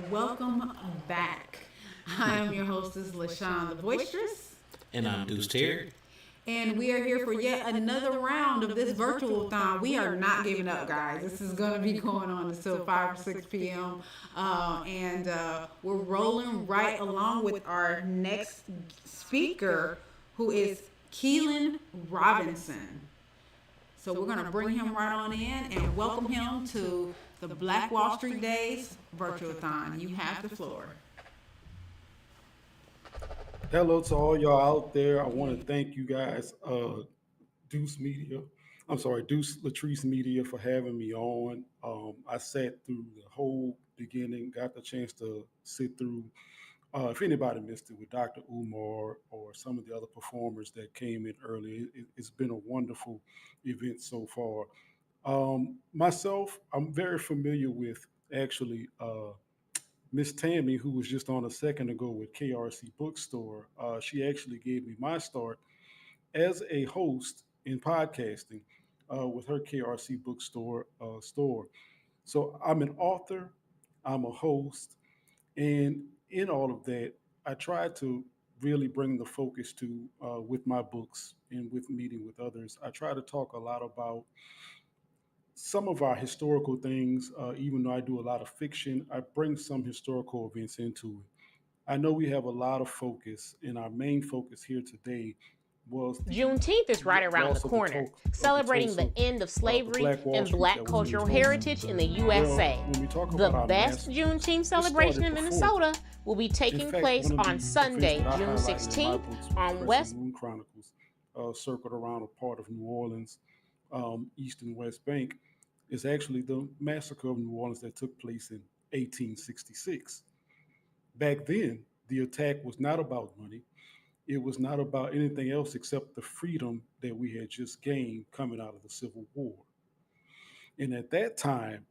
welcome back. I am your hostess, LaShon, the Voicestress. And I'm Deuce Terry. And we are here for yet another round of this Virtualthon. We are not giving up, guys. This is going to be going on until 5 or 6 p.m. And we're rolling right along with our next speaker, who is Keelan Robinson. So we're going to bring him right on in and welcome him to the Black Wall Street Days Virtualthon. You have the floor. Hello to all y'all out there. I want to thank you guys, Deuce Media. I'm sorry, Deuce Latrice Media for having me on. I sat through the whole beginning, got the chance to sit through. If anybody missed it with Dr. Umar or some of the other performers that came in early, it's been a wonderful event so far. Myself, I'm very familiar with actually Miss Tammy, who was just on a second ago with KRC Bookstore. She actually gave me my start as a host in podcasting with her KRC Bookstore store. So I'm an author, I'm a host, and in all of that, I try to really bring the focus to with my books and with meeting with others. I try to talk a lot about some of our historical things, even though I do a lot of fiction, I bring some historical events into it. I know we have a lot of focus, and our main focus here today was the Juneteenth is right around the loss corner, of the celebrating the Tulsa, end of the slavery Black Wall and Street Black that was in cultural Tulsa. heritage in the USA. Well, when we talk The about our best massacre, Juneteenth it celebration started in before Minnesota that. will be In taking fact, place one of the on events Sunday, that I June highlighted in my 16th books with on Crescent West. Moon Chronicles, circled around a part of New Orleans, East and West Bank, is actually the massacre of New Orleans that took place in 1866. Back then, the attack was not about money. It was not about anything else except the freedom that we had just gained coming out of the Civil War. And at that time,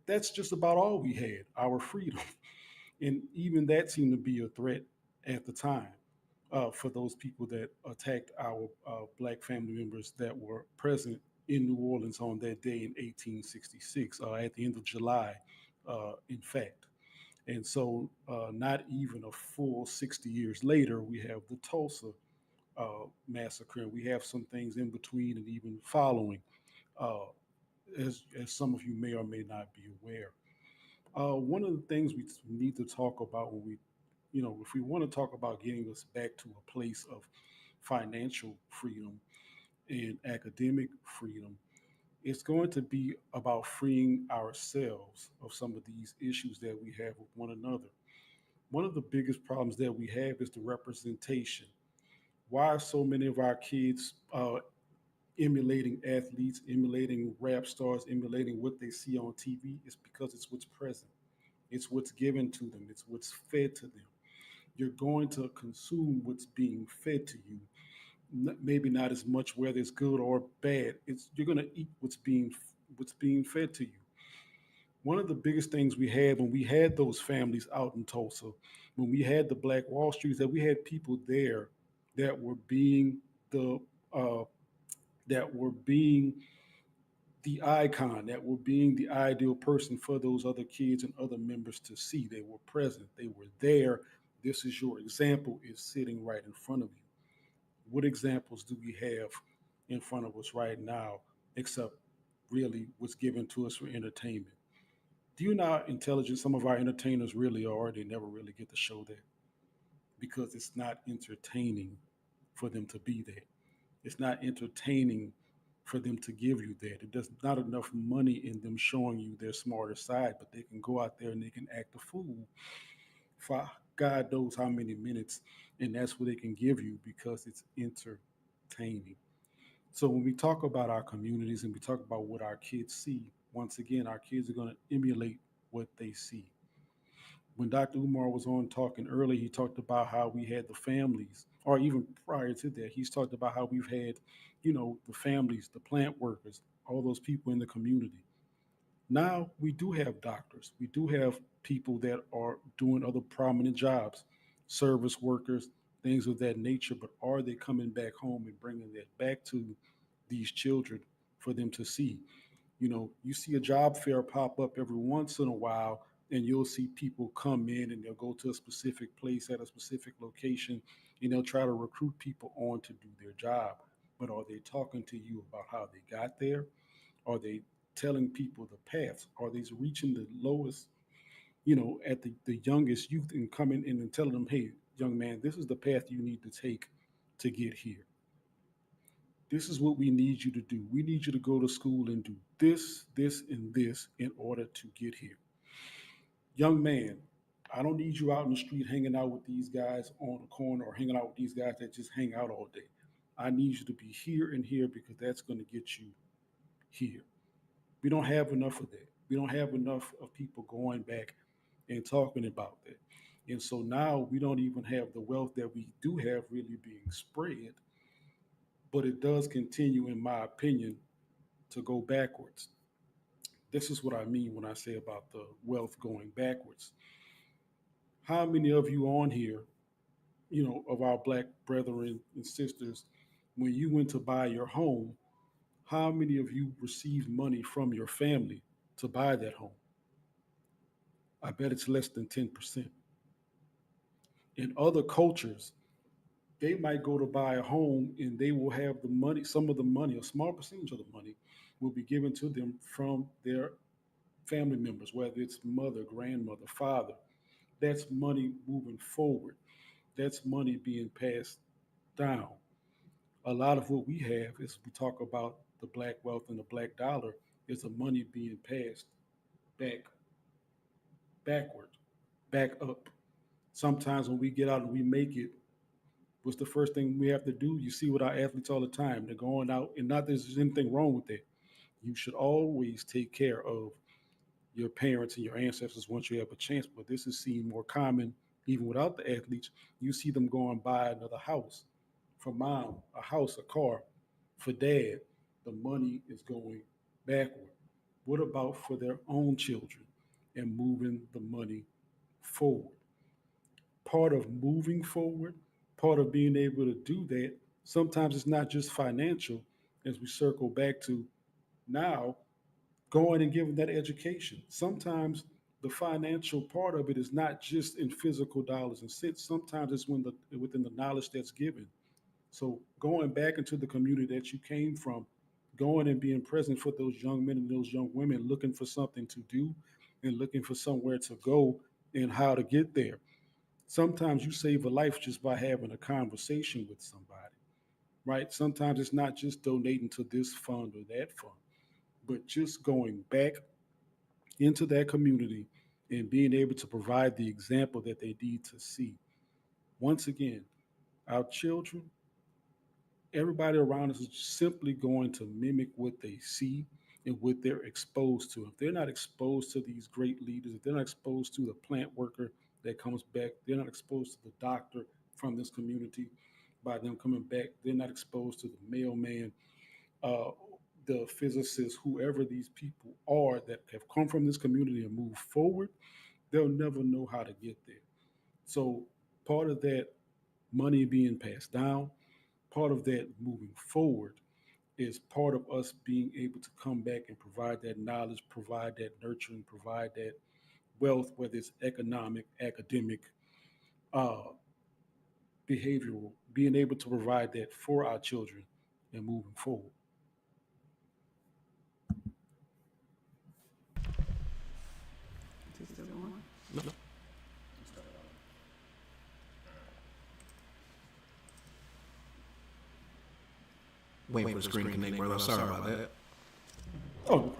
that's just about all we had, our freedom. And even that seemed to be a threat at the time for those people that attacked our black family members that were present in New Orleans on that day in 1866, at the end of July, in fact. And so, not even a full 60 years later, we have the Tulsa massacre, and we have some things in between and even following, uh, as some of you may or may not be aware. One of the things we need to talk about when we, if we want to talk about getting us back to a place of financial freedom and academic freedom, it's going to be about freeing ourselves of some of these issues that we have with one another. One of the biggest problems that we have is the representation. Why are so many of our kids emulating athletes, emulating rap stars, emulating what they see on TV? It's because it's what's present, it's what's given to them, it's what's fed to them. You're going to consume what's being fed to you. Maybe not as much whether it's good or bad. It's you're going to eat what's being fed to you. One of the biggest things we had when we had those families out in Tulsa, when we had the Black Wall Streets, that we had people there that were being the uh, that were being the icon, that were being the ideal person for those other kids and other members to see. They were present, they were there. This is your example, is sitting right in front of you. What examples do we have in front of us right now, except really what's given to us for entertainment? Do you know how intelligent some of our entertainers really are? They never really get to show that because it's not entertaining for them to be there. It's not entertaining for them to give you that. There's not enough money in them showing you their smarter side, but they can go out there and they can act a fool for God knows how many minutes, and that's what they can give you because it's entertaining. So when we talk about our communities and we talk about what our kids see, once again, our kids are going to emulate what they see. When Dr. Umar was on talking earlier, he talked about how we had the families, or even prior to that, he's talked about how we've had, the families, the plant workers, all those people in the community. Now we do have doctors, we do have people that are doing other prominent jobs, service workers, things of that nature. But are they coming back home and bringing that back to these children for them to see? You see a job fair pop up every once in a while and you'll see people come in and they'll go to a specific place at a specific location and they'll try to recruit people on to do their job. But are they talking to you about how they got there? Are they telling people the paths? Are they reaching the lowest, at the youngest youth and coming in and telling them, hey, young man, this is the path you need to take to get here. This is what we need you to do. We need you to go to school and do this, this, and this in order to get here. Young man, I don't need you out in the street hanging out with these guys on the corner or hanging out with these guys that just hang out all day. I need you to be here and here because that's going to get you here. We don't have enough of that. We don't have enough of people going back and talking about that. And so now we don't even have the wealth that we do have really being spread, but it does continue, in my opinion, to go backwards. This is what I mean when I say about the wealth going backwards. How many of you on here, of our black brethren and sisters, when you went to buy your home, how many of you received money from your family to buy that home? I bet it's less than 10%. In other cultures, they might go to buy a home and they will have the money, some of the money, a small percentage of the money will be given to them from their family members, whether it's mother, grandmother, father. That's money moving forward. That's money being passed down. A lot of what we have is we talk about the black wealth and the black dollar is the money being passed back, backward, back up. Sometimes when we get out and we make it, what's the first thing we have to do? You see with our athletes all the time. They're going out, and not that there's anything wrong with that. You should always take care of your parents and your ancestors once you have a chance. But this is seen more common even without the athletes. You see them go and buy another house for mom, a house, a car for dad. The money is going backward. What about for their own children and moving the money forward? Part of moving forward, part of being able to do that, sometimes it's not just financial, as we circle back to now, going and giving that education. Sometimes the financial part of it is not just in physical dollars and cents. Sometimes it's within the knowledge that's given. So going back into the community that you came from, going and being present for those young men and those young women looking for something to do and looking for somewhere to go and how to get there. Sometimes you save a life just by having a conversation with somebody, right? Sometimes it's not just donating to this fund or that fund, but just going back into that community and being able to provide the example that they need to see. Once again, our children, everybody around us is simply going to mimic what they see and what they're exposed to. If they're not exposed to these great leaders, if they're not exposed to the plant worker that comes back, they're not exposed to the doctor from this community by them coming back, they're not exposed to the mailman, uh, the physicists, whoever these people are that have come from this community and move forward, they'll never know how to get there. So part of that money being passed down, part of that moving forward is part of us being able to come back and provide that knowledge, provide that nurturing, provide that wealth, whether it's economic, academic, uh, behavioral, being able to provide that for our children and moving forward. Is he still going? No, waiting for the screen to connect, brother. Sorry about that. Oh,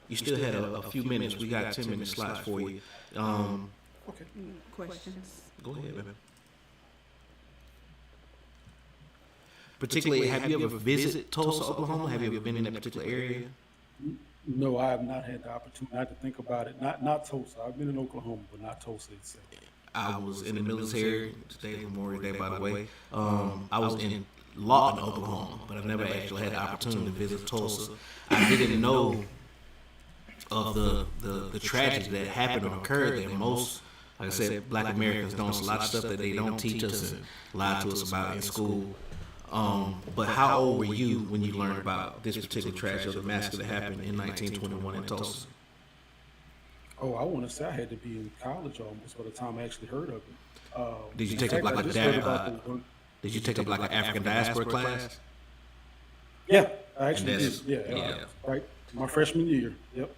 You still had a few minutes. We got 10-minute slots for you. okay. Questions? Go ahead, man. Particularly, have you ever visited Tulsa, Oklahoma? Have you ever been in that particular area? No, I have not had the opportunity. I had to think about it. Not Tulsa. I've been in Oklahoma, but not Tulsa itself. I was in the military. Today's Memorial Day, by the way. I was in Lawton, Oklahoma, but I've never actually had the opportunity to visit Tulsa. I didn't know of the tragedy that happened or occurred there. Most, like I said, Black Americans don't. It's a lot of stuff that they don't teach us and lie to us about in school. But how old were you when you learned about this particular tragedy or the massacre that happened in 1921 in Tulsa? Oh, I want to say I had to be in college almost by the time I actually heard of it. Did you In take up fact, like I a just heard about the one. did you take up like an African diaspora class? Yeah, I And actually did. that's Yeah, yeah. right. My freshman year. Yep.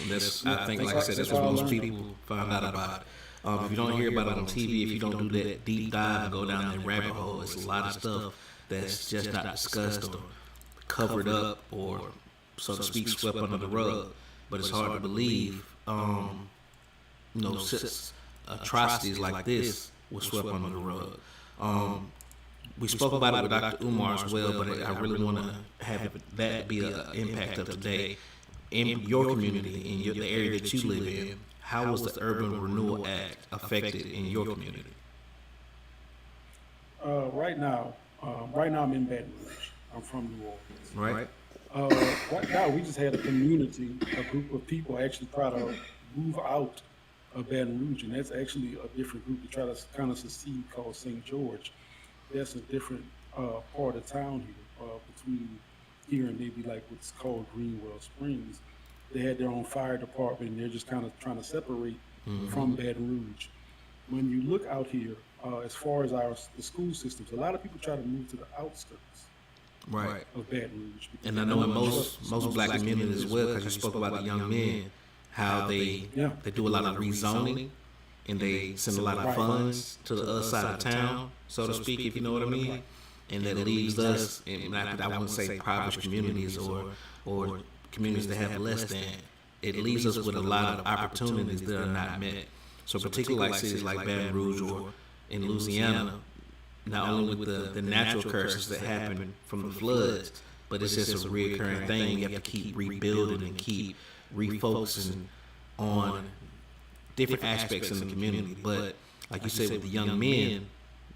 That's Yeah, I think like I said, that's that's how what I most learned. people find out about it. If you don't hear about it on TV, if you don't do that deep dive and go down that rabbit hole, it's a lot of stuff that's just not discussed or covered up or, so to speak, swept under the rug. But it's hard to believe, atrocities like this were swept under the rug. Um, we spoke about it with Dr. Umar as well, but I really want to have that be an impact of today in your community, in the area that you live in. How was the Urban Renewal Act affected in your community? Right now, right now I'm in Baton Rouge. I'm from New Orleans. Right? Right now, we just had a community, a group of people actually try to move out of Baton Rouge, and that's actually a different group to try to kind of secede called St. George. That's a different part of town here, between here and maybe like what's called Greenwell Springs. They had their own fire department, and they're just kind of trying to separate from Baton Rouge. When you look out here, as far as the school systems, a lot of people try to move to the outskirts Right. of Baton Rouge because And I they know in don't most black communities as well, because you spoke about the young men, how Yeah. they do a lot of rezoning and they send a lot of Right. funds to the other side of town, so to speak, if you know what I mean. And that leaves us, and I wouldn't say impoverished communities or communities that have less than. It leaves us with a lot of opportunities that are not met. So particularly like cities like Baton Rouge or in Louisiana, not only with the natural curses that happen from the floods, but it's just a reoccurring thing. You have to keep rebuilding and keep refocusing on different aspects in the community. But like you said, with the young men,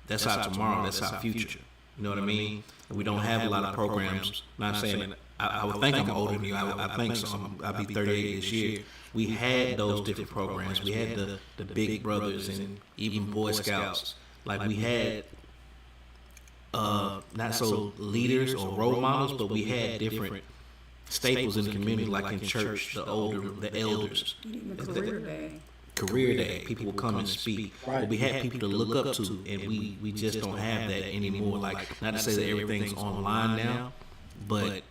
that's our tomorrow, that's our future. You know what I mean? We don't have a lot of programs. Not saying that I would think I'm older than you. I think so. I'll be 38 this year. We had those different programs. We had the Big Brothers and even Boy Scouts. Like we had not so leaders or role models, but we had different staples in the community, like in church, the elders. Even career day. Career day, people will come and speak. Right. But we had people to look up to, and we just don't have that anymore. Like, not to say that everything's online now, but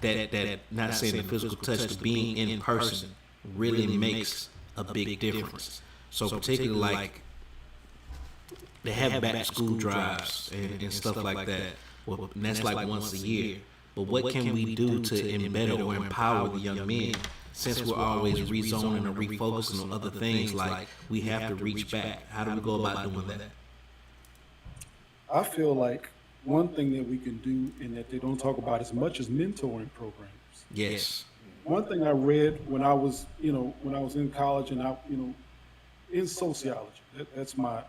that not saying the physical touch, the being in person really makes a big difference. So particularly like they have back to school drives and stuff like that. Well, and that's like once a year. But what can we do to embed or empower the young men? Since we're always rezoning or refocusing on other things, like we have to reach back. How do we go about doing that? I feel like one thing that we can do and that they don't talk about as much is mentoring programs. Yes. One thing I read when I was, when I was in college and in sociology, that's what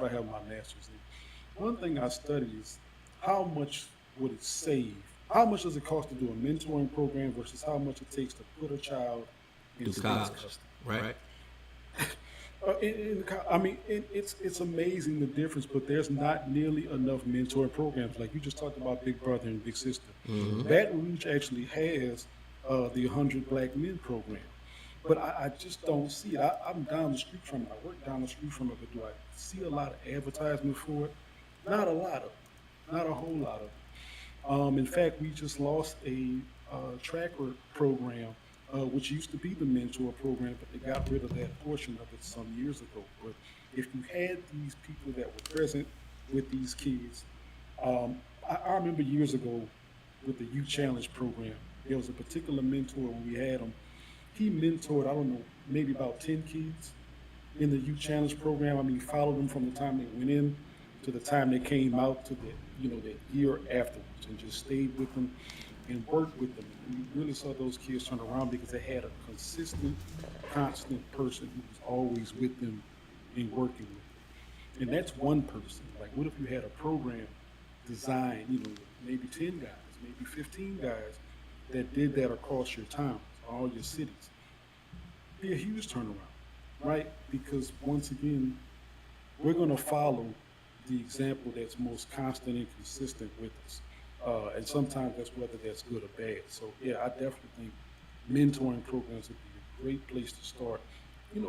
I have my master's in. One thing I studied is how much would it save? How much does it cost to do a mentoring program versus how much it takes to put a child in Do state college, custody? right? It's amazing the difference, but there's not nearly enough mentoring programs. Like you just talked about Big Brother and Big Sister. Baton Rouge actually has the 100 Black Men program, but I just don't see it. I'm down the street from it. I work down the street from it, but do I see a lot of advertisement for it? Not a lot of it. Not a whole lot of it. In fact, we just lost a tracker program, which used to be the mentor program, but they got rid of that portion of it some years ago. But if you had these people that were present with these kids, I remember years ago with the Youth Challenge program, there was a particular mentor when we had him. He mentored, I don't know, maybe about 10 kids in the Youth Challenge program. I mean, he followed them from the time they went in to the time they came out to that year afterwards, and just stayed with them and worked with them. And you really saw those kids turn around because they had a consistent, constant person who was always with them and working with them. And that's one person. Like, what if you had a program designed, maybe 10 guys, maybe 15 guys that did that across your towns, all your cities? Be a huge turnaround, right? Because once again, we're going to follow the example that's most constant and consistent with us. And sometimes that's whether that's good or bad. So yeah, I definitely think mentoring programs would be a great place to start,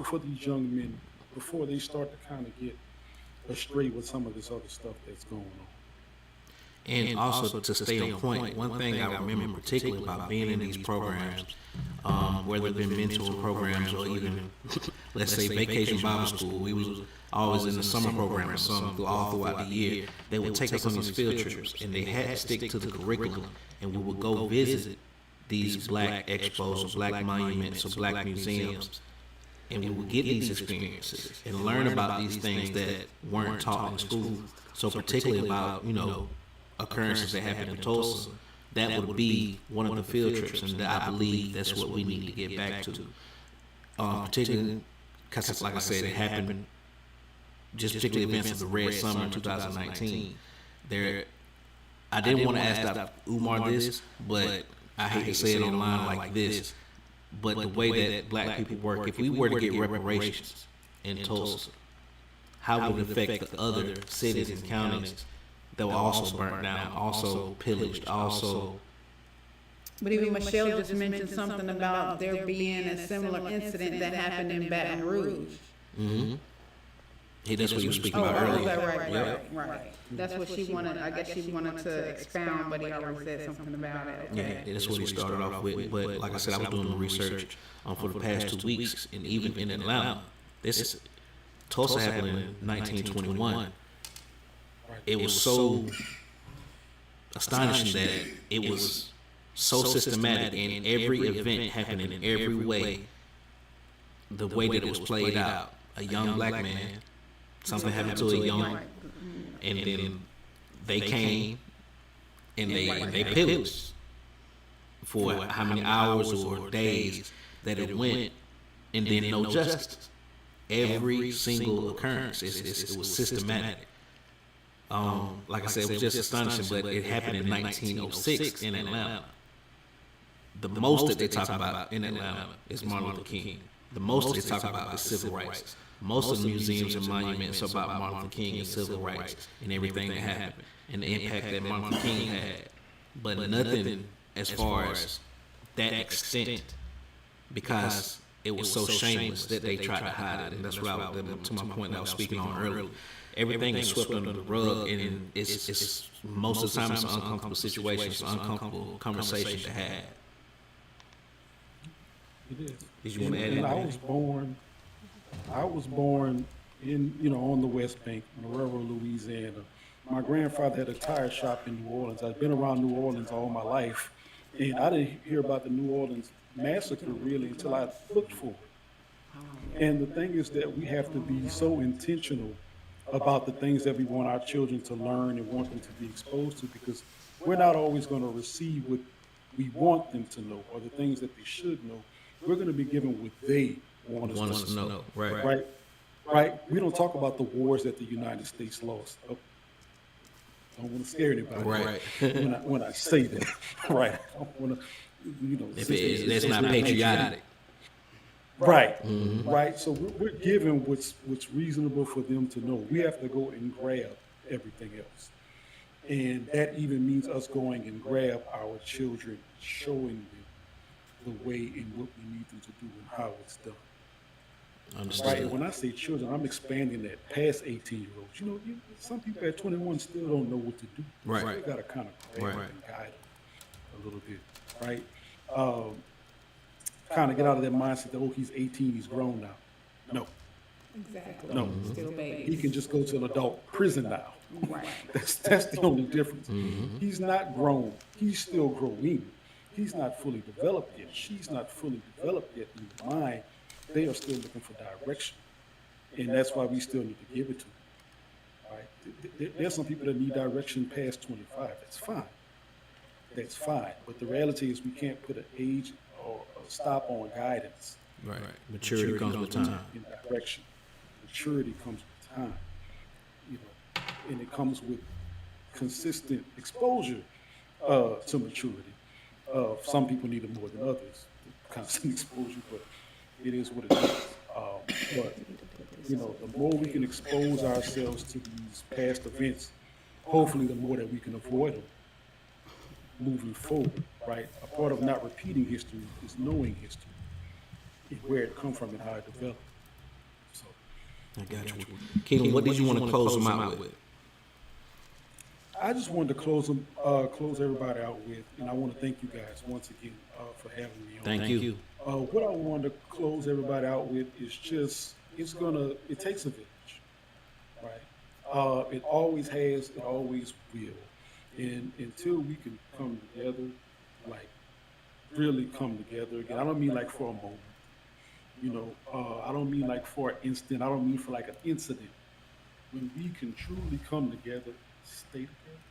for these young men before they start to kind of get astray with some of this other stuff that's going on. And also to stay on point, one thing I remember particularly about being in these programs, whether it been mentor programs or even, let's say, vacation Bible school, we was always in the summer program or something all throughout the year. They would take us on these field trips, and they had to stick to the curriculum, and we would go visit these black expos or black monuments or black museums, and we would get these experiences and learn about these things that weren't taught in school. So particularly about, occurrences that happen in Tulsa, that would be one of the field trips, and I believe that's what we need to get back to. Particularly, because like I said, it happened, just particularly events of the Red Summer in 2019. I didn't want to ask Dr. Umar this, but I hate to say it online like this, but the way that black people work, if we were to get reparations in Tulsa, how would it affect the other cities and counties that were also burnt down, also pillaged, also... But even Michelle just mentioned something about there being a similar incident that happened in Baton Rouge. Mm-hmm. Hey, that's what you were speaking about earlier. Right. That's what she wanted. I guess she wanted to expound, but he already said something about it. Okay. Yeah, that's what he started off with. But like I said, I was doing the research for the past 2 weeks, and even in Atlanta, Tulsa happened in 1921. It was so astonishing that it was so systematic, and every event happened in every way, the way that it was played out. A young black man, something happened to a young, and then they came and they pillaged for how many hours or days that it went, and then no justice. Every single occurrence, it was systematic. Like I said, it was just astonishing, but it happened in 1906 in Atlanta. The most that they talk about in Atlanta is Martin Luther King. The most they talk about is civil rights. Most of the museums and monuments are about Martin Luther King and civil rights and everything that happened and the impact that Martin Luther King had. But nothing as far as that extent, because it was so shameless that they tried to hide it. And that's what to my point that I was speaking on earlier. Everything is swept under the rug, and it's most of the time it's an uncomfortable situation, it's an uncomfortable conversation to have. It is. Did you want to add anything? I was born in, on the West Bank, Marrero, Louisiana. My grandfather had a tire shop in New Orleans. I've been around New Orleans all my life, and I didn't hear about the New Orleans massacre really until I looked for it. And the thing is that we have to be so intentional about the things that we want our children to learn and want them to be exposed to, because we're not always going to receive what we want them to know or the things that they should know. We're going to be given what they want us to know. Right. We don't talk about the wars that the United States lost. I don't want to scare anybody. Right. When I say that, right. I don't want to, if that's not patriotic. Right. Mm-hmm. Right. So we're given what's reasonable for them to know. We have to go and grab everything else. And that even means us going and grab our children, showing them the way and what we need them to do and how it's done. Understood. Right. And when I say children, I'm expanding that past 18-year-olds. Some people at 21 still don't know what to do. Right. So we got to kind of grab and guide them a little bit. Right. Kind of get out of that mindset that, he's 18, he's grown now. No. Exactly. No. Still baby. He can just go to an adult prison now. Right. That's the only difference. Mm-hmm. He's not grown. He's still growing. He's not fully developed yet. She's not fully developed yet in the mind. They are still looking for direction. And that's why we still need to give it to them. Right? There's some people that need direction past 25. That's fine. But the reality is we can't put an age or a stop on guidance. Right. Maturity comes with time. In direction. Maturity comes with time. And it comes with consistent exposure to maturity. Some people need it more than others, constant exposure, but it is what it is. But the more we can expose ourselves to these past events, hopefully the more that we can avoid them moving forward, right? A part of not repeating history is knowing history. and where it come from and how it developed. So I got you. Keelan, what did you want to close them out with? I just wanted to close everybody out with, and I want to thank you guys once again for having me on. Thank you. What I want to close everybody out with is just it takes a village, right? It always has, it always will, and until we can come together, like really come together again. I don't mean like for a moment, I don't mean like for an instant. I don't mean for like an incident. When we can truly come together, stay together,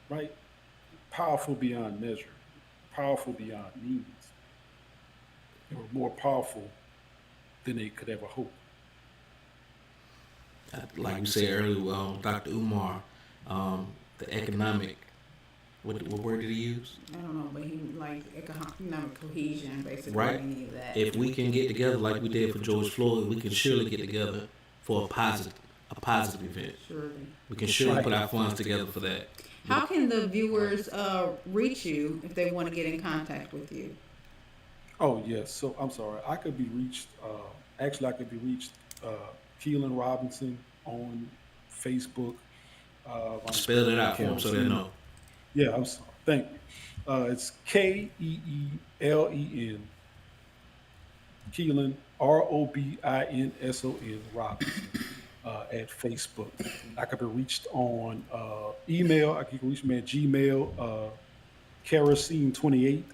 right? Powerful beyond measure, powerful beyond means. They were more powerful than they could ever hope. Like we said earlier, Dr. Umar, the economic, what word did he use? I don't know, but he like economic cohesion, basically. Right? We need that. If we can get together like we did for George Floyd, we can surely get together for a positive event. Surely. We can surely put our funds together for that. How can the viewers reach you if they want to get in contact with you? Oh yes. So I'm sorry. I could be reached. Actually, I could be reached. Uh, Keelan Robinson on Facebook. Spell it out for them so they know. Yeah, I'm sorry. Thank you. It's Keelen, Keelan, Robinson, Robinson, at Facebook. I could be reached on email. I can reach me at Gmail, kerosene28.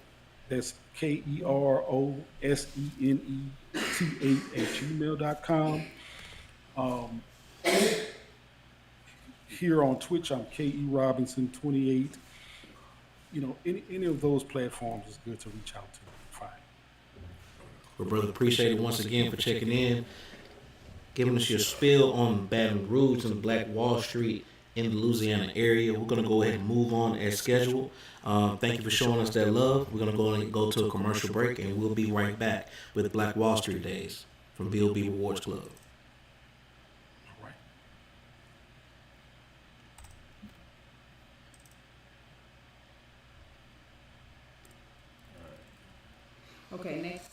That's KEROSENE28 at gmail.com. Um, Here on Twitch, I'm KE Robinson 28. Any of those platforms is good to reach out to. Fine. Well, brother, appreciate it once again for checking in, giving us your spill on Baton Rouge and Black Wall Street in the Louisiana area. We're going to go ahead and move on as scheduled. Thank you for showing us that love. We're going to go and go to a commercial break, and we'll be right back with Black Wall Street Days from BOB Rewards Club. All right. Okay, next.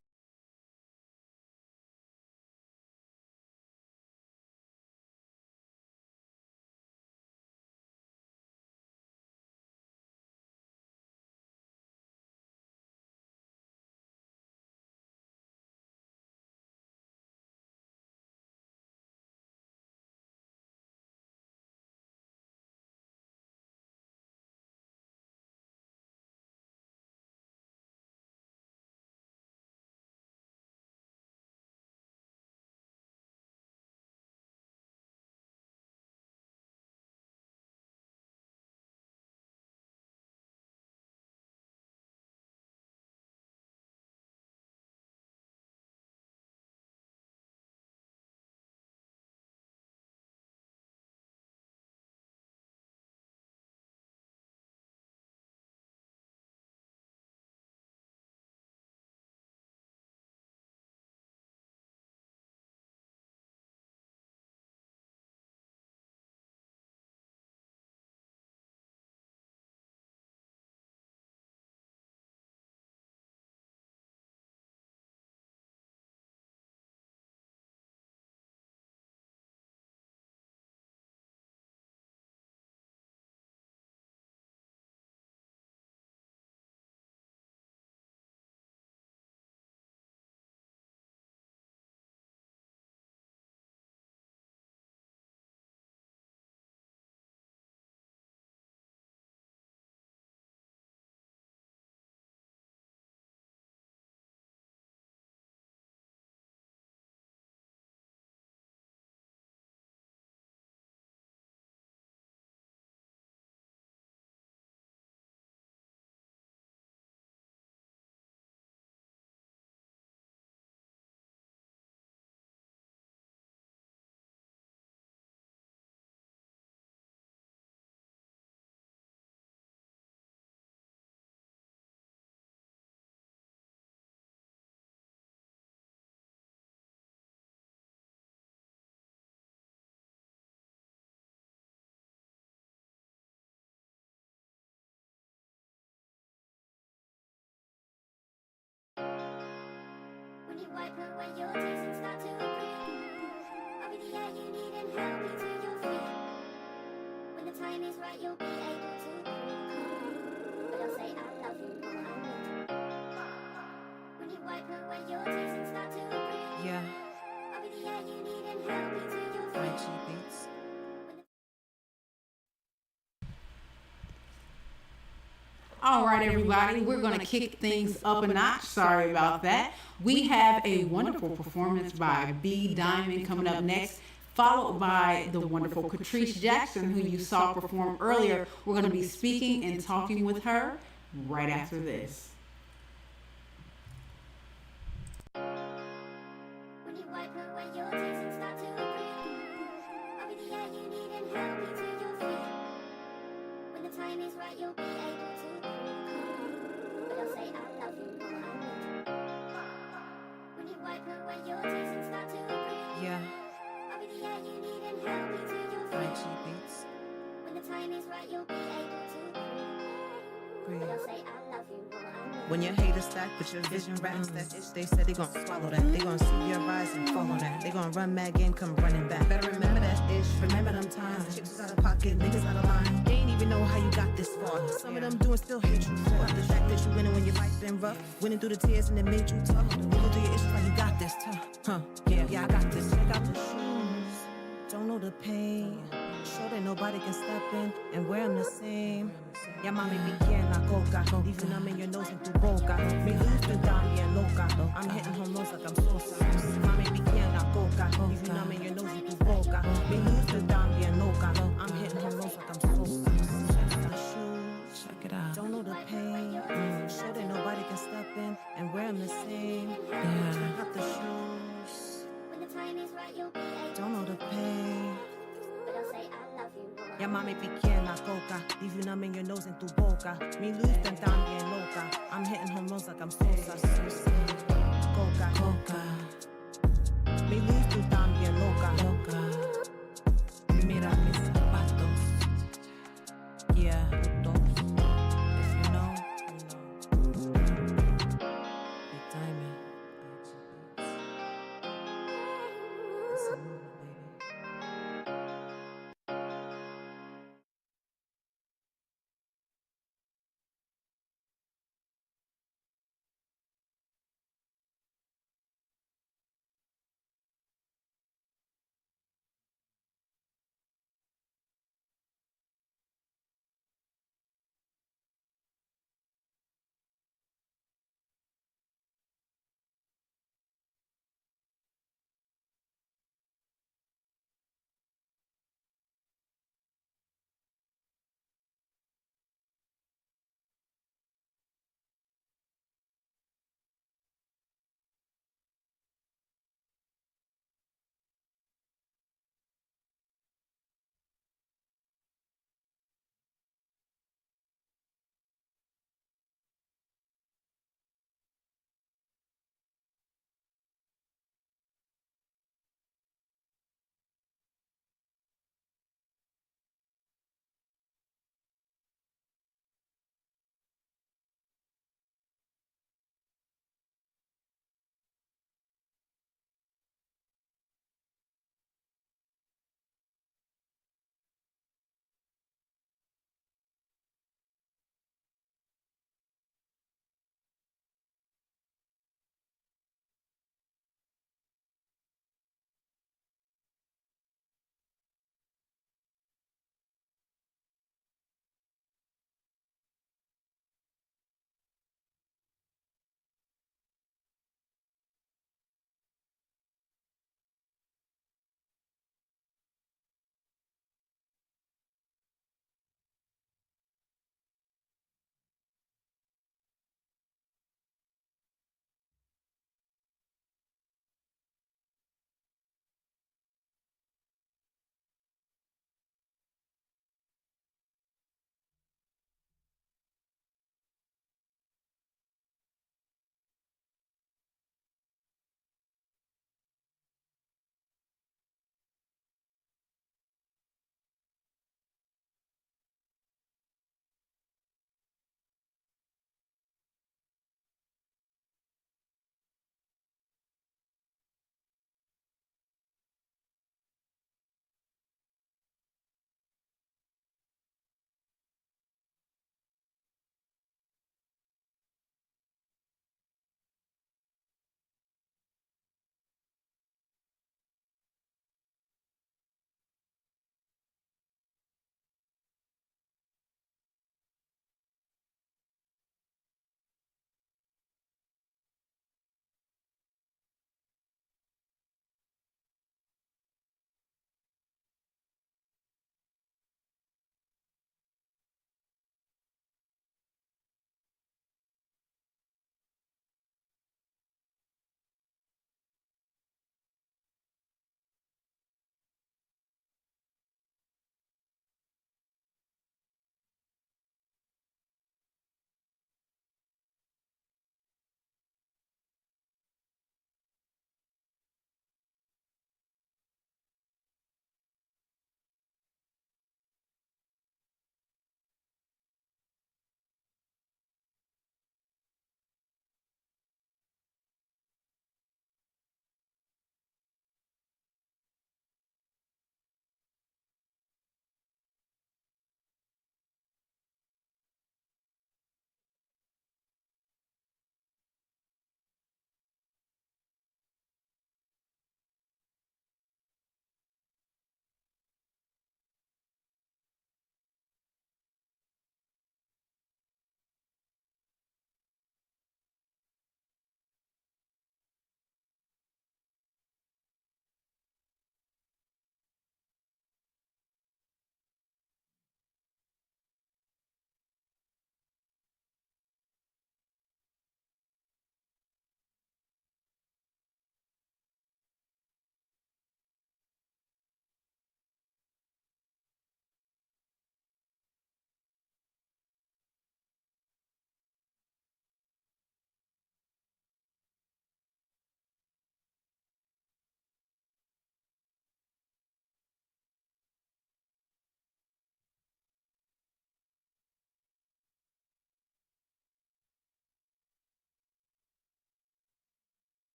you wipe away your tears and start to breathe, I'll be the air you need and help you to your feet. When the time is right, you'll be able to breathe. But I'll say I love you more, I need. When you wipe away your tears and start to breathe, Yeah, I'll be the air you need and help you to your Frenchie feet. beats. All right, everybody, we're going to kick things up a notch. Sorry about that. We have a wonderful performance by B Diamond coming up next, followed by the wonderful Catrice Jackson, who you saw perform earlier. We're going to be speaking and talking with her right after this. When you wipe away your tears and start to breathe, I'll be the air you need and help you to your feet. When the time is right, you'll be able to breathe. But I'll say I love you more, I need. When you wipe away your tears and start to breathe, Yeah, I'll be the air you need and help you to your feet. Frenchie beats. When the time is right, you'll be able to breathe. But I'll say I love you more, I need. When your haters stack, but your vision racks that itch, they said they gon' swallow that. They gon' see your rise and follow that. They gon' run mad game, come running back. Better remember that ish, remember them times. Chicks out of pocket, niggas out of line. They ain't even know how you got this far. Some of them doing still hate you for the fact that you winning when your life been rough. Winning through the tears and it made you tough. Winning through your issues like you got this, yeah, I got this. Check out the shoes, don't know the pain. Sure that nobody can step in and wear them the same. Ya mami me quieren la coca, leaving them in your nose and tu boca. Me gusta tan bien loca, I'm hitting home runs like I'm Sosa. Mami me quieren la coca, leaving them in your nose and tu boca. Me gusta tan bien loca, I'm hitting home runs like I'm Sosa. Check the shoes, check it out. Don't know the pain, sure that nobody can step in and wear them the same. Yeah, check out the shoes. When the time is right, you'll be able Don't know the pain. But I'll say I love you more. Ya mami piqué la coca, leave you numb in your nose and tu boca. Me lose them down bien loca. I'm hitting home runs like I'm Sosa. Coca, coca. Me lose tu down bien loca, loca. Mira mis zapatos. Yeah, putos. If you know, you know. Big diamond. It's a movement, baby.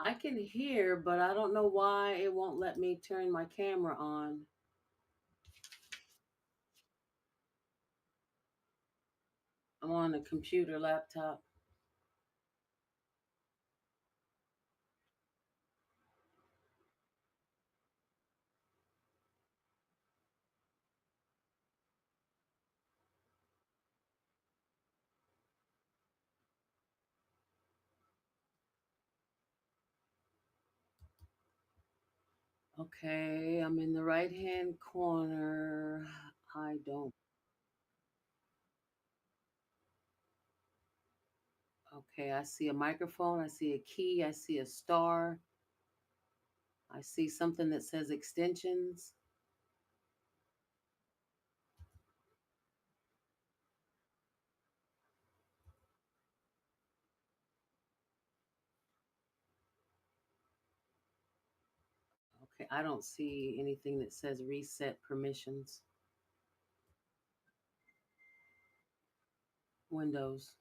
I can hear, but I don't know why it won't let me turn my camera on. I'm on a computer laptop. Okay, I'm in the right hand corner. I don't. Okay, I see a microphone. I see a key. I see a star. I see something that says extensions. Okay, I don't see anything that says reset permissions. Windows.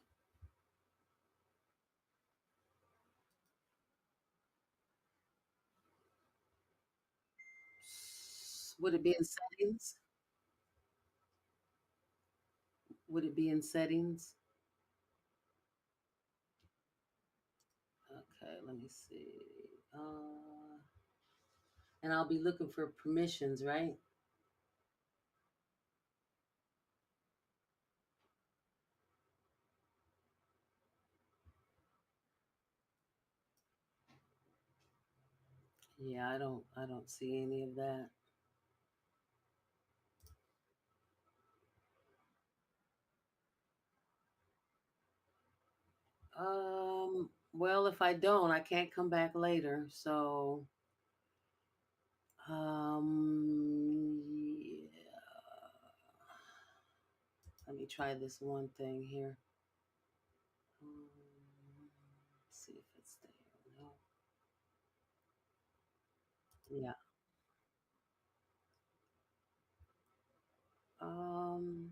Would it be in settings? Would it be in settings? Okay, let me see. And I'll be looking for permissions, right? Yeah, I don't see any of that. Well, if I don't, I can't come back later. So, yeah. Let me try this one thing here. See if it's there. No. Yeah. Um,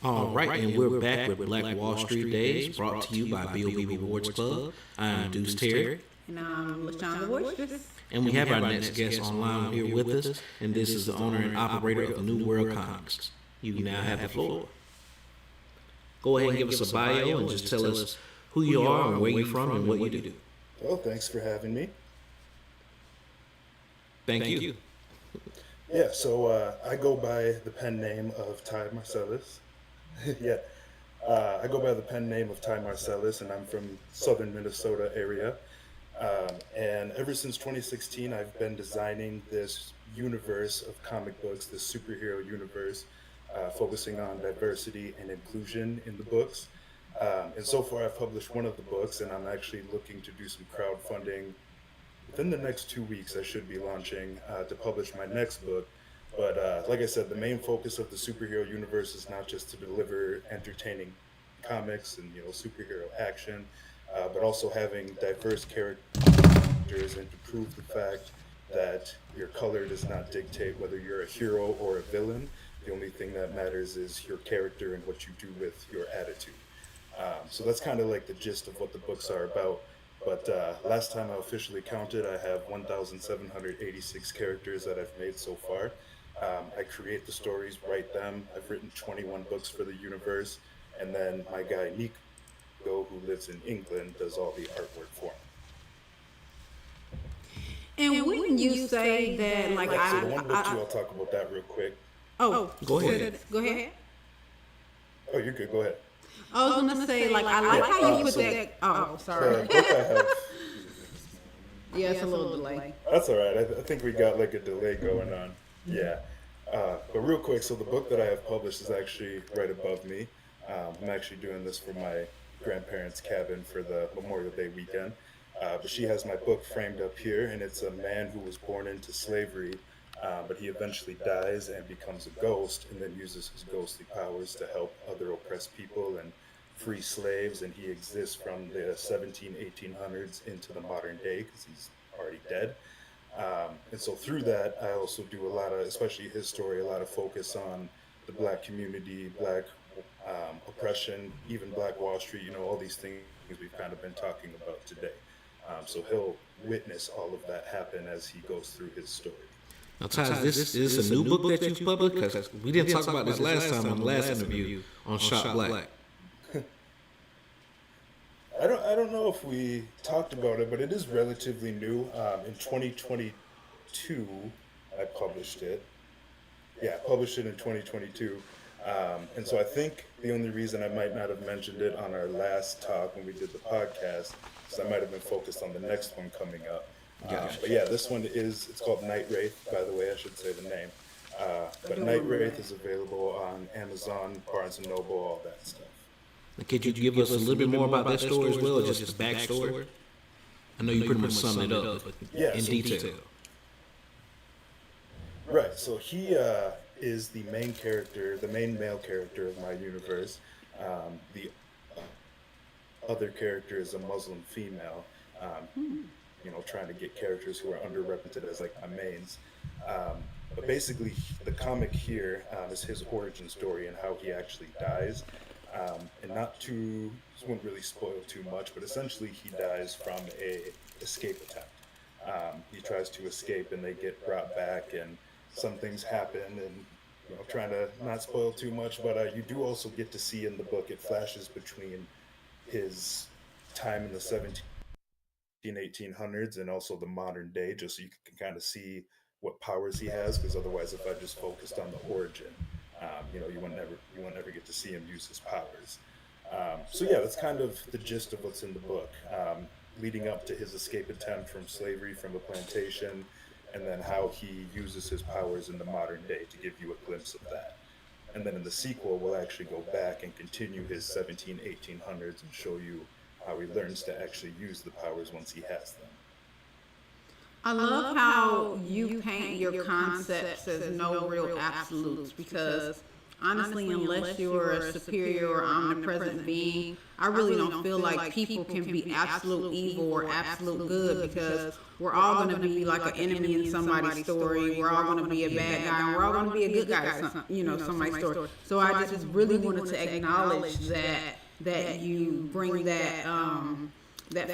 All right, and we're back with Black Wall Street Days, brought to you by BOB Awards Club. I'm Deuce Terry, And I'm LaShon the Voicestress. and we have our next guest online here with us, and this is the owner and operator of the New World Comics. You now have the floor. Go ahead and give us a bio and just tell us who you are and where you're from and what you do. Well, thanks for having me. Thank you. Yeah, so I go by the pen name of Ty Marcellus. Yeah, I go by the pen name of Ty Marcellus, and I'm from southern Minnesota area. And ever since 2016, I've been designing this universe of comic books, this superhero universe, focusing on diversity and inclusion in the books. And so far, I've published one of the books, and I'm actually looking to do some crowdfunding. Within the next 2 weeks, I should be launching to publish my next book. But like I said, the main focus of the superhero universe is not just to deliver entertaining comics and superhero action, but also having diverse characters and to prove the fact that your color does not dictate whether you're a hero or a villain. The only thing that matters is your character and what you do with your attitude. So that's kind of like the gist of what the books are about. But last time I officially counted, I have 1,786 characters that I've made so far. I create the stories, write them. I've written 21 books for the universe. And then my guy Nico, who lives in England, does all the artwork for me. And wouldn't you say that, like, So the one book too, I'll talk about that real quick. Go ahead. Go ahead. Oh, you're good. Go ahead. I was gonna say, like, I like how you put that. Oh, sorry. The book I have. Yeah, it's a little delay. That's all right. I think we got like a delay going on. Yeah. But real quick, so the book that I have published is actually right above me. I'm actually doing this for my grandparents' cabin for the Memorial Day weekend. But she has my book framed up here, and it's a man who was born into slavery, but he eventually dies and becomes a ghost, and then uses his ghostly powers to help other oppressed people and free slaves. And he exists from the 1800s into the modern day because he's already dead. And so through that, I also do a lot of, especially his story, a lot of focus on the Black community, Black oppression, even Black Wall Street, all these things we've kind of been talking about today. So he'll witness all of that happen as he goes through his story. Now, Ty, is this a new book that you've published? Because we didn't talk about this last time on the last interview on Shot Black. I don't know if we talked about it, but it is relatively new. In 2022, I published it. Yeah, I published it in 2022. And so I think the only reason I might not have mentioned it on our last talk when we did the podcast is I might have been focused on the next one coming up. But yeah, this one it's called Night Wraith, by the way, I should say the name. But Night Wraith is available on Amazon, Barnes & Noble, all that stuff. Now, could you give us a little bit more about that story as well, or just the backstory? I know you pretty much summed it up, but in detail. Right, so he is the main character, the main male character of my universe. The other character is a Muslim female, trying to get characters who are underrepresented as like my mains. But basically, the comic here is his origin story and how he actually dies. And this won't really spoil too much, but essentially he dies from a escape attempt. He tries to escape and they get brought back and some things happen, and trying to not spoil too much, but you do also get to see in the book, it flashes between his time in the 1800s and also the modern day, just so you can kind of see what powers he has, because otherwise if I just focused on the origin, you won't ever get to see him use his powers. So yeah, that's kind of the gist of what's in the book, leading up to his escape attempt from slavery, from a plantation, and then how he uses his powers in the modern day to give you a glimpse of that. And then in the sequel, we'll actually go back and continue his 1800s and show you how he learns to actually use the powers once he has them. I love how you paint your concepts as no real absolutes, because Honestly, unless you're a superior or omnipresent being, I really don't feel like people can be absolute evil or absolute good, because we're all going to be like an enemy in somebody's story. We're all going to be a bad guy, and we're all going to be a good guy in somebody's story. So I just really wanted to acknowledge that you bring that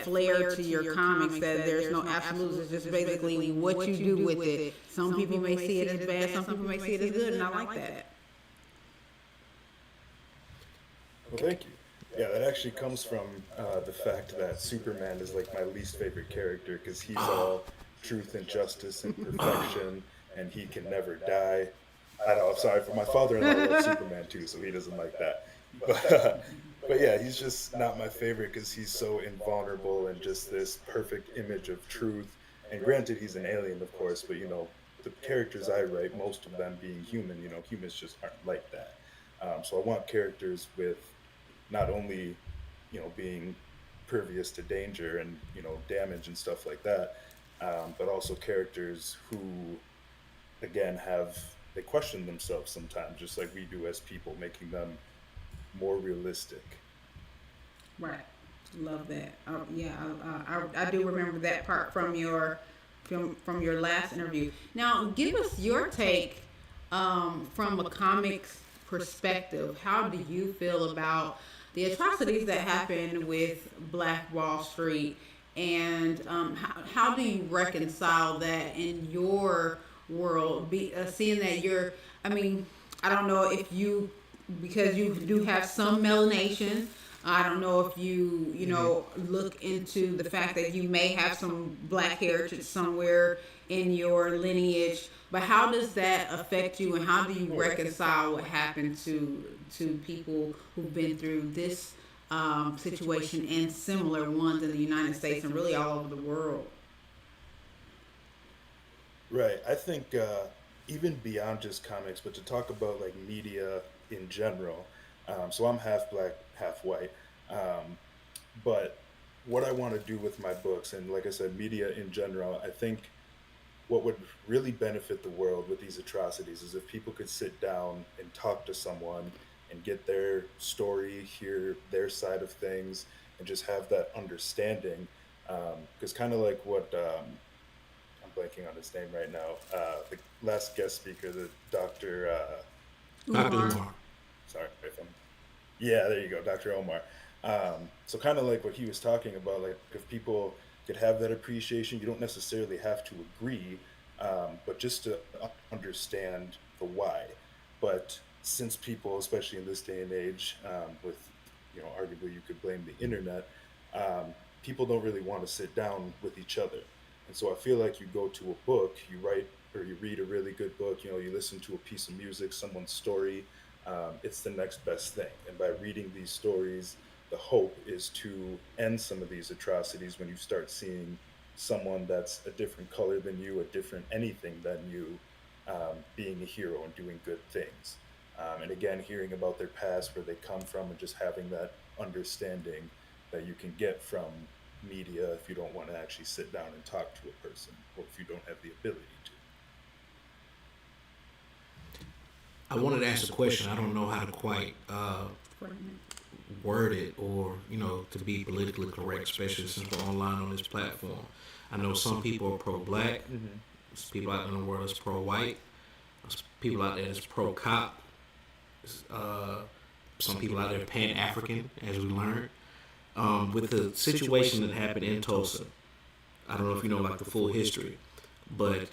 flair to your comics, that there's no absolutes. It's just basically what you do with it. Some people may see it as bad, some people may see it as good, and I like that. Well, thank you. Yeah, that actually comes from the fact that Superman is like my least favorite character, because he's all truth and justice and perfection, and he can never die. I know, I'm sorry, for my father-in-law loves Superman too, so he doesn't like that. But yeah, he's just not my favorite because he's so invulnerable and just this perfect image of truth. And granted, he's an alien, of course, but the characters I write, most of them being human, humans just aren't like that. So I want characters with not only, being pervious to danger and, damage and stuff like that, but also characters who, again, they question themselves sometimes, just like we do as people, making them more realistic. Right. Love that. I do remember that part from your last interview. Now, give us your take from a comics perspective. How do you feel about the atrocities that happened with Black Wall Street, and how do you reconcile that in your world? Seeing that I don't know if you, because you do have some melanation. I don't know if you look into the fact that you may have some black heritage somewhere in your lineage, but how does that affect you, and how do you reconcile what happened to people who've been through this situation and similar ones in the United States and really all over the world? Right. I think even beyond just comics, but to talk about like media in general. So I'm half black, half white. But what I want to do with my books, and like I said, media in general, I think what would really benefit the world with these atrocities is if people could sit down and talk to someone and get their story, hear their side of things, and just have that understanding. Because kind of like what I'm blanking on his name right now, the last guest speaker, the Dr. Umar. Sorry if I'm. Yeah, there you go, Dr. Omar. So kind of like what he was talking about, like if people could have that appreciation, you don't necessarily have to agree, but just to understand the why. But since people, especially in this day and age, with arguably you could blame the internet, people don't really want to sit down with each other. And so I feel like you go to a book, you write or you read a really good book, you listen to a piece of music, someone's story, it's the next best thing. And by reading these stories, the hope is to end some of these atrocities when you start seeing someone that's a different color than you, a different anything than you, being a hero and doing good things. And again, hearing about their past, where they come from, and just having that understanding that you can get from media if you don't want to actually sit down and talk to a person, or if you don't have the ability to. I wanted to ask a question. I don't know how to quite word it, or to be politically correct, especially since we're online on this platform. I know some people are pro-black, there's people out in the world that's pro-white, there's people out there that's pro-cop, some people out there pan-African, as we learned. With the situation that happened in Tulsa, I don't know if you know like the full history, but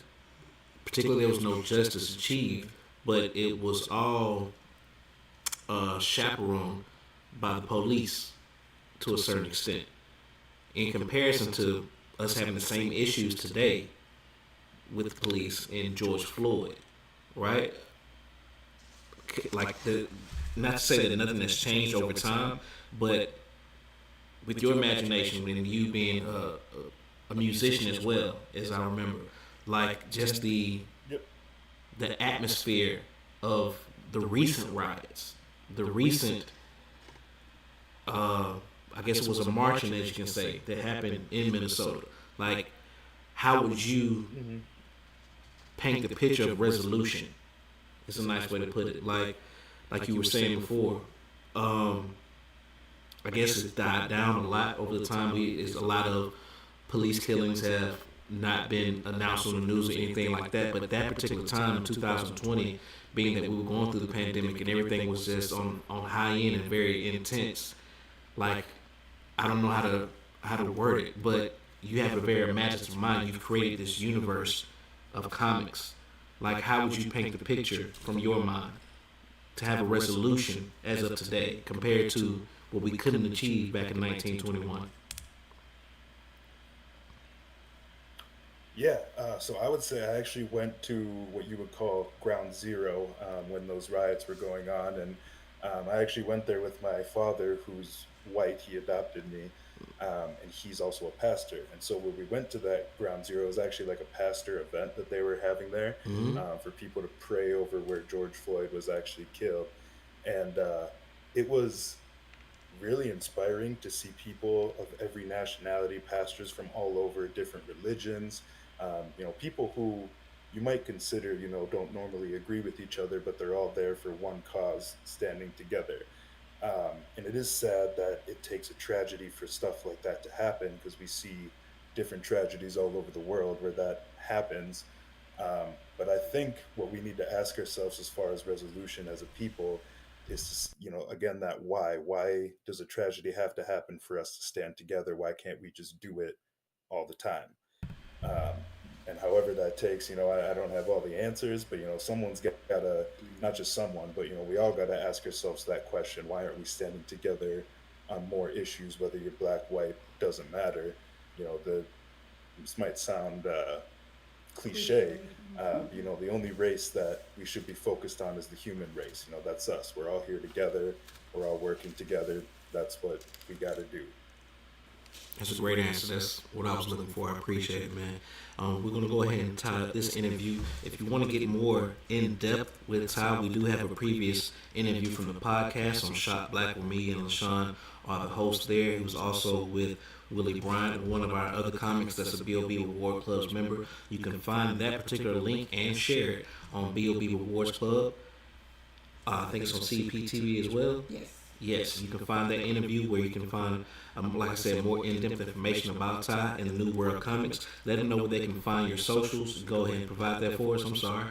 particularly there was no justice achieved, but it was all chaperoned by the police to a certain extent. In comparison to us having the same issues today with the police in George Floyd, right? Like not to say that nothing has changed over time, but with your imagination and you being a musician as well, as I remember, like just the atmosphere of the recent riots, the recent, I guess it was a marching, as you can say, that happened in Minnesota. Like, how would you paint the picture of resolution? It's a nice way to put it. Like, like you were saying before. Um, I guess it's died down a lot over the time. It's a lot of police killings have not been announced on the news or anything like that. But that particular time in 2020, being that we were going through the pandemic and everything was just on high end and very intense, like I don't know how to word it, but you have a very imaginative mind. You've created this universe of comics. Like, how would you paint the picture from your mind to have a resolution as of today compared to what we couldn't achieve back in 1921? Yeah, so I would say I actually went to what you would call ground zero when those riots were going on. And I actually went there with my father, who's white, he adopted me, and he's also a pastor. And so when we went to that ground zero, it was actually like a pastor event that they were having there Mm-hmm. for people to pray over where George Floyd was actually killed. And it was really inspiring to see people of every nationality, pastors from all over, different religions, people who you might consider, don't normally agree with each other, but they're all there for one cause, standing together. And it is sad that it takes a tragedy for stuff like that to happen because we see different tragedies all over the world where that happens. But I think what we need to ask ourselves as far as resolution as a people is, again, that why. Why does a tragedy have to happen for us to stand together? Why can't we just do it all the time? Um, and however that takes, I don't have all the answers, but someone's got to, not just someone, but we all got to ask ourselves that question: why aren't we standing together on more issues? Whether you're black, white, doesn't matter. The This might sound cliche. The only race that we should be focused on is the human race. That's us. We're all here together. We're all working together. That's what we got to do. That's a great answer. That's what I was looking for. I appreciate it, man. We're going to go ahead and tie up this interview. If you want to get more in depth with Ty, we do have a previous interview from the podcast on Shot Black with me and LaShon are the hosts there. He was also with Willie Bryant, one of our other comics that's a BOB Award Club's member. You can find that particular link and share it on BOB Awards Club. I think it's on CPTV as well. Yes. Yes, you can find that interview where you can find, like I said, more in-depth information about Ty and the New World Comics. Let them know where they can find your socials. Go ahead and provide that for us. I'm sorry.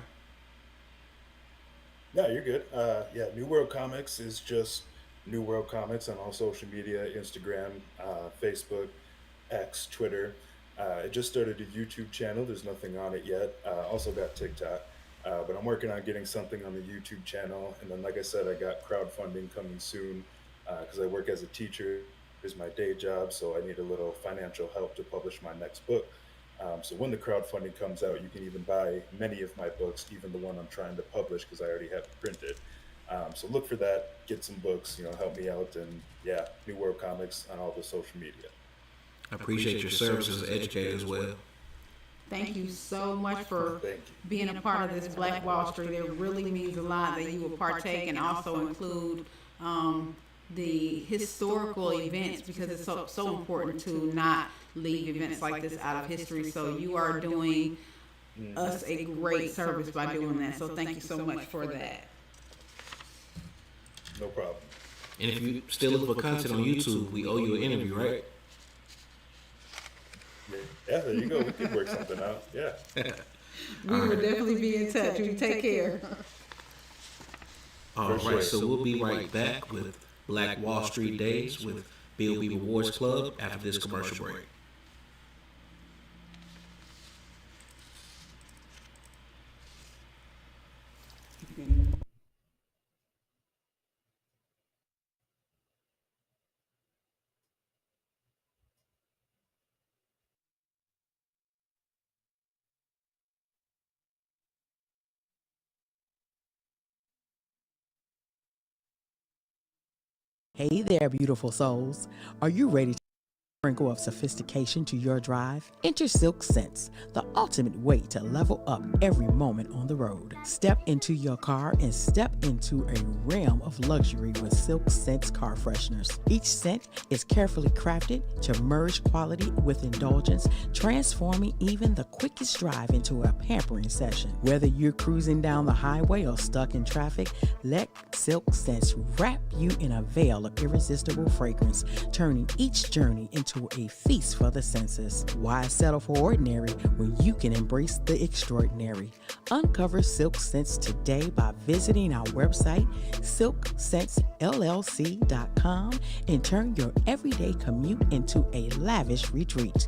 Yeah, you're good. Yeah, New World Comics is just New World Comics on all social media: Instagram, Facebook, X, Twitter. It just started a YouTube channel. There's nothing on it yet. Also got TikTok. But I'm working on getting something on the YouTube channel. And then, like I said, I got crowdfunding coming soon because I work as a teacher. Is my day job, so I need a little financial help to publish my next book. So when the crowdfunding comes out, you can even buy many of my books, even the one I'm trying to publish because I already have it printed. So look for that, get some books, help me out. And yeah, New World Comics on all the social media. I appreciate your service as an educator as well. Thank you so much for Thank you. being a part of this Black Wall Street. It really means a lot that you will partake and also include the historical events because it's so important to not leave events like this out of history. So you are doing us a great service by doing that. So thank you so much for that. No problem. And if you still look for content on YouTube, we owe you an interview, right? Yeah, there you go. We could work something out. Yeah. We will definitely be in touch. You take care. All right, so we'll be right back with Black Wall Street Days with BOB Awards Club after this commercial break. Hey there, beautiful souls. Are you ready sprinkle of sophistication to your drive? Enter Silk Sense, the ultimate way to level up every moment on the road. Step into your car and step into a realm of luxury with Silk Sense car fresheners. Each scent is carefully crafted to merge quality with indulgence, transforming even the quickest drive into a pampering session. Whether you're cruising down the highway or stuck in traffic, let Silk Sense wrap you in a veil of irresistible fragrance, turning each journey into a feast for the senses. Why settle for ordinary when you can embrace the extraordinary? Uncover Silk Sense today by visiting our website, silksensellc.com, and turn your everyday commute into a lavish retreat.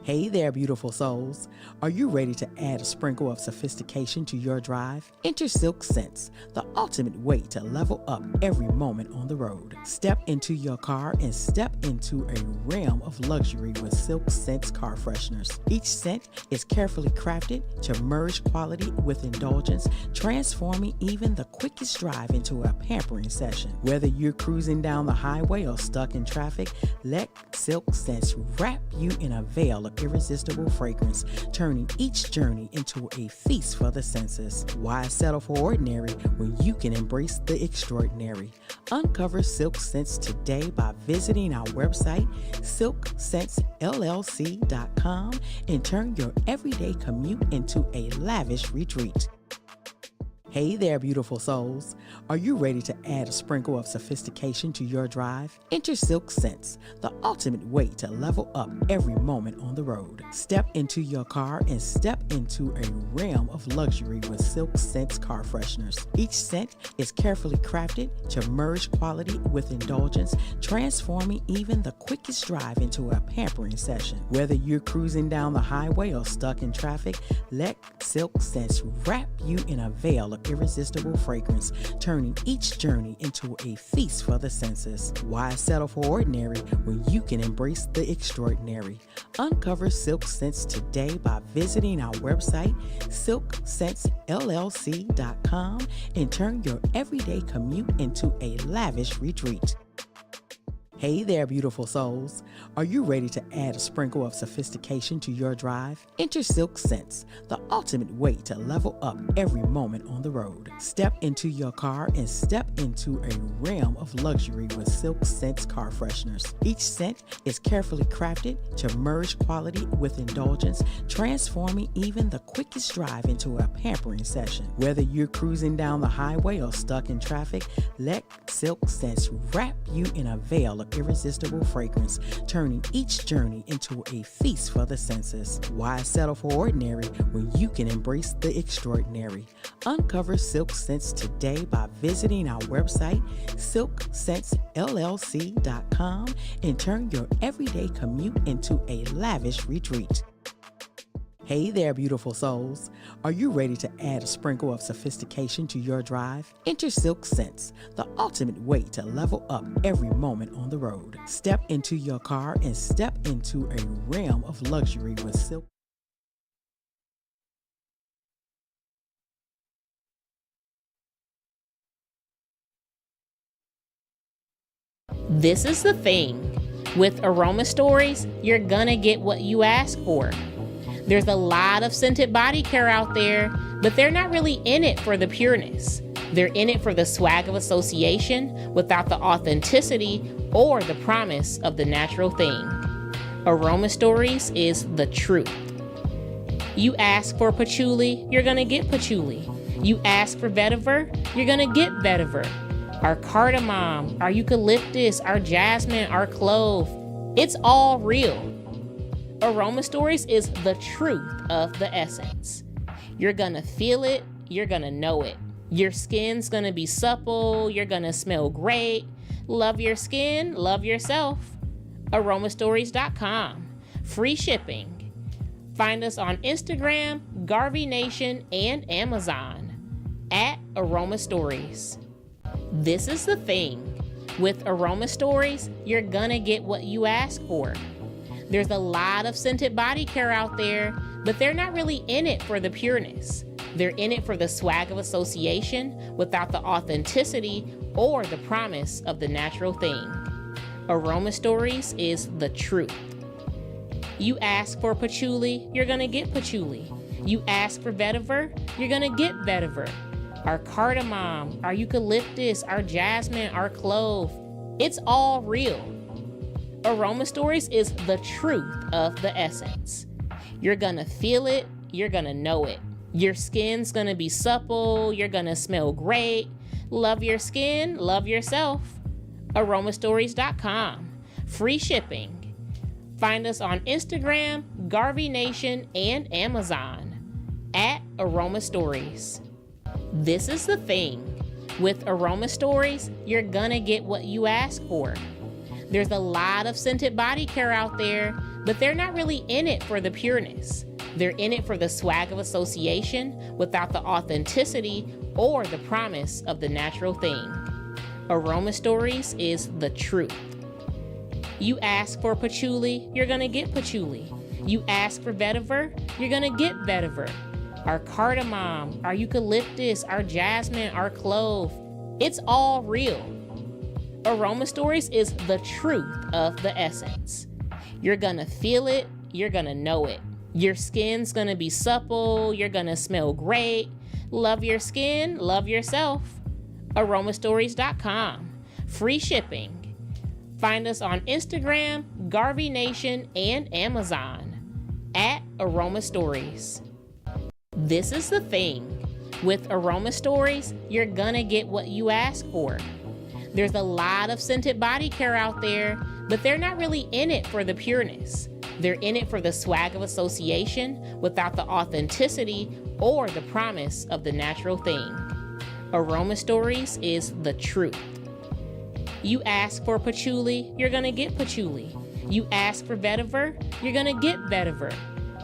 Hey there, beautiful souls. Are you ready to add a sprinkle of sophistication to your drive? Enter Silk Sense, the ultimate way to level up every moment on the road. Step into your car and step into a realm of luxury with Silk Sense car fresheners. Each scent is carefully crafted to merge quality with indulgence, transforming even the quickest drive into a pampering session. Whether you're cruising down the highway or stuck in traffic, let Silk Sense wrap you in a veil of irresistible fragrance, turning each journey into a feast for the senses. Why settle for ordinary when you can embrace the extraordinary? Uncover Silk Sense today by visiting our website, silksensellc.com, and turn your everyday commute into a lavish retreat. Hey there, beautiful souls. Are you ready to add a sprinkle of sophistication to your drive? Enter Silk Sense, the ultimate way to level up every moment on the road. Step into your car and step into a realm of luxury with Silk Sense car fresheners. Each scent is carefully crafted to merge quality with indulgence, transforming even the quickest drive into a pampering session. Whether you're cruising down the highway or stuck in traffic, let Silk Sense wrap you in a veil of irresistible fragrance, turning each journey into a feast for the senses. Why settle for ordinary when you can embrace the extraordinary? Uncover Silk Sense today by visiting our website, silksensellc.com, and turn your everyday commute into a lavish retreat. Hey there, beautiful souls. Are you ready to add a sprinkle of sophistication to your drive? Enter Silk Sense, the ultimate way to level up every moment on the road. Step into your car and step into a realm of luxury with Silk Sense car fresheners. Each scent is carefully crafted to merge quality with indulgence, transforming even the quickest drive into a pampering session. Whether you're cruising down the highway or stuck in traffic, let Silk Sense wrap you in a veil of irresistible fragrance, turning each journey into a feast for the senses. Why settle for ordinary when you can embrace the extraordinary? Uncover Silk Sense today by visiting our website, silksensellc.com, and turn your everyday commute into a lavish retreat. Hey there, beautiful souls. Are you ready to add a sprinkle of sophistication to your drive? Enter Silk Sense, the ultimate way to level up every moment on the road. Step into your car and step into a realm of luxury with Silk. This is the thing. With Aroma Stories, you're gonna get what you ask for. There's a lot of scented body care out there, but they're not really in it for the pureness. They're in it for the swag of association without the authenticity or the promise of the natural thing. Aroma Stories is the truth. You ask for patchouli, you're gonna get patchouli. You ask for vetiver, you're gonna get vetiver. Our cardamom, our eucalyptus, our jasmine, our clove, it's all real. Aroma Stories is the truth of the essence. You're gonna feel it, you're gonna know it. Your skin's gonna be supple, you're gonna smell great. Love your skin, love yourself. Aromastories.com. Free shipping. Find us on Instagram, Garvey Nation, and Amazon at Aroma Stories. This is the thing. With Aroma Stories, you're gonna get what you ask for. There's a lot of scented body care out there, but they're not really in it for the pureness. They're in it for the swag of association without the authenticity or the promise of the natural thing. Aroma Stories is the truth. You ask for patchouli, you're gonna get patchouli. You ask for vetiver, you're gonna get vetiver. Our cardamom, our eucalyptus, our jasmine, our clove, it's all real. Aroma Stories is the truth of the essence. You're gonna feel it, you're gonna know it. Your skin's gonna be supple, you're gonna smell great. Love your skin, love yourself. Aromastories.com. Free shipping. Find us on Instagram, Garvey Nation, and Amazon at Aroma Stories. This is the thing. With Aroma Stories, you're gonna get what you ask for. There's a lot of scented body care out there, but they're not really in it for the pureness. They're in it for the swag of association without the authenticity or the promise of the natural thing. Aroma Stories is the truth. You ask for patchouli, you're gonna get patchouli. You ask for vetiver, you're gonna get vetiver. Our cardamom, our eucalyptus, our jasmine, our clove, it's all real. Aroma Stories is the truth of the essence. You're gonna feel it, you're gonna know it. Your skin's gonna be supple, you're gonna smell great. Love your skin, love yourself. Aromastories.com. Free shipping. Find us on Instagram, Garvey Nation, and Amazon at Aroma Stories. This is the thing. With Aroma Stories, you're gonna get what you ask for. There's a lot of scented body care out there, but they're not really in it for the pureness. They're in it for the swag of association without the authenticity or the promise of the natural thing. Aroma Stories is the truth. You ask for patchouli, you're gonna get patchouli. You ask for vetiver, you're gonna get vetiver.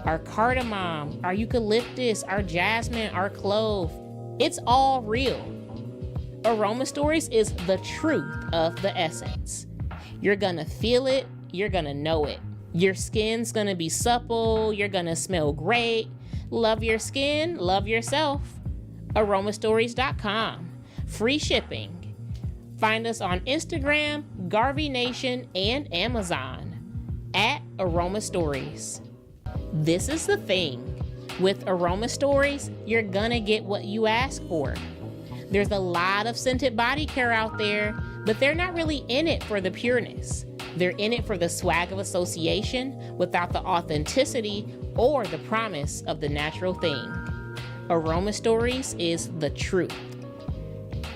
Our cardamom, our eucalyptus, our jasmine, our clove, it's all real. Aroma Stories is the truth of the essence. You're gonna feel it, you're gonna know it. Your skin's gonna be supple, you're gonna smell great. Love your skin, love yourself. Aromastories.com. Free shipping. Find us on Instagram, Garvey Nation, and Amazon at Aroma Stories. This is the thing. With Aroma Stories, you're gonna get what you ask for. There's a lot of scented body care out there, but they're not really in it for the pureness. They're in it for the swag of association without the authenticity or the promise of the natural thing. Aroma Stories is the truth.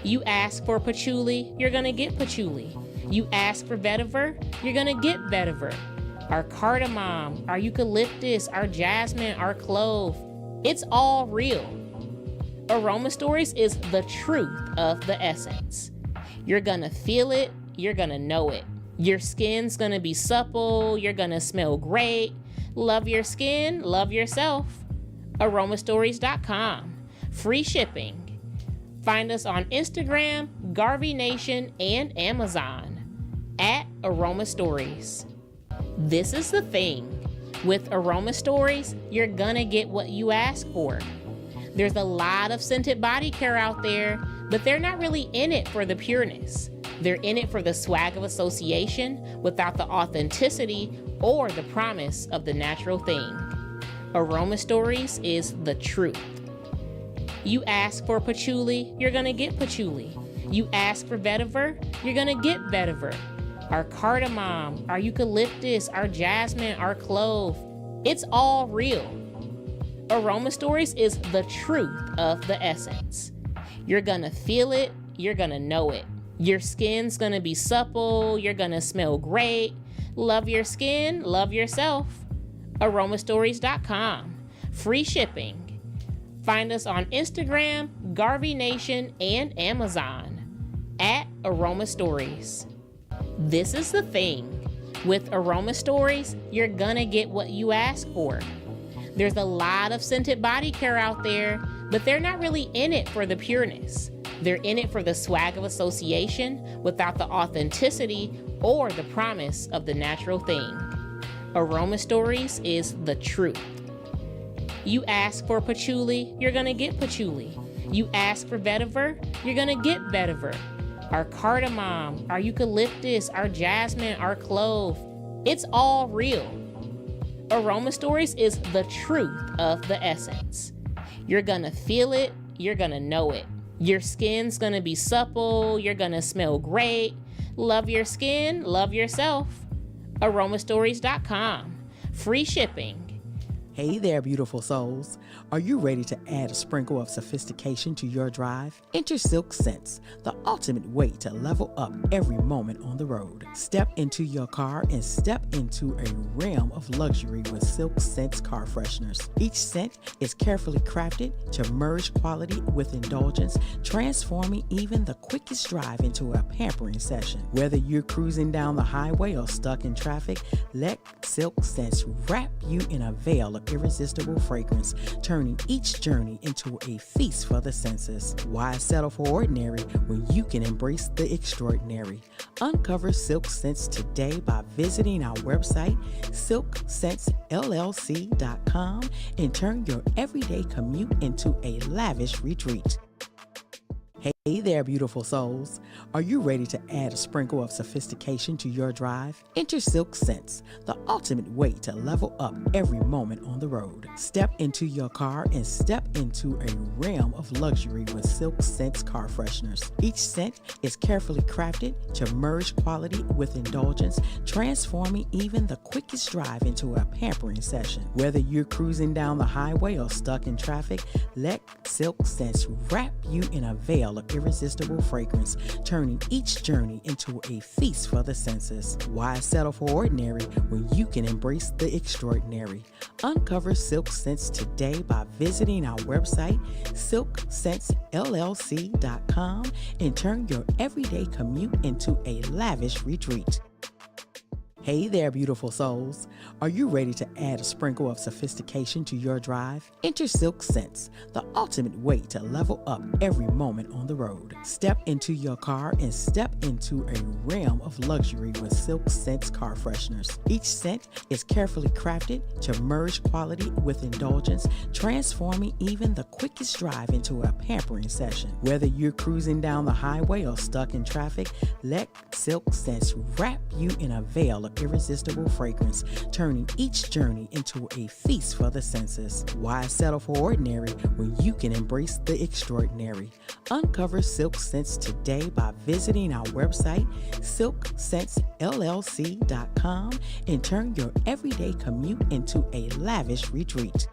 You ask for patchouli, you're gonna get patchouli. You ask for vetiver, you're gonna get vetiver. Our cardamom, our eucalyptus, our jasmine, our clove, it's all real. Aroma Stories is the truth of the essence. You're gonna feel it, you're gonna know it. Your skin's gonna be supple, you're gonna smell great. Love your skin, love yourself. Aromastories.com. Free shipping. Find us on Instagram, Garvey Nation, and Amazon at Aroma Stories. This is the thing. With Aroma Stories, you're gonna get what you ask for. There's a lot of scented body care out there, but they're not really in it for the pureness. They're in it for the swag of association without the authenticity or the promise of the natural thing. Aroma Stories is the truth. You ask for patchouli, you're gonna get patchouli. You ask for vetiver, you're gonna get vetiver. Our cardamom, our eucalyptus, our jasmine, our clove, it's all real. Aroma Stories is the truth of the essence. You're gonna feel it, you're gonna know it. Your skin's gonna be supple, you're gonna smell great. Love your skin, love yourself. Aromastories.com. Free shipping. Find us on Instagram, Garvey Nation, and Amazon at Aroma Stories. This is the thing. With Aroma Stories, you're gonna get what you ask for. There's a lot of scented body care out there, but they're not really in it for the pureness. They're in it for the swag of association without the authenticity or the promise of the natural thing. Aroma Stories is the truth. You ask for patchouli, you're gonna get patchouli. You ask for vetiver, you're gonna get vetiver. our cardamom, our eucalyptus, our jasmine, our clove. It's all real. Aroma Stories is the truth of the essence. You're gonna feel it, you're gonna know it. Your skin's gonna be supple, you're gonna smell great. Love your skin, love yourself. Aromastories.com. Free shipping. Hey there, beautiful souls. Are you ready to add a sprinkle of sophistication to your drive? Enter Silk Sense, the ultimate way to level up every moment on the road. Step into your car and step into a realm of luxury with Silk Sense car fresheners. Each scent is carefully crafted to merge quality with indulgence, transforming even the quickest drive into a pampering session. Whether you're cruising down the highway or stuck in traffic, let Silk Sense wrap you in a veil of irresistible fragrance, turning each journey into a feast for the senses. Why settle for ordinary when you can embrace the extraordinary? Uncover Silk Sense today by visiting our website, silksensellc.com, and turn your everyday commute into a lavish retreat. Hey there, beautiful souls. Are you ready to add a sprinkle of sophistication to your drive? Enter Silk Sense, the ultimate way to level up every moment on the road. Step into your car and step into a realm of luxury with Silk Sense car fresheners. Each scent is carefully crafted to merge quality with indulgence, transforming even the quickest drive into a pampering session. Whether you're cruising down the highway or stuck in traffic, let Silk Sense wrap you in a veil of irresistible fragrance, turning each journey into a feast for the senses. Why settle for ordinary when you can embrace the extraordinary? Uncover Silk Sense today by visiting our website, silksensellc.com, and turn your everyday commute into a lavish retreat. Hey there, beautiful souls. Are you ready to add a sprinkle of sophistication to your drive? Enter Silk Sense, the ultimate way to level up every moment on the road. Step into your car and step into a realm of luxury with Silk Sense car fresheners. Each scent is carefully crafted to merge quality with indulgence, transforming even the quickest drive into a pampering session. Whether you're cruising down the highway or stuck in traffic, let Silk Sense wrap you in a veil of irresistible fragrance, turning each journey into a feast for the senses. Why settle for ordinary when you can embrace the extraordinary? Uncover Silk Sense today by visiting our website, silksensellc.com, and turn your everyday commute into a lavish retreat.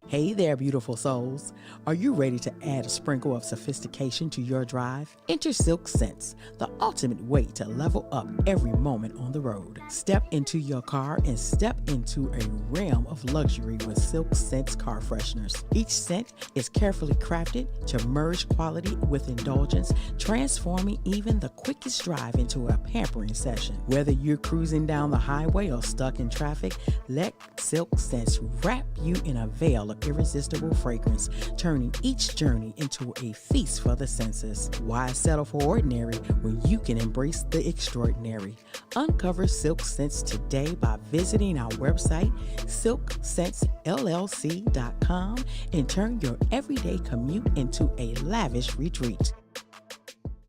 Hey there, beautiful souls. Are you ready to add a sprinkle of sophistication to your drive? Enter Silk Sense, the ultimate way to level up every moment on the road. Step into your car and step into a realm of luxury with Silk Sense car fresheners. Each scent is carefully crafted to merge quality with indulgence, transforming even the quickest drive into a pampering session. Whether you're cruising down the highway or stuck in traffic, let Silk Sense wrap you in a veil of irresistible fragrance, turning each journey into a feast for the senses. Why settle for ordinary when you can embrace the extraordinary? Uncover Silk Sense today by visiting our website, silksensellc.com, and turn your everyday commute into a lavish retreat.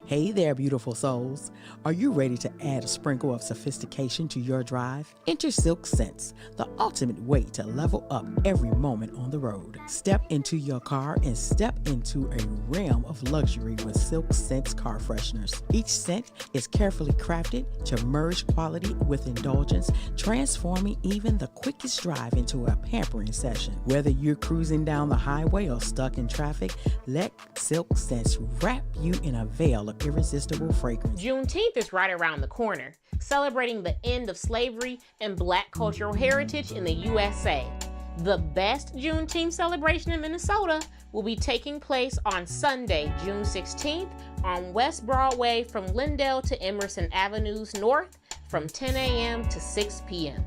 Hey there, beautiful souls. Are you ready to add a sprinkle of sophistication to your drive? Enter Silk Sense, the ultimate way to level up every moment on the road. Step into your car and step into a realm of luxury with Silk Sense car fresheners. Each scent is carefully crafted to merge quality with indulgence, transforming even the quickest drive into a pampering session. Whether you're cruising down the highway or stuck in traffic, let Silk Sense wrap you in a veil of irresistible fragrance. Juneteenth is right around the corner, celebrating the end of slavery and Black cultural heritage in the USA. The best Juneteenth celebration in Minnesota will be taking place on Sunday, June 16th on West Broadway from Lindell to Emerson Avenues North from 10 a.m. to 6 p.m.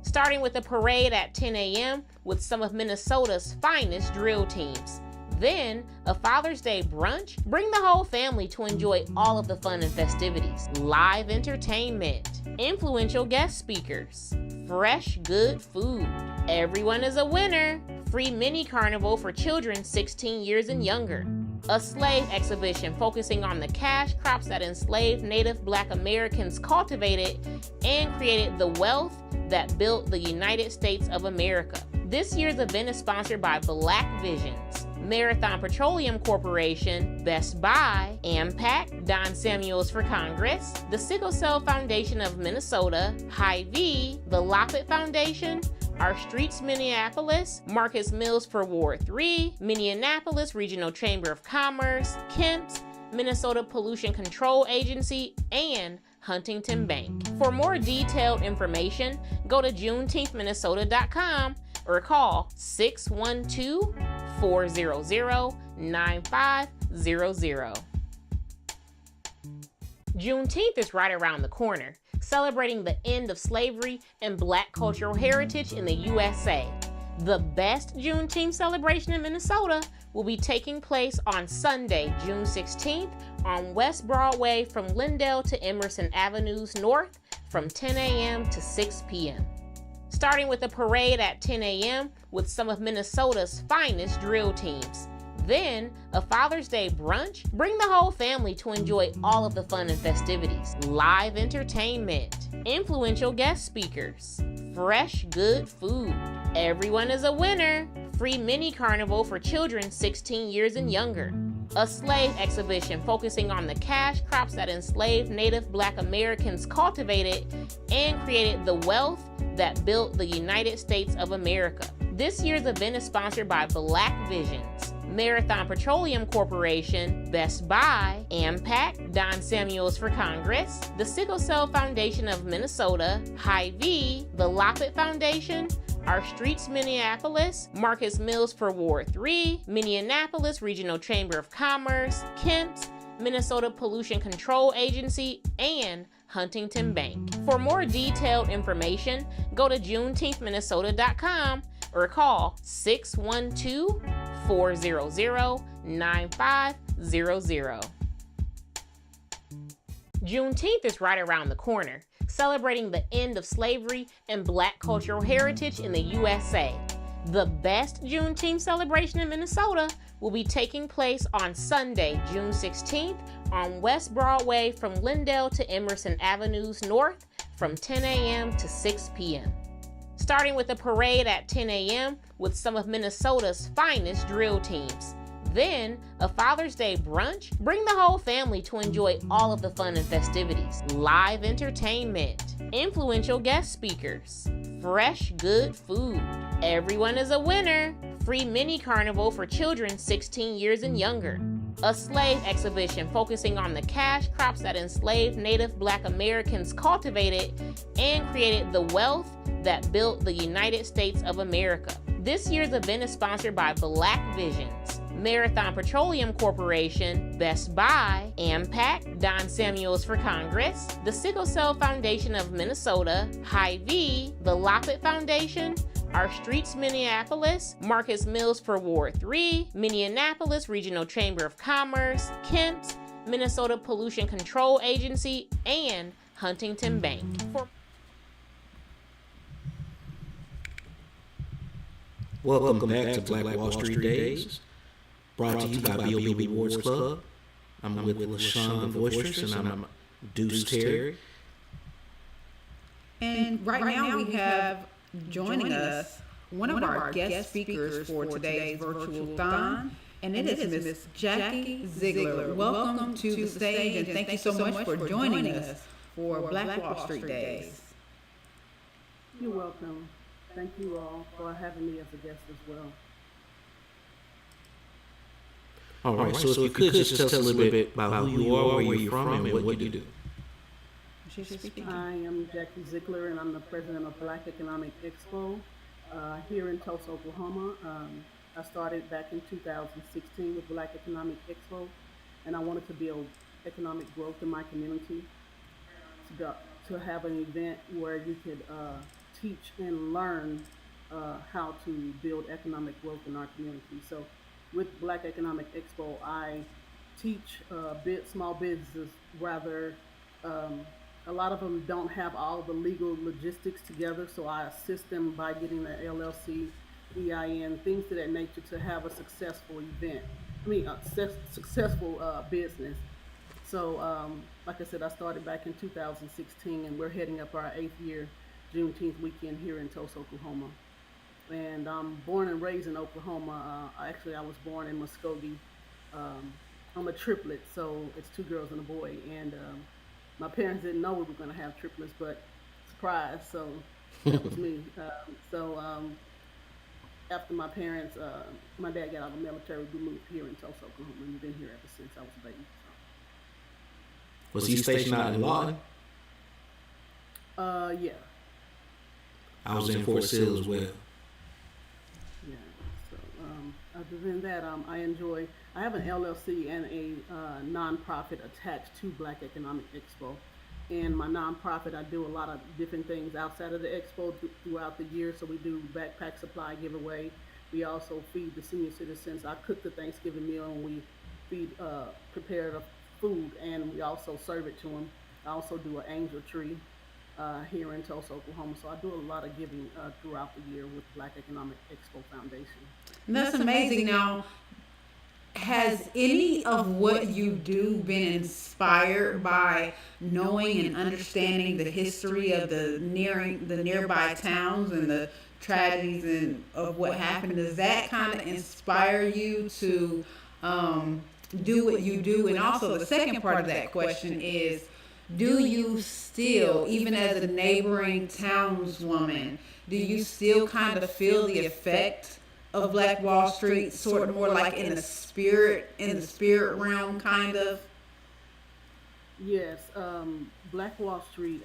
Starting with a parade at 10 a.m. with some of Minnesota's finest drill teams. Then, a Father's Day brunch. Bring the whole family to enjoy all of the fun and festivities. Live entertainment, influential guest speakers, fresh, good food. Everyone is a winner. Free mini carnival for children 16 years and younger. a slave exhibition focusing on the cash crops that enslaved Native Black Americans cultivated and created the wealth that built the United States of America. This year's event is sponsored by Black Visions, Marathon Petroleum Corporation, Best Buy, AMPAC, Don Samuels for Congress, the Sickle Cell Foundation of Minnesota, Hy-Vee, the Loppet Foundation, Our Streets Minneapolis, Marcus Mills for Ward 3, Minneapolis Regional Chamber of Commerce, Kemp's, Minnesota Pollution Control Agency, and Huntington Bank. For more detailed information, go to JuneteenthMinnesota.com or call 612-400-9500. Juneteenth is right around the corner, celebrating the end of slavery and Black cultural heritage in the USA. The best Juneteenth celebration in Minnesota will be taking place on Sunday, June 16th on West Broadway from Lindell to Emerson Avenues North from 10 a.m. to 6 p.m. Starting with a parade at 10 a.m. with some of Minnesota's finest drill teams. Then, a Father's Day brunch. Bring the whole family to enjoy all of the fun and festivities. Live entertainment, influential guest speakers, fresh, good food. Everyone is a winner. Free mini carnival for children 16 years and younger. A slave exhibition focusing on the cash crops that enslaved Native Black Americans cultivated and created the wealth that built the United States of America. This year's event is sponsored by Black Visions, Marathon Petroleum Corporation, Best Buy, AMPAC, Don Samuels for Congress, the Sickle Cell Foundation of Minnesota, Hy-Vee, the Loppet Foundation, Our Streets Minneapolis, Marcus Mills for Ward 3, Minneapolis Regional Chamber of Commerce, Kemp's, Minnesota Pollution Control Agency, and Huntington Bank. For more detailed information, go to JuneteenthMinnesota.com or call 612-400-9500. Juneteenth is right around the corner, celebrating the end of slavery and Black cultural heritage in the USA. The best Juneteenth celebration in Minnesota will be taking place on Sunday, June 16th on West Broadway from Lindell to Emerson Avenues North from 10 a.m. to 6 p.m. Starting with a parade at 10 a.m. with some of Minnesota's finest drill teams. Then, a Father's Day brunch. Bring the whole family to enjoy all of the fun and festivities. Live entertainment, influential guest speakers, fresh, good food. Everyone is a winner. Free mini carnival for children 16 years and younger. A slave exhibition focusing on the cash crops that enslaved Native Black Americans cultivated and created the wealth that built the United States of America. This year's event is sponsored by Black Visions, Marathon Petroleum Corporation, Best Buy, AMPAC, Don Samuels for Congress, the Sickle Cell Foundation of Minnesota, Hy-Vee, the Loppet Foundation, Our Streets Minneapolis, Marcus Mills for Ward 3, Minneapolis Regional Chamber of Commerce, Kemp's, Minnesota Pollution Control Agency, and Huntington Bank. Welcome back to Black Wall Street Days, brought to you by BOB Rewards Club. I'm with LaShon, the Voicestress, and I'm Deuce Terry. And right now we have joining us one of our guest speakers for today's Virtualthon, and it is Miss Jackie Ziegler. Welcome to the stage, and thank you so much for joining us for Black Wall Street Days. You're welcome. Thank you all for having me as a guest as well. All right, so if you could just tell us a little bit about who you are, where you're from, and what you do. I am Jackie Ziegler, and I'm the president of Black Economic Expo here in Tulsa, Oklahoma. I started back in 2016 with Black Economic Expo, and I wanted to build economic growth in my community, to have an event where you could teach and learn how to build economic growth in our community. So with Black Economic Expo, I teach small businesses, rather a lot of them don't have all the legal logistics together, so I assist them by getting their LLC EIN, things of that nature to have a successful event. I mean, a successful business. So, like I said, I started back in 2016, and we're heading up our 8th year Juneteenth weekend here in Tulsa, Oklahoma. And I'm born and raised in Oklahoma. Actually, I was born in Muskogee. Um, I'm a triplet, so it's two girls and a boy. And my parents didn't know we were going to have triplets, but surprise! So that was me. After my dad got out of the military, we moved here in Tulsa, Oklahoma, and we've been here ever since I was a baby. Was he stationed out in Lawton? Yeah, I was in Fort Sill as well. yeah. So other than that, I enjoy. I have an LLC and a nonprofit attached to Black Economic Expo. And my nonprofit, I do a lot of different things outside of the expo throughout the year. So we do backpack supply giveaway. We also feed the senior citizens. I cook the Thanksgiving meal, and we prepare the food, and we also serve it to them. I also do an angel tree here in Tulsa, Oklahoma. So I do a lot of giving throughout the year with Black Economic Expo Foundation. And that's amazing. Now, has any of what you do been inspired by knowing and understanding the history of the nearby towns and the tragedies and of what happened? Does that kind of inspire you to do what you do? And also, the second part of that question is, do you still, even as a neighboring townswoman, do you still kind of feel the effect of Black Wall Street, sort of more like in the spirit realm, kind of? Yes, Black Wall Street.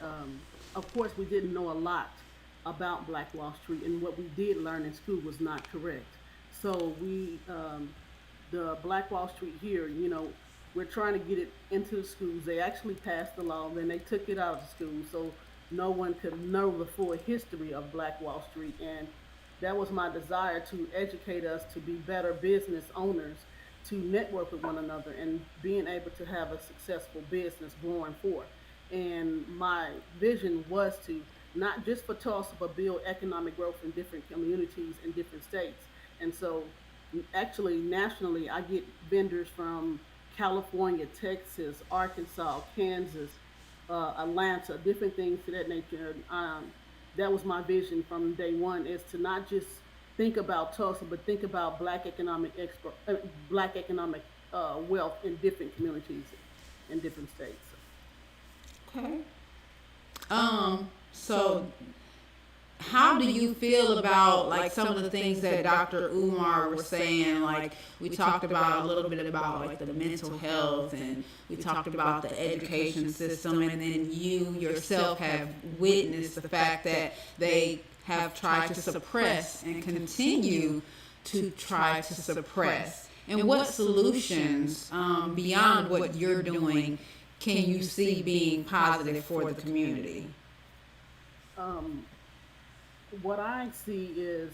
Of course, we didn't know a lot about Black Wall Street, and what we did learn in school was not correct. So the Black Wall Street here, we're trying to get it into the schools. They actually passed the law, then they took it out of the schools, so no one could know the full history of Black Wall Street. And that was my desire, to educate us to be better business owners, to network with one another, and being able to have a successful business going forth. And my vision was to, not just for Tulsa, but build economic growth in different communities in different states. And so, actually, nationally, I get vendors from California, Texas, Arkansas, Kansas, Atlanta, different things to that nature. That was my vision from day one, is to not just think about Tulsa, but think about Black economic wealth in different communities in different states. Okay. So how do you feel about like some of the things that Dr. Umar was saying? Like, we talked about a little bit about like the mental health, and we talked about the education system, and then you yourself have witnessed the fact that they have tried to suppress and continue to try to suppress. And what solutions, beyond what you're doing, can you see being positive for the community? Um, what I see is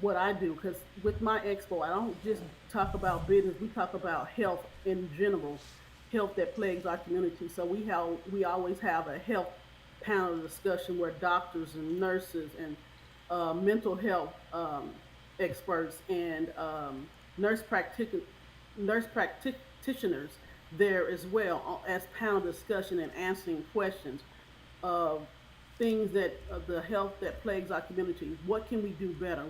what I do, because with my expo, I don't just talk about business. We talk about health in general, health that plagues our community. So we always have a health panel discussion where doctors and nurses and mental health experts and nurse practitioners there as well, as panel discussion and answering questions of things that the health that plagues our community. What can we do better?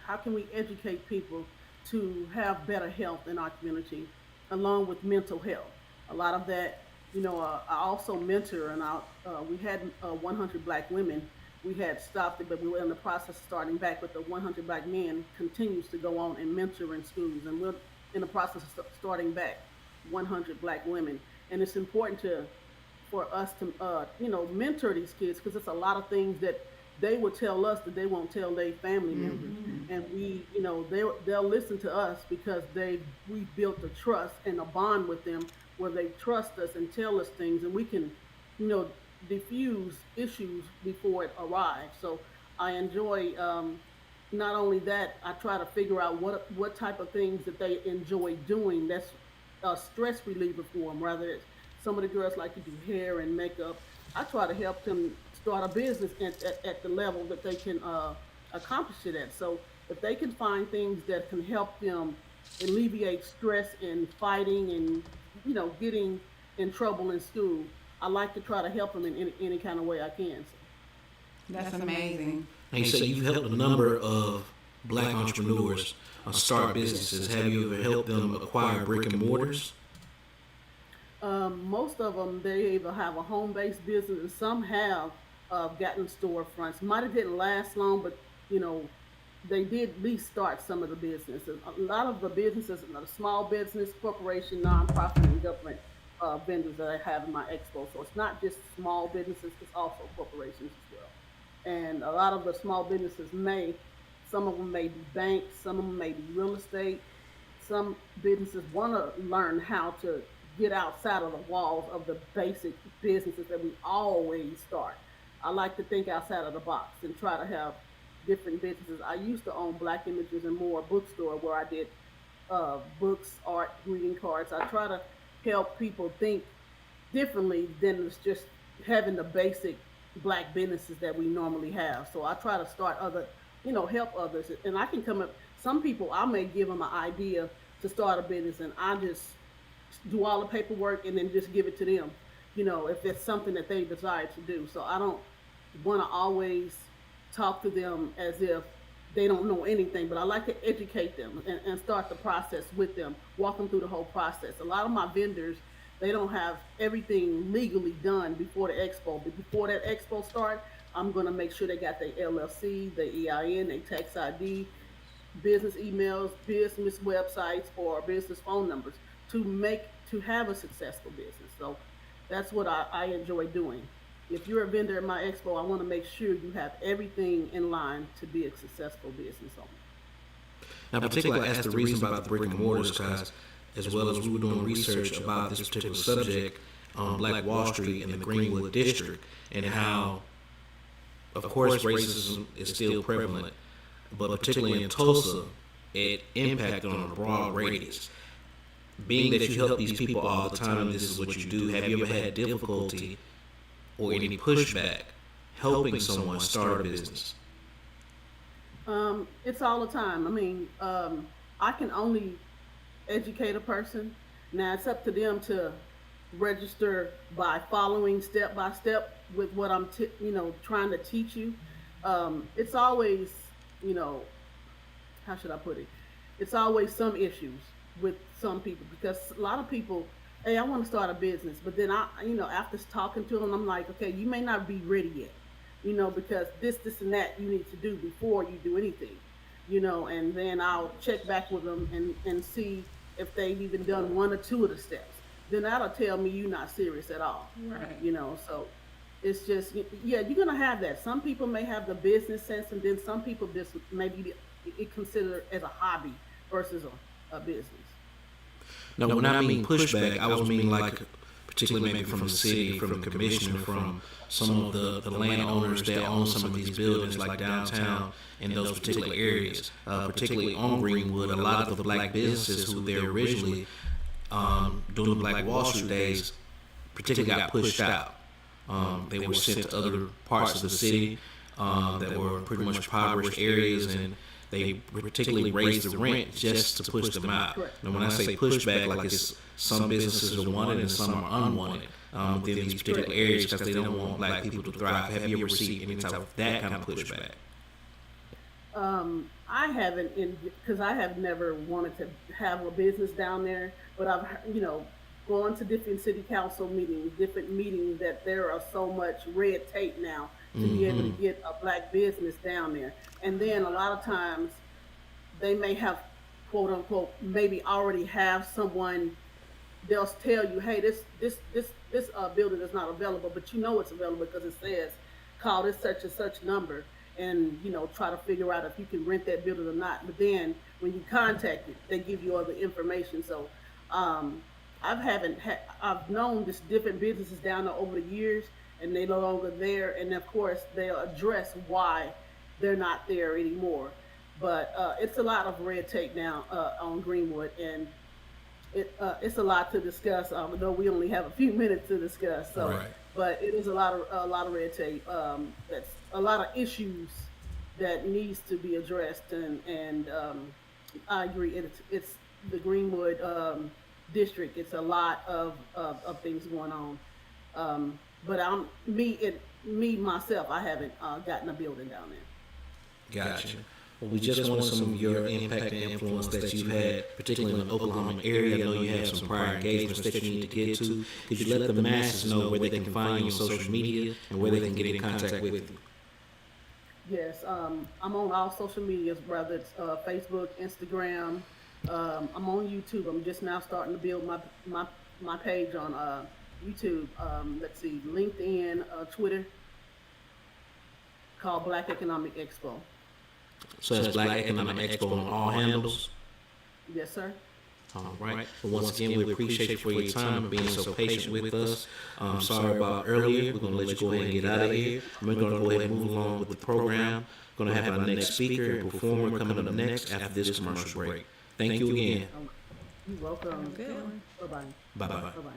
How can we educate people to have better health in our community, along with mental health? A lot of that, I also mentor, and we had 100 Black women. We had stopped it, but we were in the process of starting back. But the 100 Black men continues to go on and mentor in schools, and we're in the process of starting back 100 Black women. And it's important for us to mentor these kids, because it's a lot of things that they will tell us that they won't tell their family members. And they'll listen to us because we built a trust and a bond with them, where they trust us and tell us things, and we can diffuse issues before it arrives. So I enjoy, not only that, I try to figure out what type of things that they enjoy doing that's a stress reliever for them. Rather, it's, some of the girls like to do hair and makeup. I try to help them start a business at the level that they can accomplish it at. So if they can find things that can help them alleviate stress and fighting and getting in trouble in school, I like to try to help them in any kind of way I can. So. That's amazing. And you say you've helped a number of black entrepreneurs start businesses. Have you ever helped them acquire brick and mortars? Most of them, they either have a home-based business, and some have gotten storefronts. Might have didn't last long, but you know, they did at least start some of the businesses. A lot of the businesses, the small business, corporation, nonprofit, and government vendors that I have in my expo. So it's not just small businesses; it's also corporations as well. And a lot of the small businesses some of them may be banks, some of them may be real estate. Some businesses want to learn how to get outside of the walls of the basic businesses that we always start. I like to think outside of the box and try to have different businesses. I used to own Black Images and More bookstore where I did books, art, greeting cards. I try to help people think differently than it's just having the basic black businesses that we normally have. So I try to start help others. And I can come up, some people, I may give them an idea to start a business and I just do all the paperwork and then just give it to them, if it's something that they desire to do. So I don't want to always talk to them as if they don't know anything, but I like to educate them and start the process with them, walk them through the whole process. A lot of my vendors, they don't have everything legally done before the expo. But before that expo start, I'm going to make sure they got their LLC, their EIN, their tax ID, business emails, business websites, or business phone numbers to have a successful business. So that's what I enjoy doing. If you're a vendor at my expo, I want to make sure you have everything in line to be a successful business owner. Now, particularly I asked the reason about the brick and mortars because, as well as we were doing research about this particular subject on Black Wall Street and the Greenwood District, and how, of course, racism is still prevalent, but particularly in Tulsa, it impacted on a broad radius. Being that you help these people all the time and this is what you do, have you ever had difficulty or any pushback helping someone start a business? It's all the time. I mean, I can only educate a person. Now it's up to them to register by following step by step with what I'm, trying to teach you. It's always, how should I put it? It's always some issues with some people because a lot of people, hey, I want to start a business, but then after talking to them, I'm like, okay, you may not be ready yet, because this, and that you need to do before you do anything, and then I'll check back with them and see if they've even done one or two of the steps. Then that'll tell me you're not serious at all. Right. So it's just, yeah, you're going to have that. Some people may have the business sense, and then some people just maybe it consider as a hobby versus a business. No, when I mean pushback, I was meaning like, particularly maybe from the city, from the commissioner, from some of the landowners that own some of these buildings, like downtown in those particular areas, particularly on Greenwood. A lot of the black businesses who there originally during the Black Wall Street days, particularly got pushed out. They were sent to other parts of the city that were pretty much impoverished areas, and they particularly raised the rent just to push them out. And when I say pushback, like it's some businesses are wanted and some are unwanted within these particular areas because they don't want black people to thrive. Have you ever seen any type of that kind of pushback? I haven't, because I have never wanted to have a business down there, but I've, gone to different city council meetings, different meetings that there are so much red tape now to be able to get a black business down there. And then a lot of times they may have, quote unquote, maybe already have someone, they'll tell you, hey, this building is not available, but it's available because it says call this such and such number and, try to figure out if you can rent that building or not. But then when you contact it, they give you all the information. So I've known this different businesses down there over the years, and they're no longer there. And of course, they'll address why they're not there anymore. But it's a lot of red tape now on Greenwood, and it's a lot to discuss. Although we only have a few minutes to discuss, so Right. But it is a lot of red tape. That's a lot of issues that needs to be addressed, and I agree. It's the Greenwood district. It's a lot of things going on. But me myself, I haven't gotten a building down there. Gotcha. Well, we just wanted some of your impact and influence that you've had, particularly in the Oklahoma area. I know you have some prior engagements that you need to get to. Could you let the masses know where they can find you on social media and where they can get in contact with you? Yes, I'm on all social medias, whether it's Facebook, Instagram. I'm on YouTube. I'm just now starting to build my page on YouTube. Let's see, LinkedIn, Twitter, called Black Economic Expo. So that's Black Economic Expo on all handles. Yes, sir. All right. Well, once again, we appreciate you for your time and being so patient with us. Sorry about earlier. We're going to let you go ahead and get out of here. We're going to go ahead and move along with the program. Going to have our next speaker and performer coming up next after this commercial break. Thank you again. You're welcome. Good one. Bye bye. Bye-bye. Bye bye.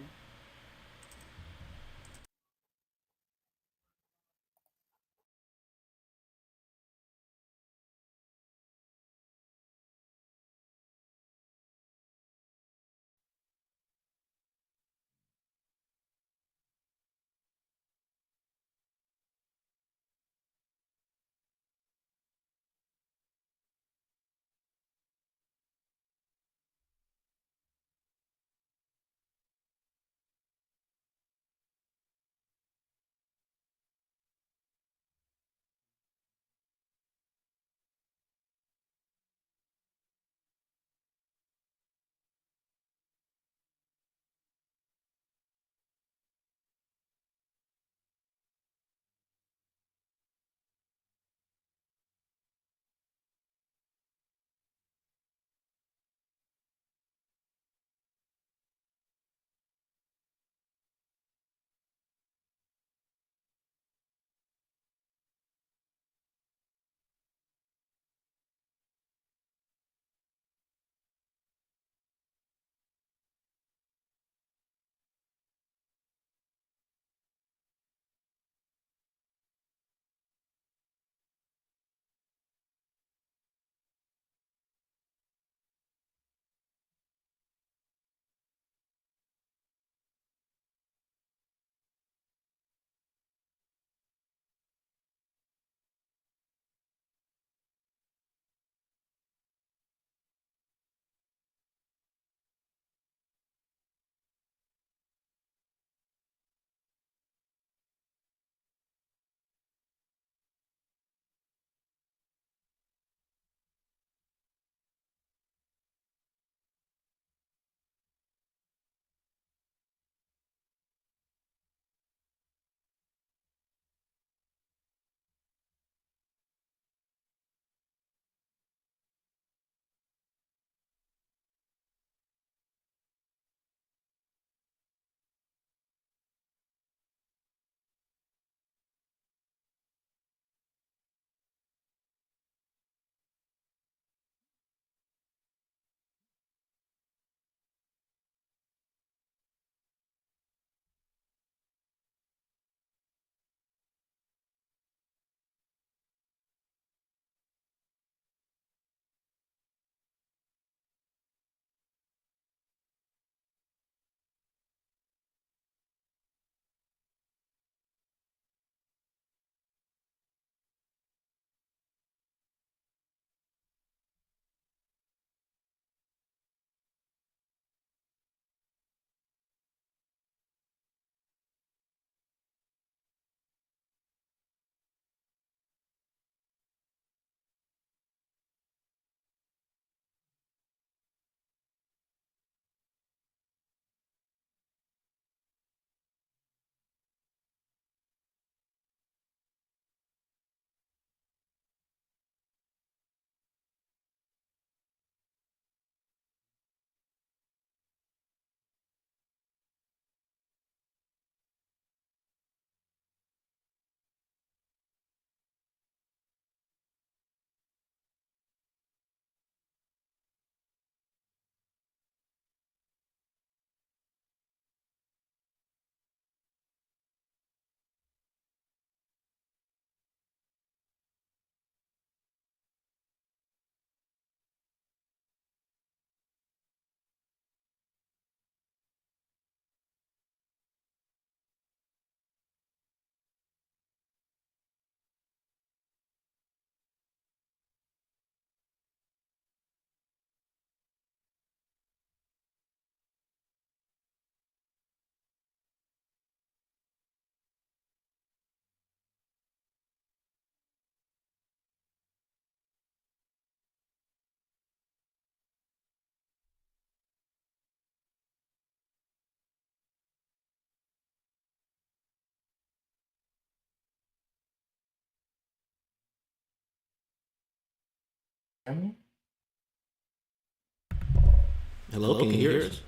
Hello, can you hear us?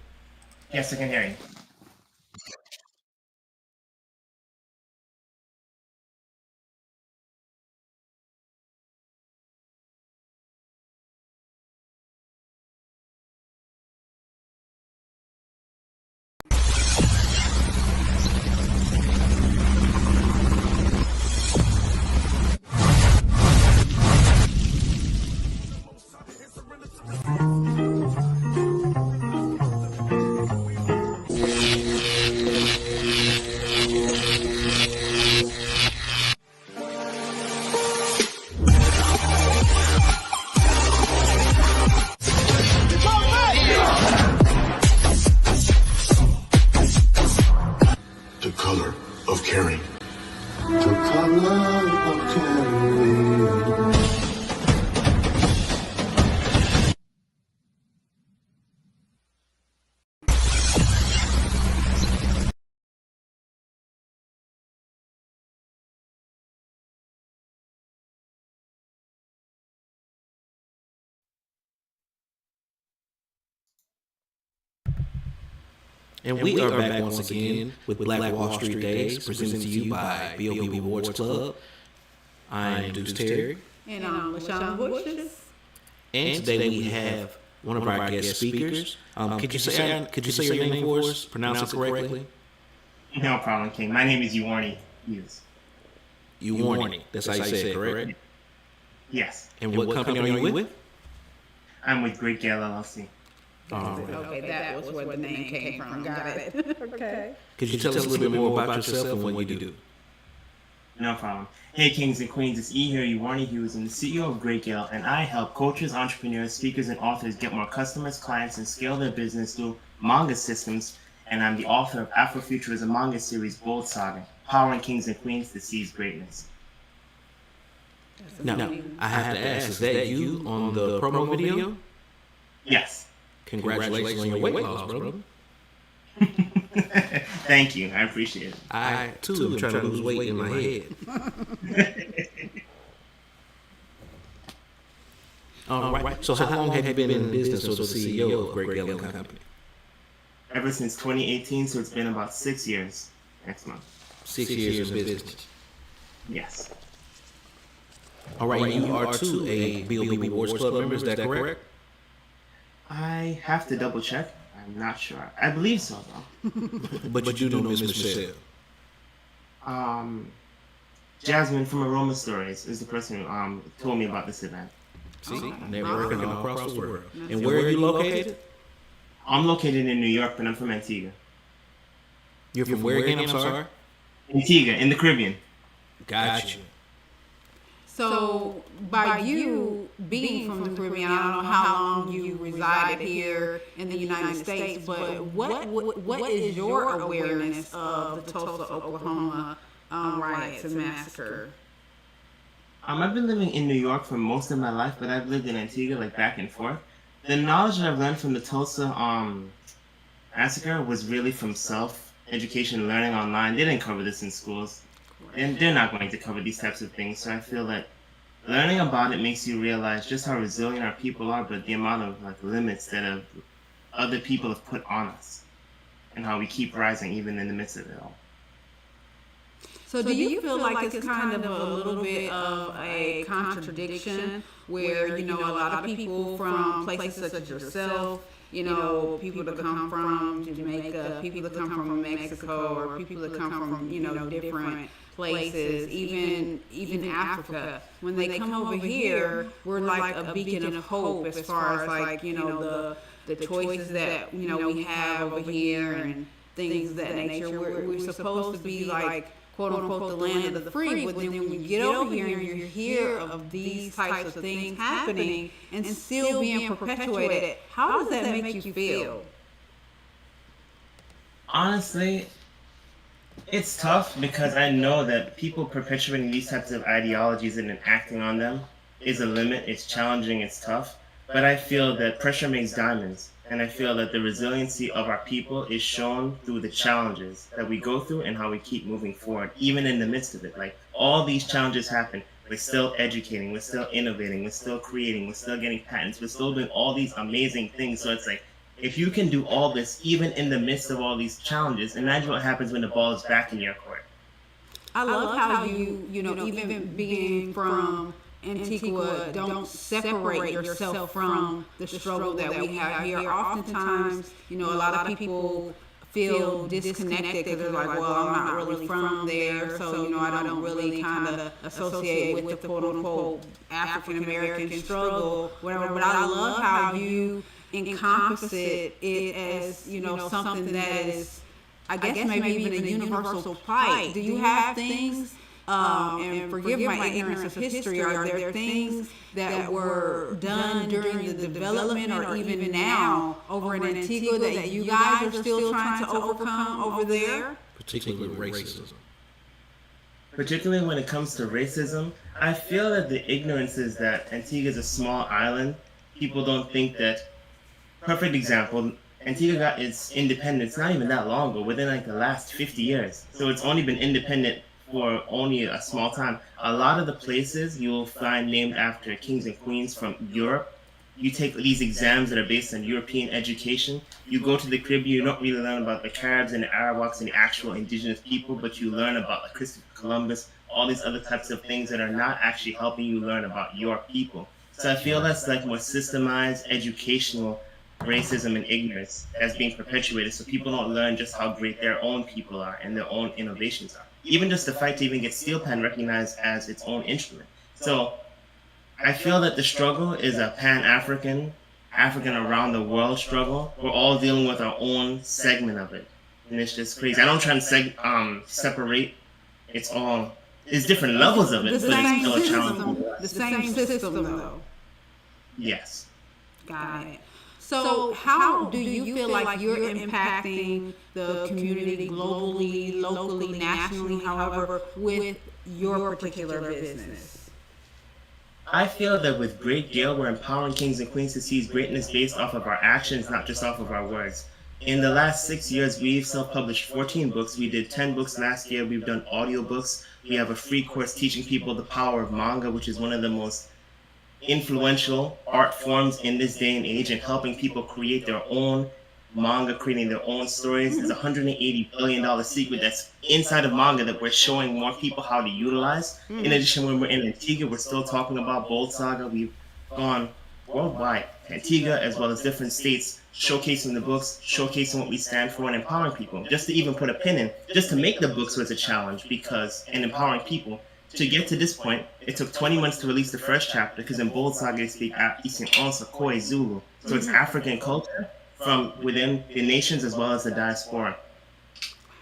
Yes, I can hear you. The color of caring. The color of caring. And we are back once again with Black Wall Street Days, presented to you by BOB Awards Club. I'm Deuce Terry. And I'm LaShon Voicestress. And today we have one of our guest speakers. Could you say your name for us? Pronounce it correctly? No problem, King. My name is Uwarni Hughes. Uwarni. That's how you say it, correct? Yes. And what company are you with? I'm with Great Gale LLC. Okay, that was where the name came from. Got it. Okay. Could you tell us a little bit more about yourself and what you do? No problem. Hey, Kings and Queens, it's E here, Uwarni Hughes. I'm the CEO of Great Gale, and I help coaches, entrepreneurs, speakers, and authors get more customers, clients, and scale their business through manga systems. And I'm the author of Afrofuturism manga series Bold Saga, Powering Kings and Queens to Seize Greatness. Now, I have to ask, is that you on the promo video? Yes. Congratulations on your weight loss, brother. Thank you. I appreciate it. I, too, am trying to lose weight in my head. All right. So how long have you been in business as the CEO of Great Gale Company? Ever since 2018, so it's been about 6 years next month. 6 years in business. Yes. All right, you are too a BOB Awards Club member, is that correct? I have to double check. I'm not sure. I believe so, though. But you do know Miss Michelle. Jasmine from Aroma Stories is the person who told me about this event. See, networking all across the world. And where are you located? I'm located in New York, but I'm from Antigua. You're from where again, I'm sorry? Antigua, in the Caribbean. Gotcha. So, by you being from the Caribbean, I don't know how long you resided here in the United States, but what is your awareness of the Tulsa, Oklahoma riots and massacre? I've been living in New York for most of my life, but I've lived in Antigua, like back and forth. The knowledge that I've learned from the Tulsa massacre was really from self-education, learning online. They didn't cover this in schools. And they're not going to cover these types of things. So I feel that learning about it makes you realize just how resilient our people are, but the amount of limits that other people have put on us, and how we keep rising even in the midst of it all. So do you feel like it's kind of a little bit of a contradiction where, a lot of people from places such as yourself, people that come from Jamaica, people that come from Mexico, or people that come from, different places, even Africa, when they come over here, we're like a beacon of hope as far as the choices that, we have over here and things of that nature. We're supposed to be like, quote unquote, the land of the free, but then when you get over here and you hear of these types of things happening and still being perpetuated, how does that make you feel? Honestly, it's tough because I know that people perpetuating these types of ideologies and acting on them is a limit. It's challenging, it's tough, but I feel that pressure makes diamonds. And I feel that the resiliency of our people is shown through the challenges that we go through and how we keep moving forward, even in the midst of it. Like, all these challenges happen, we're still educating, we're still innovating, we're still creating, we're still getting patents, we're still doing all these amazing things. So it's like, if you can do all this, even in the midst of all these challenges, imagine what happens when the ball is back in your court. I love how you know, even being from Antigua, don't separate yourself from the struggle that we have here. Oftentimes, you know, a lot of people feel disconnected because they're like, well, I'm not really from there, so, you know, I don't really kind of associate with the quote unquote African American struggle, whatever. But I love how you encompass it as, you know, something that is, I guess maybe even a universal plight. Do you have things, and forgive my ignorance of history, are there things that were done during the development or even now over in Antigua that you guys are still trying to overcome over there? Particularly racism. Particularly when it comes to racism, I feel that the ignorance is that Antigua is a small island. People don't think that. Perfect example, Antigua got its independence not even that long ago, within like the last 50 years. So it's only been independent for only a small time. A lot of the places you'll find named after kings and queens from Europe. You take these exams that are based on European education. You go to the Caribbean, you don't really learn about the Caribs and the Arawaks and the actual indigenous people, but you learn about like Christopher Columbus, all these other types of things that are not actually helping you learn about your people. So I feel that's like more systemized educational racism and ignorance that's being perpetuated, so people don't learn just how great their own people are and their own innovations are. Even just the fight to even get steel pan recognized as its own instrument. So I feel that the struggle is a pan-African, African around the world struggle. We're all dealing with our own segment of it, and it's just crazy. I don't try to separate. It's all, there's different levels of it, but it's still a challenge. The same system, though. Yes. Got it. So how do you feel like you're impacting the community globally, locally, nationally, however, with your particular business? I feel that with Great Gale, we're empowering kings and queens to seize greatness based off of our actions, not just off of our words. In the last 6 years, we've self-published 14 books. We did 10 books last year. We've done audiobooks. We have a free course teaching people the power of manga, which is one of the most influential art forms in this day and age, and helping people create their own manga, creating their own stories. There's a $180 billion secret that's inside of manga that we're showing more people how to utilize. In addition, when we're in Antigua, we're still talking about Bold Saga. We've gone worldwide, Antigua as well as different states, showcasing the books, showcasing what we stand for, and empowering people. Just to even put a pin in, just to make the books was a challenge, because in empowering people, to get to this point, it took 20 months to release the first chapter, because in Bold Saga they speak Isin Koi Zulu. So it's African culture from within the nations as well as the diaspora.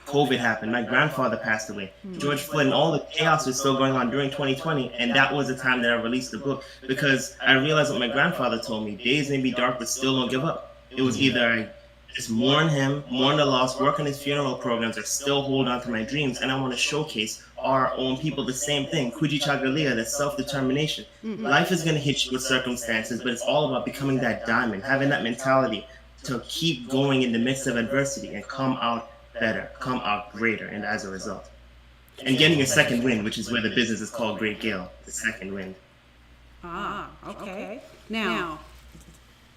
COVID happened. My grandfather passed away. George Floyd, and all the chaos was still going on during 2020, and that was the time that I released the book, because I realized what my grandfather told me: days may be dark, but still don't give up. It was either I just mourn him, mourn the loss, work on his funeral programs, or still hold on to my dreams. And I want to showcase our own people the same thing. Kuji Chagalia, that self-determination. Life is going to hit you with circumstances, but it's all about becoming that diamond, having that mentality to keep going in the midst of adversity and come out better, come out greater, and as a result. And getting a second wind, which is where the business is called Great Gale, the second wind. Okay. Now,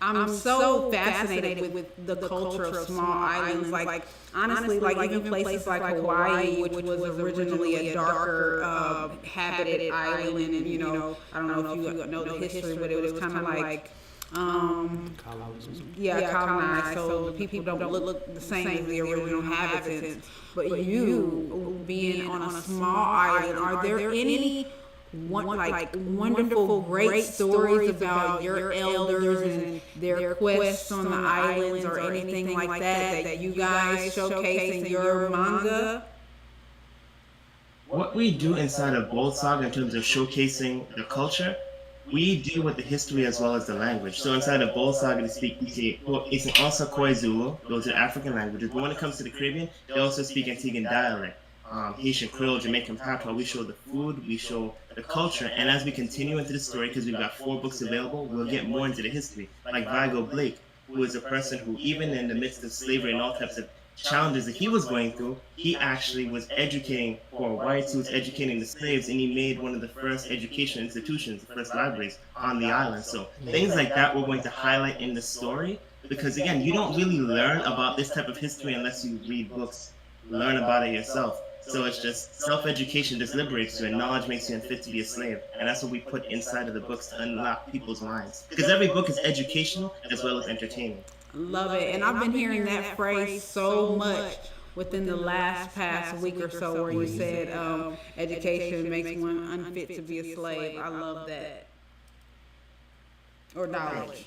I'm so fascinated with the culture of small islands. Like honestly, like even places like Hawaii, which was originally a darker habited island, and you know, I don't know if you know the history, but it was kind of like colonized. So the people don't look the same as the original inhabitants. But you being on a small island, are there any wonderful, great stories about your elders and their quests on the islands, or anything like that you guys showcase in your manga? What we do inside of Bold Saga in terms of showcasing the culture, we deal with the history as well as the language. So inside of Bold Saga, they speak it's an Ansa Koi Zulu, those are African languages. But when it comes to the Caribbean, they also speak Antiguan dialect. Haitian Creole, Jamaican Patois. We show the food, we show the culture, and as we continue into the story, because we've got 4 books available, we'll get more into the history. Like Vigo Blake, who is a person who, even in the midst of slavery and all types of challenges that he was going through, he actually was educating poor whites, he was educating the slaves, and he made one of the first education institutions, the first libraries on the island. So things like that we're going to highlight in the story, because again, you don't really learn about this type of history unless you read books, learn about it yourself. So it's just self-education just liberates you, and knowledge makes you unfit to be a slave. And that's what we put inside of the books to unlock people's minds. Because every book is educational as well as entertaining. Love it. And I've been hearing that phrase so much within the past week or so, where you said education makes one unfit to be a slave. I love that. Or knowledge.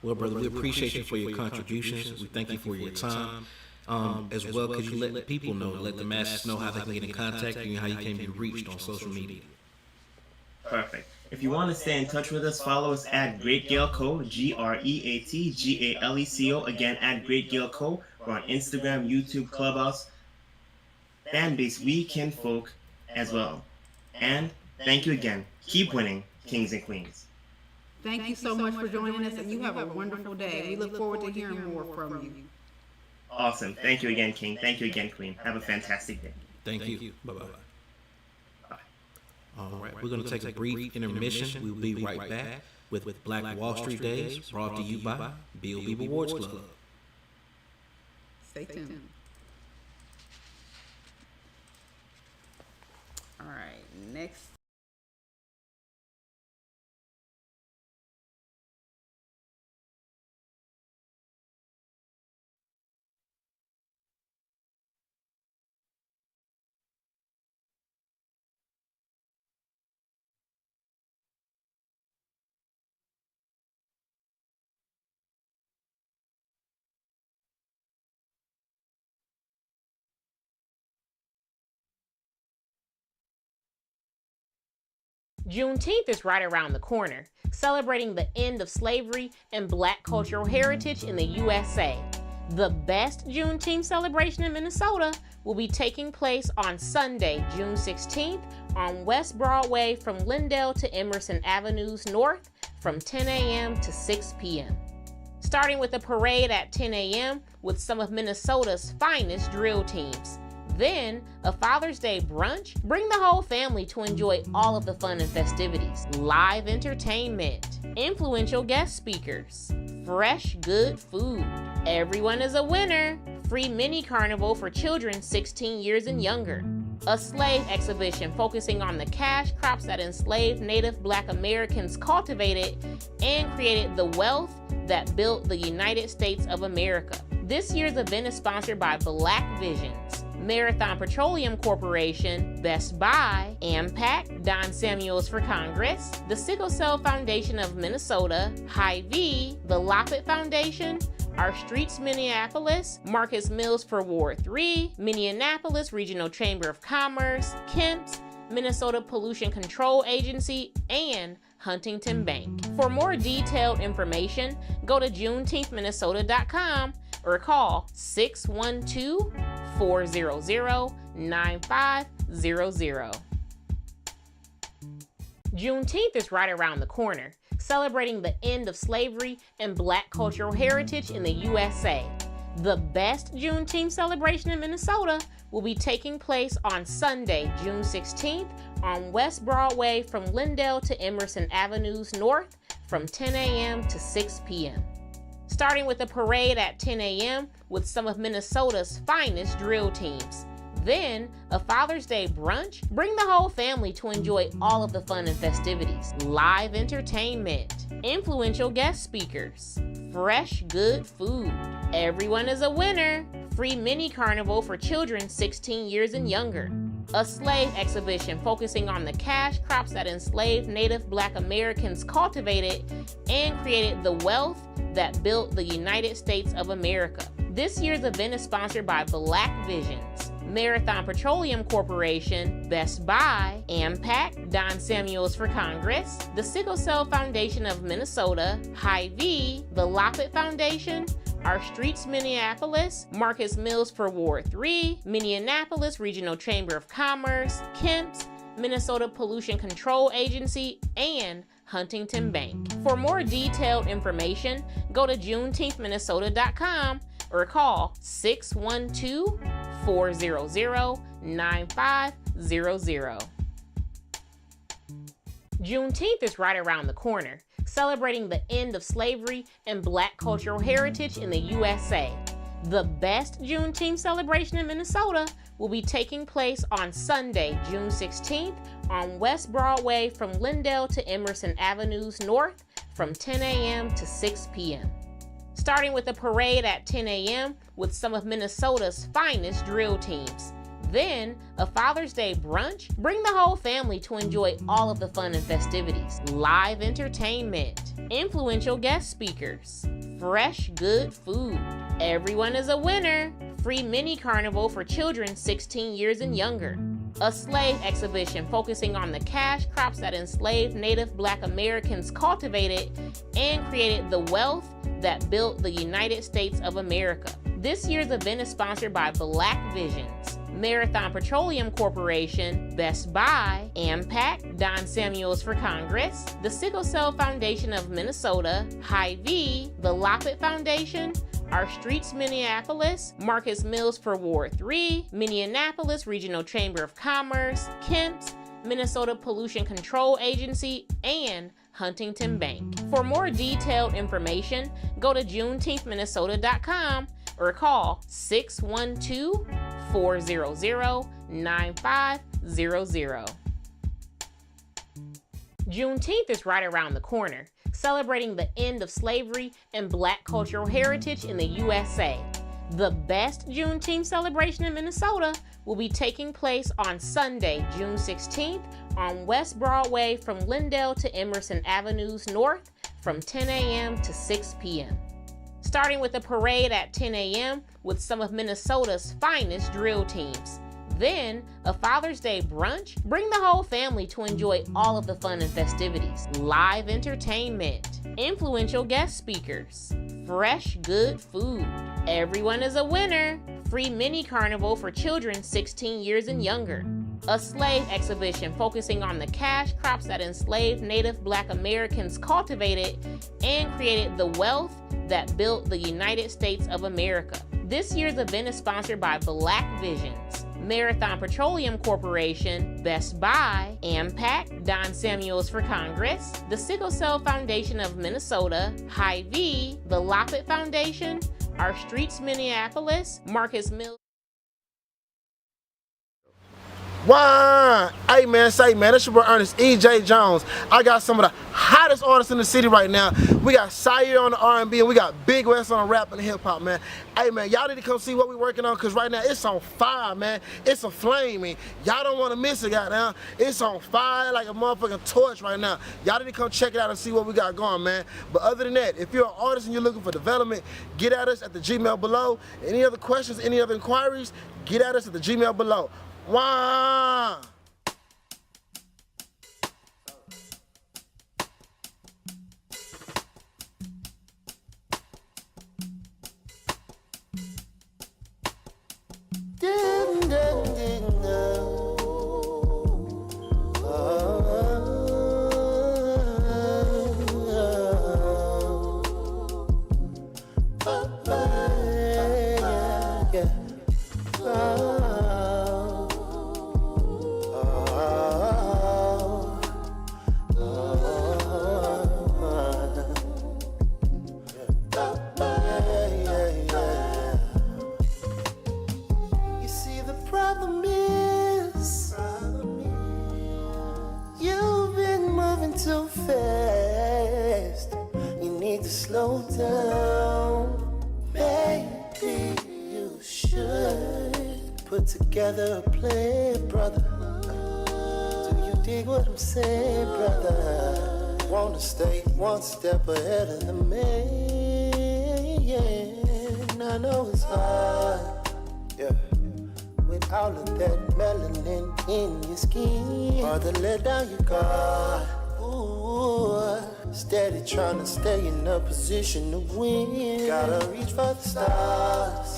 Well, brother, we appreciate you for your contributions. We thank you for your time. As well, because you let people know, let the masses know how they can get in contact with you and how you can be reached on social media. Perfect. If you want to stay in touch with us, follow us at Great Gale Co. GreatGaleco. Again, at Great Gale Co. We're on Instagram, YouTube, Clubhouse, Fanbase, We Kin Folk as well. And thank you again. Keep winning, kings and queens. Thank you so much for joining us, and you have a wonderful day. We look forward to hearing more from you. Awesome. Thank you again, King. Thank you again, Queen. Have a fantastic day. Thank you. Bye-bye. All right, we're going to take a brief intermission. We'll be right back with Black Wall Street Days, brought to you by Bill Beebe Awards Club. Stay tuned. All right, next. Juneteenth is right around the corner, celebrating the end of slavery and Black cultural heritage in the USA. The best Juneteenth celebration in Minnesota will be taking place on Sunday, June 16th on West Broadway from Lindell to Emerson Avenues North from 10 a.m. to 6 p.m. Starting with a parade at 10 a.m. with some of Minnesota's finest drill teams. Then, a Father's Day brunch. Bring the whole family to enjoy all of the fun and festivities. Live entertainment, influential guest speakers, fresh, good food. Everyone is a winner. Free mini carnival for children 16 years and younger. A slave exhibition focusing on the cash crops that enslaved Native Black Americans cultivated and created the wealth that built the United States of America. This year's event is sponsored by Black Visions, Marathon Petroleum Corporation, Best Buy, AMPAC, Don Samuels for Congress, the Sickle Cell Foundation of Minnesota, Hy-Vee, the Loppet Foundation, Our Streets Minneapolis, Marcus Mills for Ward 3, Minneapolis Regional Chamber of Commerce, Kemp's, Minnesota Pollution Control Agency, and Huntington Bank. For more detailed information, go to juneteenthminnesota.com or call 612-400-9500. Juneteenth is right around the corner, celebrating the end of slavery and Black cultural heritage in the USA. The best Juneteenth celebration in Minnesota will be taking place on Sunday, June 16th on West Broadway from Lindell to Emerson Avenues North from 10 a.m. to 6 p.m. Starting with a parade at 10 a.m. with some of Minnesota's finest drill teams. Then, a Father's Day brunch. Bring the whole family to enjoy all of the fun and festivities. Live entertainment, influential guest speakers, fresh, good food. Everyone is a winner. Free mini carnival for children 16 years and younger. A slave exhibition focusing on the cash crops that enslaved Native Black Americans cultivated and created the wealth that built the United States of America. This year's event is sponsored by Black Visions, Marathon Petroleum Corporation, Best Buy, AMPAC, Don Samuels for Congress, the Sickle Cell Foundation of Minnesota, Hy-Vee, the Loppet Foundation, Our Streets Minneapolis, Marcus Mills for Ward 3, Minneapolis Regional Chamber of Commerce, Kemp's, Minnesota Pollution Control Agency, and Huntington Bank. For more detailed information, go to juneteenthminnesota.com or call 612-400-9500. Juneteenth is right around the corner, celebrating the end of slavery and Black cultural heritage in the USA. The best Juneteenth celebration in Minnesota will be taking place on Sunday, June 16th on West Broadway from Lindell to Emerson Avenues North from 10 a.m. to 6 p.m. Starting with a parade at 10 a.m. with some of Minnesota's finest drill teams. Then, a Father's Day brunch. Bring the whole family to enjoy all of the fun and festivities. Live entertainment, influential guest speakers, fresh, good food. Everyone is a winner. Free mini carnival for children 16 years and younger. A slave exhibition focusing on the cash crops that enslaved Native Black Americans cultivated and created the wealth that built the United States of America. This year's event is sponsored by Black Visions, Marathon Petroleum Corporation, Best Buy, AMPAC, Don Samuels for Congress, the Sickle Cell Foundation of Minnesota, Hy-Vee, the Loppet Foundation, Our Streets Minneapolis, Marcus Mills for Ward 3, Minneapolis Regional Chamber of Commerce, Kemp's, Minnesota Pollution Control Agency, and Huntington Bank. For more detailed information, go to juneteenthminnesota.com or call 612-400-9500. Juneteenth is right around the corner, celebrating the end of slavery and Black cultural heritage in the USA. The best Juneteenth celebration in Minnesota will be taking place on Sunday, June 16th on West Broadway from Lindell to Emerson Avenues North from 10 a.m. to 6 p.m. Starting with a parade at 10 a.m. with some of Minnesota's finest drill teams. Then, a Father's Day brunch. Bring the whole family to enjoy all of the fun and festivities. Live entertainment, influential guest speakers, fresh, good food. Everyone is a winner. Free mini carnival for children 16 years and younger. A slave exhibition focusing on the cash crops that enslaved Native Black Americans cultivated and created the wealth that built the United States of America. This year's event is sponsored by Black Visions, Marathon Petroleum Corporation, Best Buy, AMPAC, Don Samuels for Congress, the Sickle Cell Foundation of Minnesota, Hy-Vee, the Loppet Foundation, Our Streets Minneapolis, Marcus Mills. Why? Hey man, say man, it's your boy Ernest E.J. Jones. I got some of the hottest artists in the city right now. We got Sire on the R&B and we got Big West on the rap and the hip hop, man. Hey man, y'all need to come see what we working on because right now it's on fire, man. It's a flaming. Y'all don't want to miss it, goddamn. It's on fire like a motherfucking torch right now. Y'all need to come check it out and see what we got going, man. But other than that, if you're an artist and you're looking for development, get at us at the Gmail below. Any other questions, any other inquiries, get at us at the Gmail below. Wow. Slow down, maybe you should put together a plan, brother. Do you dig what I'm saying, brother? Wanna stay one step ahead of the man. I know it's hard, yeah. With all of that melanin in your skin, hard to let down your guard. Ooh, steady trying to stay in a position to win. Gotta reach for the stars.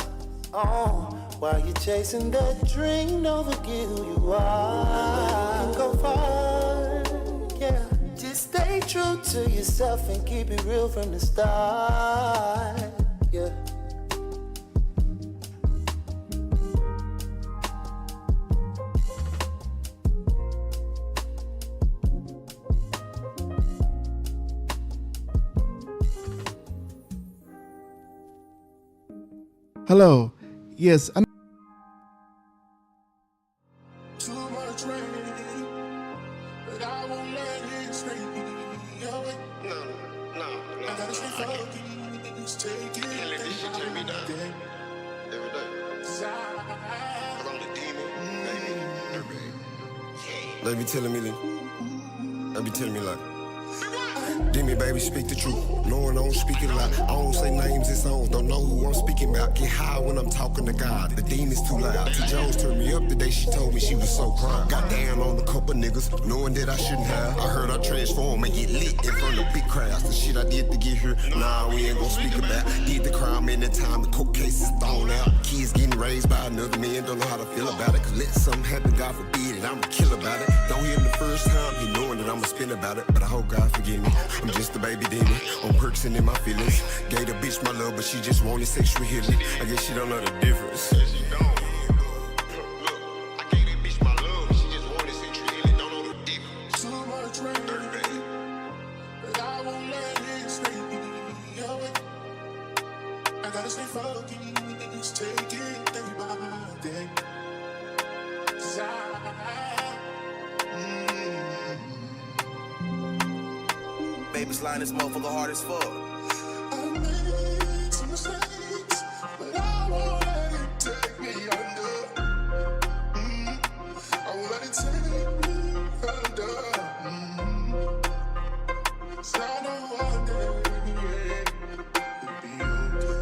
Oh, while you're chasing that dream, don't forget who you are. You can go far, yeah. Just stay true to yourself and keep it real from the start, yeah. Hello. Yes. Too much rain, but I won't let it stay away. No. I gotta stay focused, take it. Can't let this shit take me down. Every day. I'm on the demon, baby. They be telling me like, Demi, baby, speak the truth. No one don't speak it a lot. I don't say names in songs, don't know who I'm speaking about. Get high when I'm talking to God. The demon's too loud. T. Jones turned me up the day she told me she was so proud. Got down on a couple niggas, knowing that I shouldn't have. I heard I transform and get lit in front of big crowds. The shit I did to get here, nah, we ain't gon' speak about. Did the crime in the time the court case is thrown out. Kids getting raised by another man, don't know how to feel about it. Cause let something happen, God forbid it, I'ma kill about it. Don't hear him the first time, he knowing that I'ma spin about it. But I hope God forgive me. I'm just a baby demon, on perks and in my feelings. Gave the bitch my love, but she just wanted sexual healing. I guess she don't know the difference. Too much rain, but I won't let it stay away. I gotta stay focused, take it day by day. 'Cause Baby's line is motherfucker hard as fuck. I made some mistakes, but I won't let it take me under. I won't let it take me under. 'Cause I know one day it'll be okay.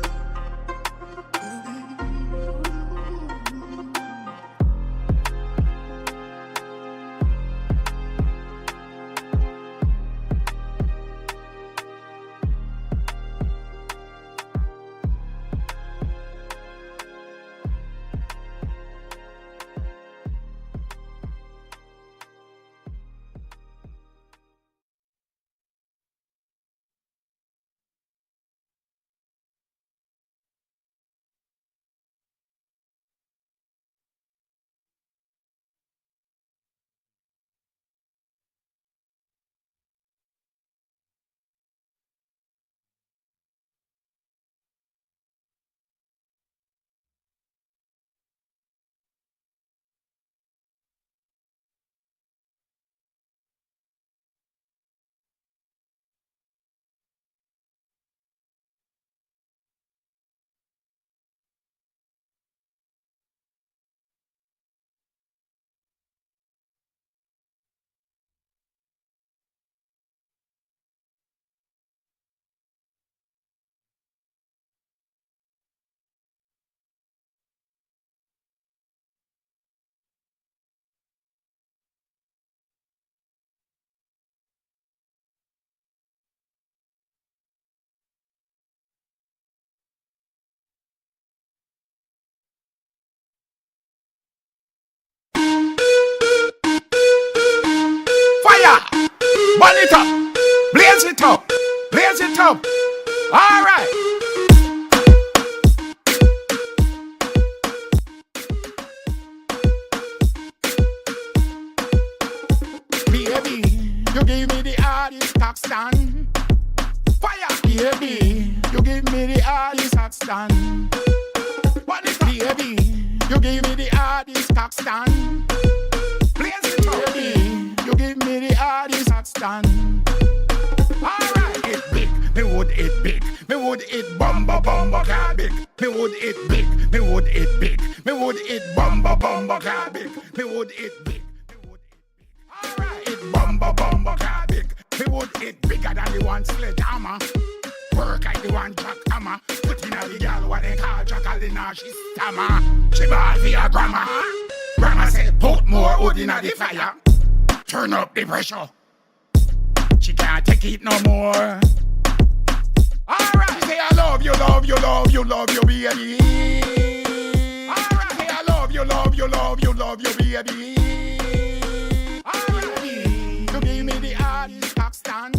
Burn it up, blaze it up, blaze it up. All right. Baby, you give me the hardest tax stand. Fire, baby, you give me the hardest tax stand. Burn it up, baby, you give me the hardest tax stand. Blaze it up, baby. You give me the hardest hot stand. Alright, it big, me would it big. Me would it bumba car big. Me would it big, me would it big. Me would it bumba car big. Me would it big, me would it big. Alright, it bumba car big. Me would it bigger than the one sledgehammer. Work like the one jackhammer. Put in a the girl what they call Jackalina, she stammer. She ball for your grandma. Grandma said put more wood in the fire. Turn up the pressure. She can't take it no more. Alright, she say I love you, love you, love you, love you, baby. Alright, say I love you, love you, love you, love you, baby. Alright, you give me the hardest tax stand.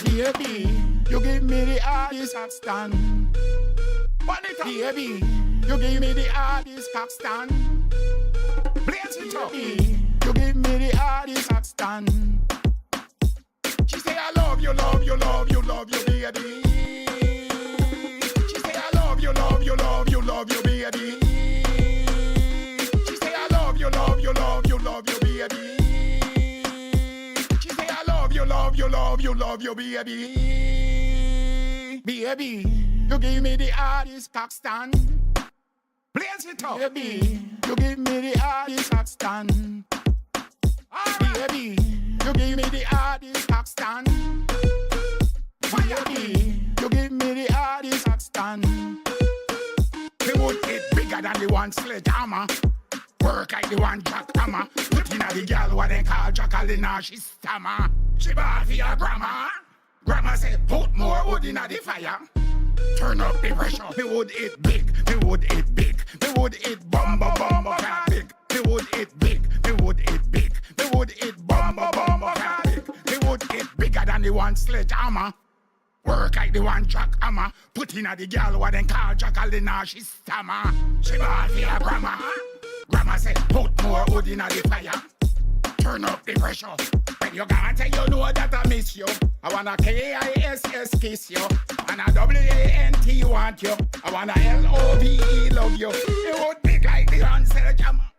Baby, you give me the hardest tax stand. Baby, you give me the hardest tax stand. Blaze it up. You give me the hardest hot stand. She say I love you, love you, love you, love you, baby. She say I love you, love you. love you, baby. She say I love you, love you, love you, love you, baby. She say I love you, love you, love you, love you, baby. Baby, you give me the hardest cock stand. Blaze it up. Baby, you give me the hardest cock stand. Baby, you give me the hardest cock stand. Baby, you give me the hardest cock stand. The wood it bigger than the one sledgehammer. Work like the one jackhammer. Put in a the girl what they call Jacqueline, she stammer. She bad for your grandma. Grandma say put more wood in the fire. Turn up the pressure. The wood it big. The wood it big. The wood it bumba cat big. The wood it big. The wood it big. The wood it bumba cat big. The wood it bigger than the one sledgehammer. Work like the one jackhammer. Put in a the girl what they call Jacqueline, she stammer. She bad for your grandma. Grandma say put more wood in the fire. Turn up the pressure. When you gone tell you know that I miss you. I wanna KISS kiss you. And a WANT want you. I wanna LOVE love you. It would be like the answer jammer.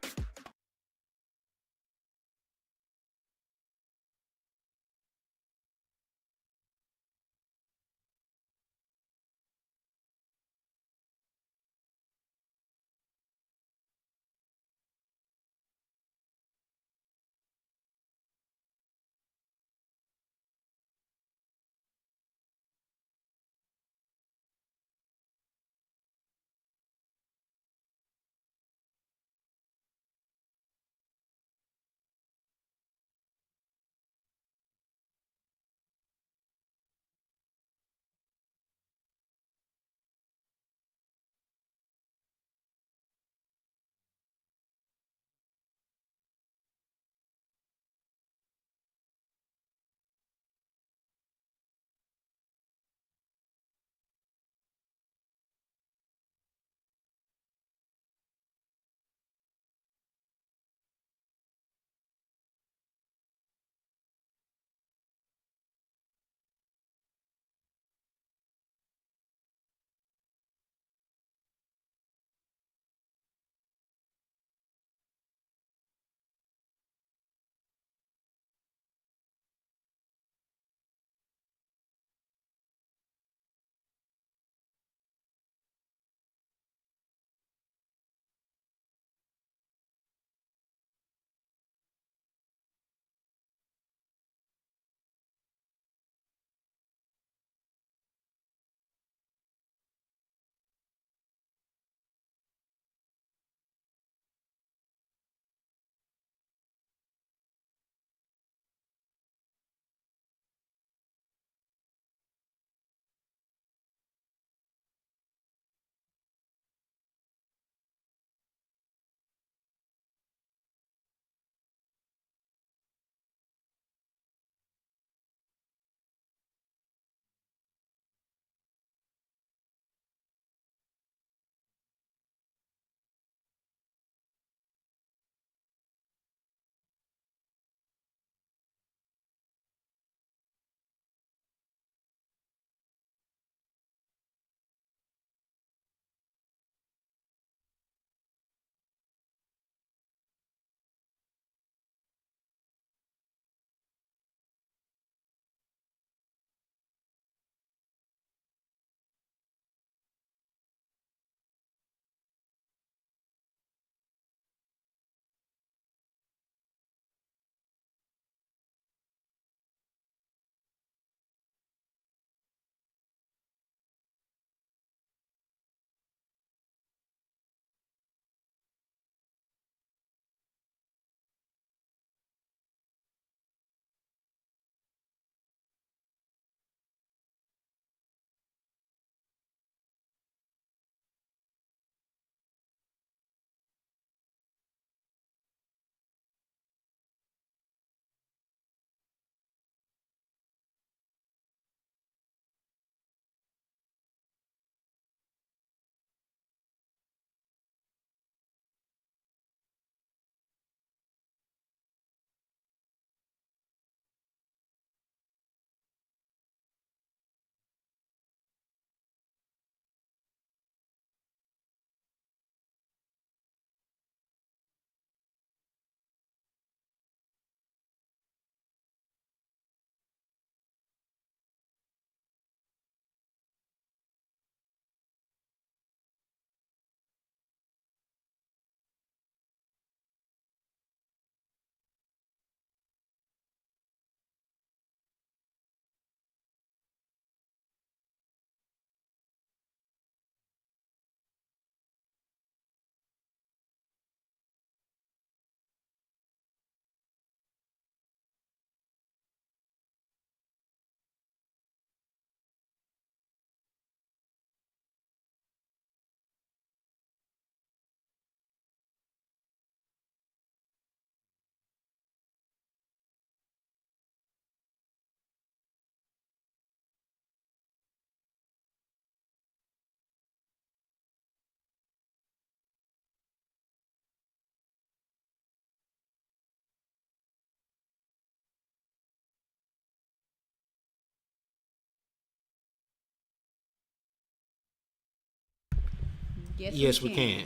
Yes, we can.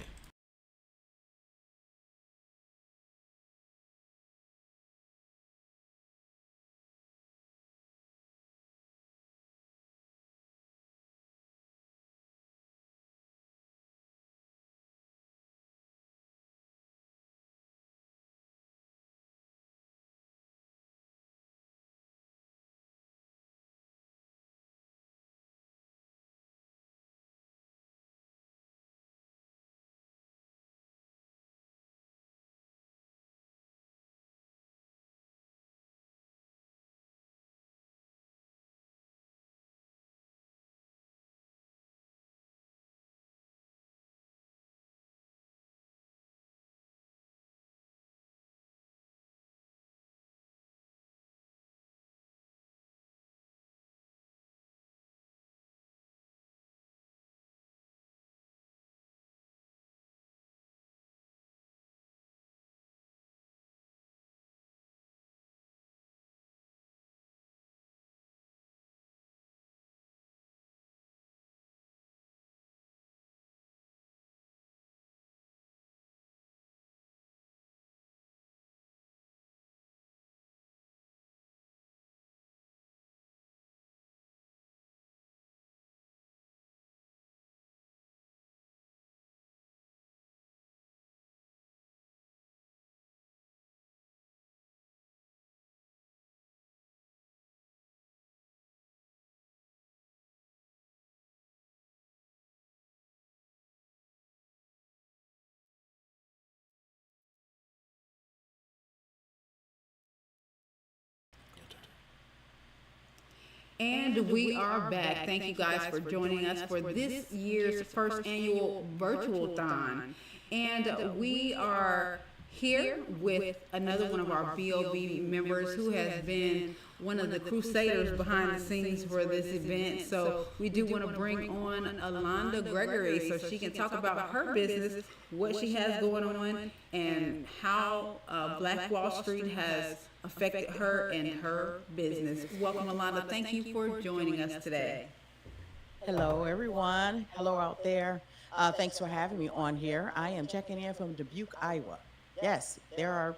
And we are back. Thank you guys for joining us for this year's first annual Virtualthon. And we are here with another one of our VOB members who has been one of the crusaders behind the scenes for this event. So we do want to bring on Alonda Gregory so she can talk about her business, what she has going on, and how Black Wall Street has affected her and her business. Welcome, Alonda. Thank you for joining us today. Hello, everyone. Hello out there. Thanks for having me on here. I am checking in from Dubuque, Iowa. Yes, there are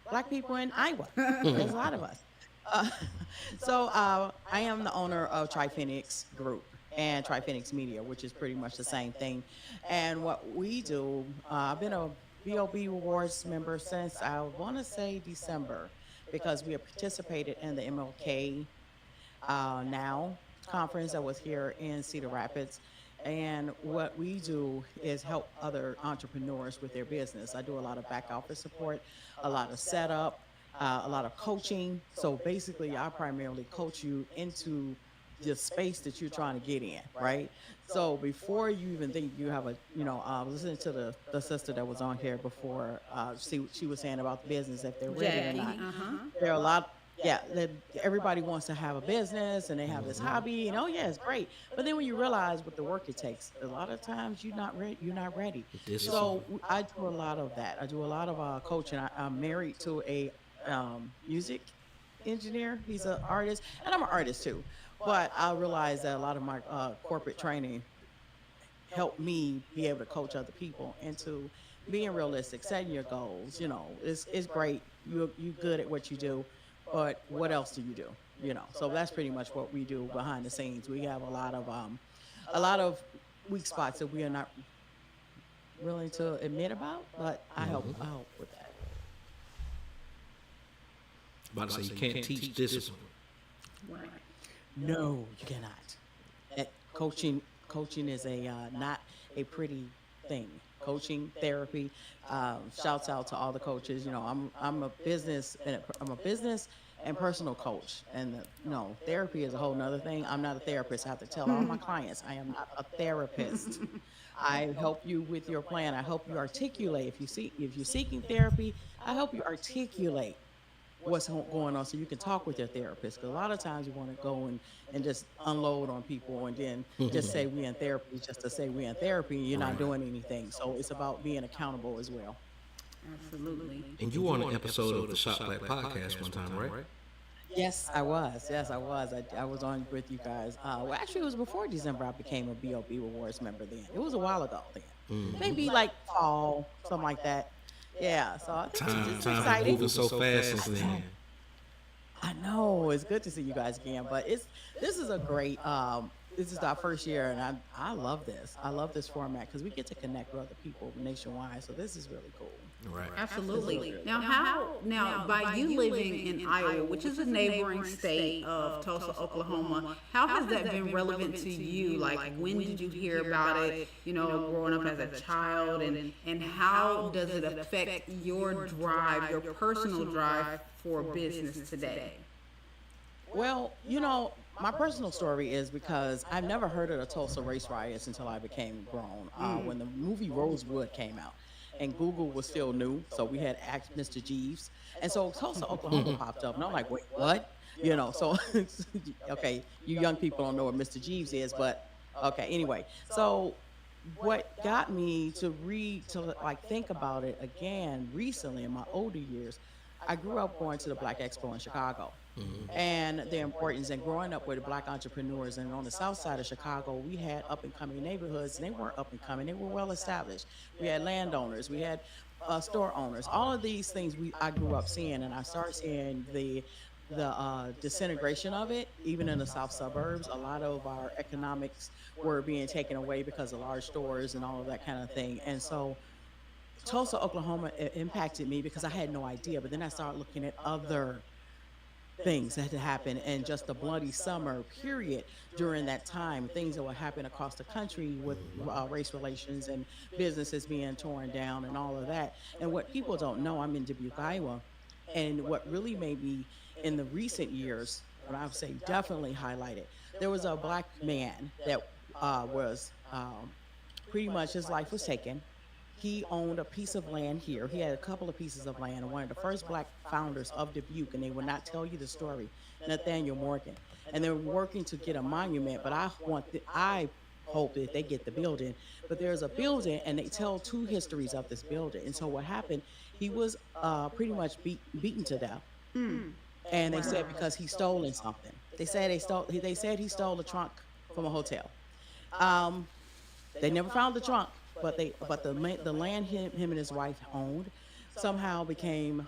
Black people in Iowa. There's a lot of us. I am the owner of Triphoenix Group and Triphoenix Media, which is pretty much the same thing. And what we do, I've been a VOB Awards member since I want to say December, because we have participated in the MLK Now conference that was here in Cedar Rapids. And what we do is help other entrepreneurs with their business. I do a lot of back office support, a lot of setup, a lot of coaching. So basically, I primarily coach you into the space that you're trying to get in, right? So before you even think you have listening to the sister that was on here before, she was saying about the business, if they're ready or not. There are a lot. Yeah, everybody wants to have a business and they have this hobby, and oh yeah, it's great. But then when you realize what the work it takes, a lot of times you're not ready. So I do a lot of that. I do a lot of coaching. I'm married to a music engineer. He's an artist, and I'm an artist too. But I realized that a lot of my corporate training helped me be able to coach other people into being realistic, setting your goals. It's great. You're good at what you do. But what else do you do? So that's pretty much what we do behind the scenes. We have a lot of weak spots that we are not willing to admit about, but I help with that. About to say, you can't teach discipline. Right. No, you cannot. Coaching is not a pretty thing. Coaching, therapy. Shouts out to all the coaches. I'm a business and personal coach, and therapy is a whole nother thing. I'm not a therapist. I have to tell all my clients I am not a therapist. I help you with your plan. I help you articulate. If you're seeking therapy, I help you articulate what's going on so you can talk with your therapist. Because a lot of times you want to go and just unload on people and then just say we in therapy just to say we in therapy, and you're not doing anything. So it's about being accountable as well. Absolutely. And you were on an episode of the Shop Black podcast one time, right? Yes, I was. Yes, I was. I was on with you guys. Well, actually, it was before December. I became a BOB Awards member. Then it was a while ago. Then Hmm. maybe like fall, something like that. Yeah. So this is Time just time is exciting. moving so fast since I then. know. I know. It's good to see you guys again. But this is a great. This is our first year, and I love this. I love this format because we get to connect with other people nationwide. So this is really cool. Right. This is Absolutely. really Now, how by you living in Iowa, which is a neighboring state of Tulsa, Oklahoma, how has that been relevant to you? Like, when did you hear about it? You know, growing up as a child, and how does it affect your drive, your personal drive for business today? Well, my personal story is because I've never heard of the Tulsa race riots until I became grown. When the movie Rosewood came out, and Google was still new, so we had asked Mr. Jeeves, and so Tulsa, Oklahoma popped up, and I'm like, wait, what? So okay, you young people don't know what Mr. Jeeves is, but okay, anyway. So what got me to read to like think about it again recently in my older years, I grew up going to the Black Expo in Chicago and the importance and growing up with black entrepreneurs. And on the south side of Chicago, we had up and coming neighborhoods, and they weren't up and coming, they were well established. We had landowners, we had store owners, all of these things I grew up seeing, and I started seeing the disintegration of it, even in the south suburbs. A lot of our economics were being taken away because of large stores and all of that kind of thing. And so Tulsa, Oklahoma impacted me because I had no idea. But then I started looking at other things that had happened and just the bloody summer period during that time, things that would happen across the country with race relations and businesses being torn down and all of that. And what people don't know, I'm in Dubuque, Iowa. And what really made me in the recent years, what I would say definitely highlighted, there was a black man that was pretty much his life was taken. He owned a piece of land here. He had a couple of pieces of land, and one of the first black founders of Dubuque, and they will not tell you the story, Nathaniel Morgan. And they're working to get a monument, but I hope that they get the building. But there's a building, and they tell two histories of this building. And so what happened, he was pretty much beaten to death. And they said because he stolen something. They said he stole a trunk from a hotel. Um, they never found the trunk, but the land him and his wife owned somehow became,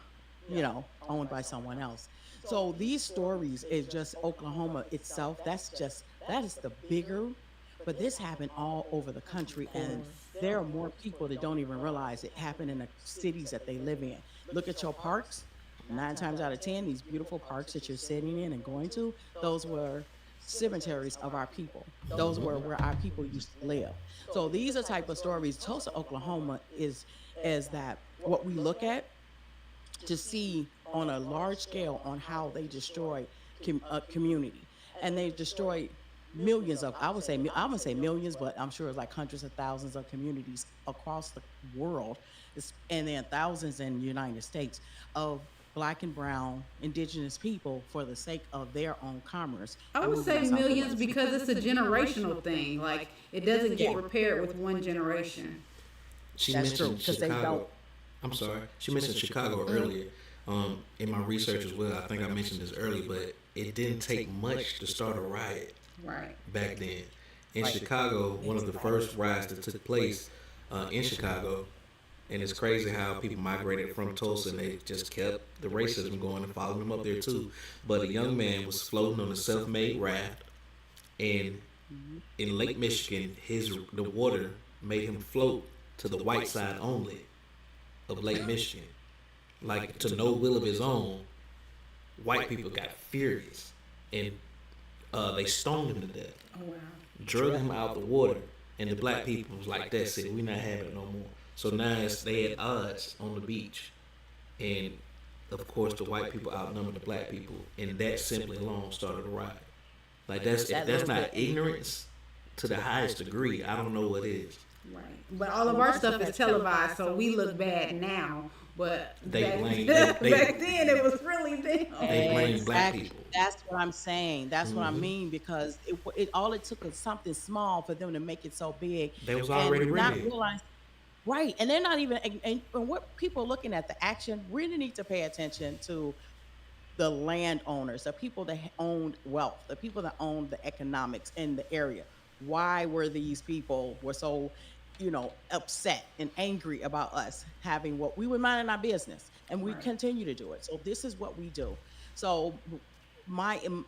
owned by someone else. So these stories is just Oklahoma itself. That is the bigger, but this happened all over the country, and there are more people that don't even realize it happened in the cities that they live in. Look at your parks. 9 times out of 10, these beautiful parks that you're sitting in and going to, those were cemeteries of our people. Those were where our people used to live. So these are type of stories. Tulsa, Oklahoma is that what we look at to see on a large scale on how they destroy a community, and they destroy millions of I would say millions, but I'm sure it's like hundreds of thousands of communities across the world, and then thousands in the United States of black and brown indigenous people for the sake of their own commerce. I would say millions because it's a generational thing. Like, it doesn't get repaired with one generation. She That's true, mentioned 'cause they Chicago. don't. I'm sorry. She mentioned Chicago earlier. In my research as well, I think I mentioned this early, but it didn't take much to start a riot Right. back then. In Chicago, one of the first riots that took place in Chicago, and it's crazy how people migrated from Tulsa and they just kept the racism going and followed them up there too. But a young man was floating on a self-made raft, and in Lake Michigan, the water made him float to the white side only of Lake Michigan. Like, to no will of his own, white people got furious, and they stoned him to death, Oh, wow. drug him out the water, and the black people was like, that's it, we not having it no more. So now they at odds on the beach, and of course the white people outnumbered the black people, and that simply alone started a riot. Like, if that's not ignorance to the highest degree, I don't know what is. Right. But all of our stuff is televised, so we look bad now. But They back, blame- back they- then, it was really them. They blame black Exactly. people. That's what I'm saying. That's what I Mhm. mean, because it all it took was something small for them to make it so big. They was and already not ready. realize, right? And they're not even. And what people looking at the action really need to pay attention to the landowners, the people that owned wealth, the people that owned the economics in the area. Why were these people were so, upset and angry about us having what we were minding our business, and we continue to do it. So this is what we do. So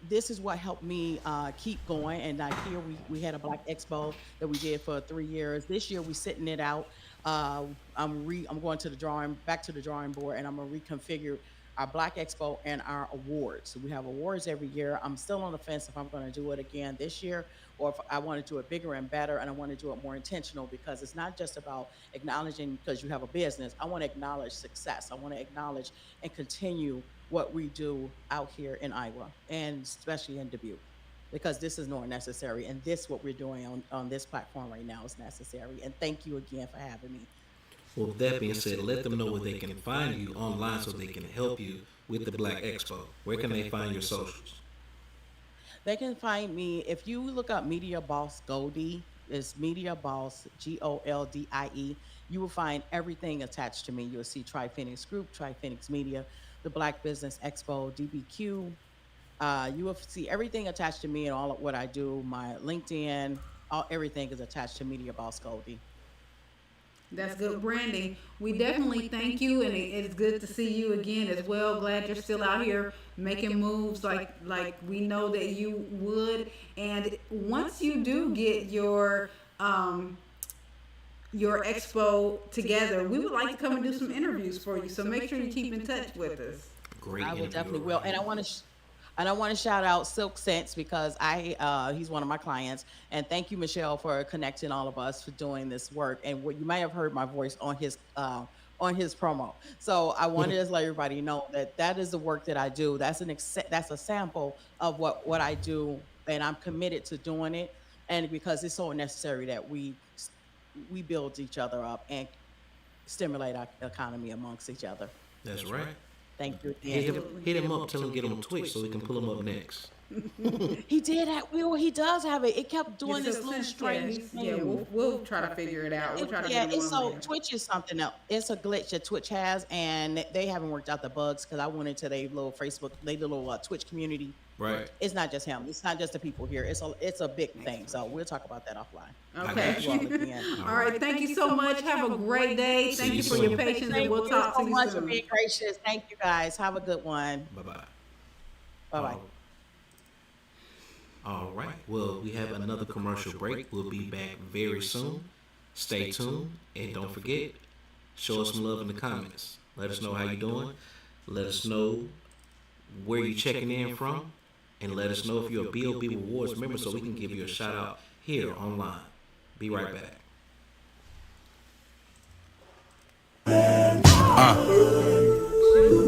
this is what helped me keep going. And here we had a Black Expo that we did for 3 years. This year we sitting it out. I'm going back to the drawing board, and I'm gonna reconfigure our Black Expo and our awards. So we have awards every year. I'm still on the fence if I'm going to do it again this year, or if I want to do it bigger and better, and I want to do it more intentional, because it's not just about acknowledging because you have a business. I want to acknowledge success. I want to acknowledge and continue what we do out here in Iowa, and especially in Dubuque, because this is more necessary, and what we're doing on this platform right now is necessary. And thank you again for having me. Well, with that being said, let them know where they can find you online so they can help you with the Black Expo. Where can they find your socials? They can find me if you look up Media Boss Goldie. It's Media Boss Goldie. You will find everything attached to me. You'll see Tri-Phoenix Group, Tri-Phoenix Media, the Black Business Expo, DBQ. You will see everything attached to me and all of what I do. My LinkedIn, everything is attached to Media Boss Goldie. That's good branding. We definitely thank you, and it's good to see you again as well. Glad you're still out here making moves like we know that you would. And once you do get your expo together, we would like to come and do some interviews for you. So make sure you keep in touch with us. Great. I will definitely will. And I want to shout out Silk Sense, because he's one of my clients. And thank you, Michelle, for connecting all of us for doing this work. And what you may have heard my voice on his promo. So I wanted to just let everybody know that is the work that I do. That's a sample of what I do, and I'm committed to doing it. And because it's so necessary that we build each other up and stimulate our economy amongst each other. That's right. Thank you. Hit him up, tell him to get on Twitch so we can pull him up next. He did have. Well, he does have it. It kept doing this little strange thing. Yeah, we'll try to figure it out. We'll try to get him on there. Twitch is something else. It's a glitch that Twitch has, and they haven't worked out the bugs, because I went into their little Twitch community. Right. It's not just him. It's not just the people here. It's a big thing. So we'll talk about that offline. Okay. All right. Thank you so much. Have a great day. Thank you for your patience, and we'll talk to you soon. Thank you so much for being gracious. Thank you, guys. Have a good one. Bye-bye. Bye-bye. All right. Well, we have another commercial break. We'll be back very soon. Stay tuned. And don't forget, show us some love in the comments. Let us know how you're doing. Let us know where you're checking in from. And let us know if you're a BOB Rewards member so we can give you a shout out here online. Be right back.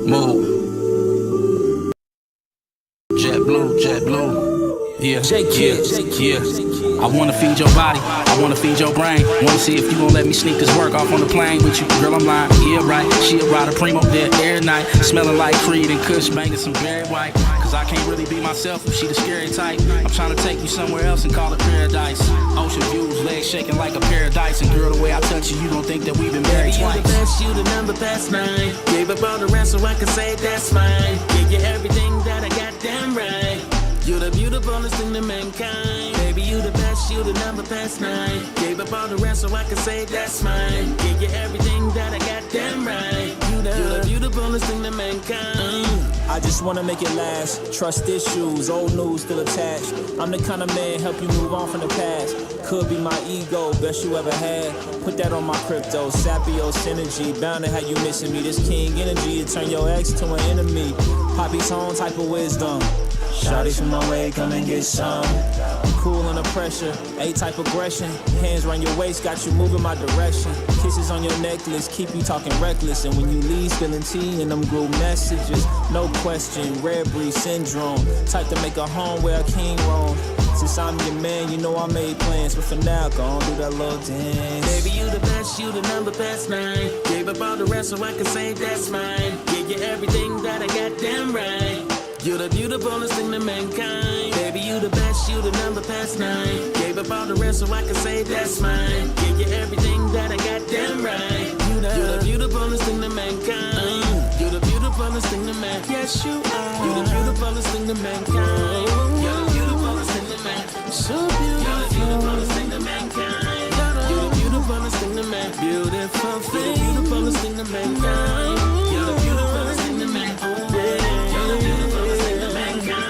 Move. JetBlue. Yeah, yeah. I wanna feed your body, I wanna feed your brain. Wanna see if you gon' let me sneak this work off on the plane with you. Girl, I'm lying, yeah right. She a rider, primo there every night. Smelling like Creed and Kush, banging some Barry White. Cause I can't really be myself if she the scary type. I'm trying to take you somewhere else and call it paradise. Ocean views, legs shaking like a paradise. And girl, the way I touch you, you don't think that we've been married twice. You the best, you the number past 9. Gave up all the rest so I can say that's mine. Give you everything that I got damn right. You're the beautifulest thing to mankind. Baby, you the best, you the number past 9. Gave up all the rest so I can say that's mine. Give you everything that I got damn right. You're the beautifulest thing to mankind. I just wanna make it last. Trust issues, old news still attached. I'm the kind of man help you move on from the past. Could be my ego, best you ever had. Put that on my crypto, Sapio synergy. Bound to have you missing me. This king energy to turn your ex to an enemy. Poppy's own type of wisdom. Shawty's from my way, come and get some. I'm cool under pressure, A-type aggression. Hands round your waist, got you moving my direction. Kisses on your necklace, keep you talking reckless. And when you leave, spilling tea in them group messages. No question, rare breed syndrome. Type to make a home where a king roams. Since I'm your man, you know I made plans. But for now, go on, do that little dance. Baby, you the best, you the number past 9. Gave up all the rest so I can say that's mine. Give you everything that I got damn right. You're the beautifulest thing to mankind. Baby, you the best, you the number past 9. Gave up all the rest so I can say that's mine. Give you everything that I got damn right. You're the beautifulest thing to mankind. You're the beautifulest thing to mankind. man. Yes, you are. You're the beautifulest thing to mankind. You're the beautifulest thing to man. So beautiful. You're the beautifulest thing to mankind. You're the beautifulest thing to man. Beautiful thing. You're the beautifulest thing to mankind. You're the beautifulest thing to man. You're the beautifulest thing to mankind.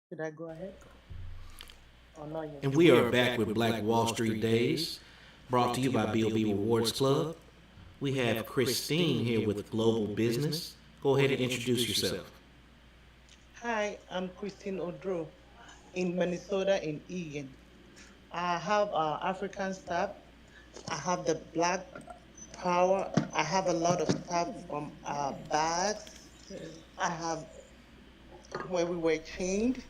Should I go ahead? Or not yet? And we are back with Black Wall Street Days, brought to you by B.O.B. Rewards Club. We have Christine here with Global Business. Go ahead and introduce yourself. Hi, I'm Christine Odro in Minnesota in Egan. I have African staff. I have the Black Power. I have a lot of stuff from bags. I have where we were chained,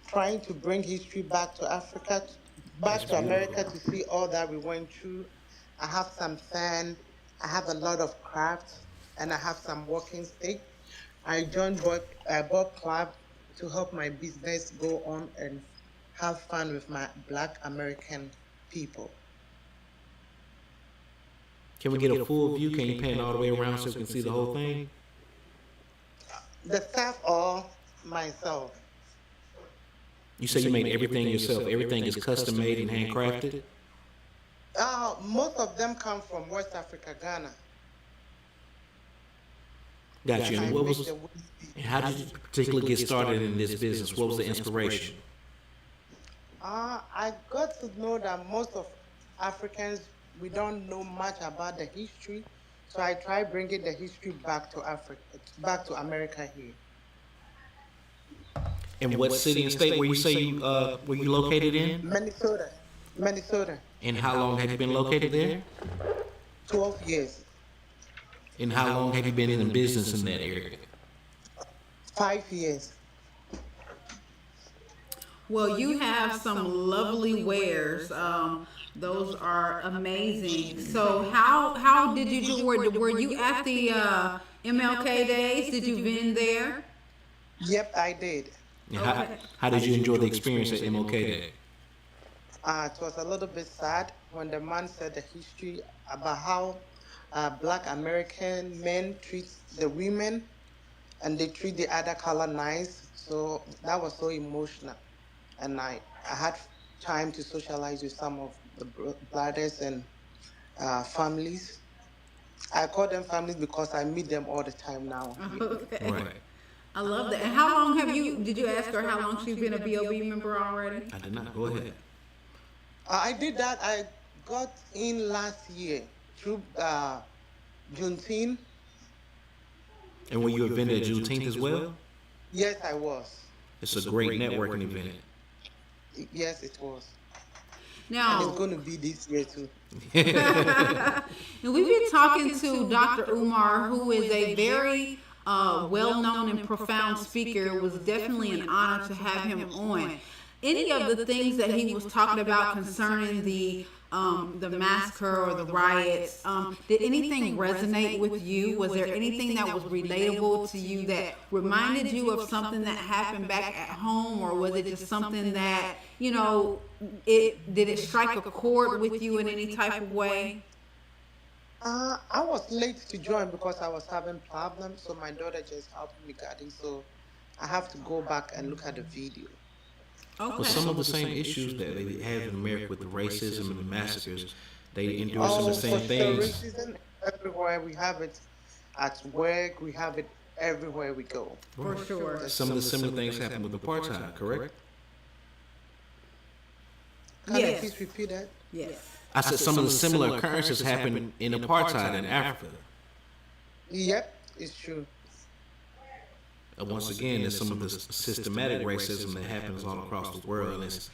trying to bring history back to Africa, back to America to see all that we went through. I have some fan. I have a lot of crafts, and I have some walking stick. I joined book club to help my business go on and have fun with my Black American people. Can we get a full view? Can you pan all the way around so we can see the whole thing? The staff all myself. You say you made everything yourself. Everything is custom made and handcrafted? Most of them come from West Africa, Ghana. Got you. And how did you particularly get started in this business? What was the inspiration? I got to know that most of Africans, we don't know much about the history, so I try bringing the history back to Africa, back to America here. And what city and state were you located in? Minnesota. Minnesota. And how long have you been located there? 12 years. And how long have you been in business in that area? 5 years. Well, you have some lovely wares. Those are amazing. So, how did you do? Were you at the MLK days? Did you vend there? Yep, I did. And how did you enjoy the experience at MLK Day? It was a little bit sad when the man said the history about how Black American men treat the women and they treat the other color nice. So that was so emotional, and I had time to socialize with some of the brothers and families. I call them families because I meet them all the time now. Okay. Right. I love that. And how long have you? Did you ask her how long she's been a BOB member already? I did not. Go ahead. I did that. I got in last year through Juneteenth. And were you a vendor at Juneteenth as well? Yes, I was. It's a great networking event. Yes, it was. Now, and it's going to be this year too. And we've been talking to Dr. Umar, who is a very well-known and profound speaker. It was definitely an honor to have him on. Any of the things that he was talking about concerning the massacre or the riots, did anything resonate with you? Was there anything that was relatable to you that reminded you of something that happened back at home, or was it just something that, you know, did it strike a chord with you in any type of way? I was late to join because I was having problems, so my daughter just helped me guiding, so I have to go back and look at the video. Okay. Well, some of the same issues that they have in America with the racism and the massacres, they endure some of the same things. Racism everywhere, we have it at work, we have it everywhere we go. For sure. Some of the similar things happen with apartheid, correct? Can you please repeat that? Yes. I said some of the similar occurrences happen in apartheid in Africa. Yep, it's true. Once again, there's some of the systematic racism that happens all across the world. And it's,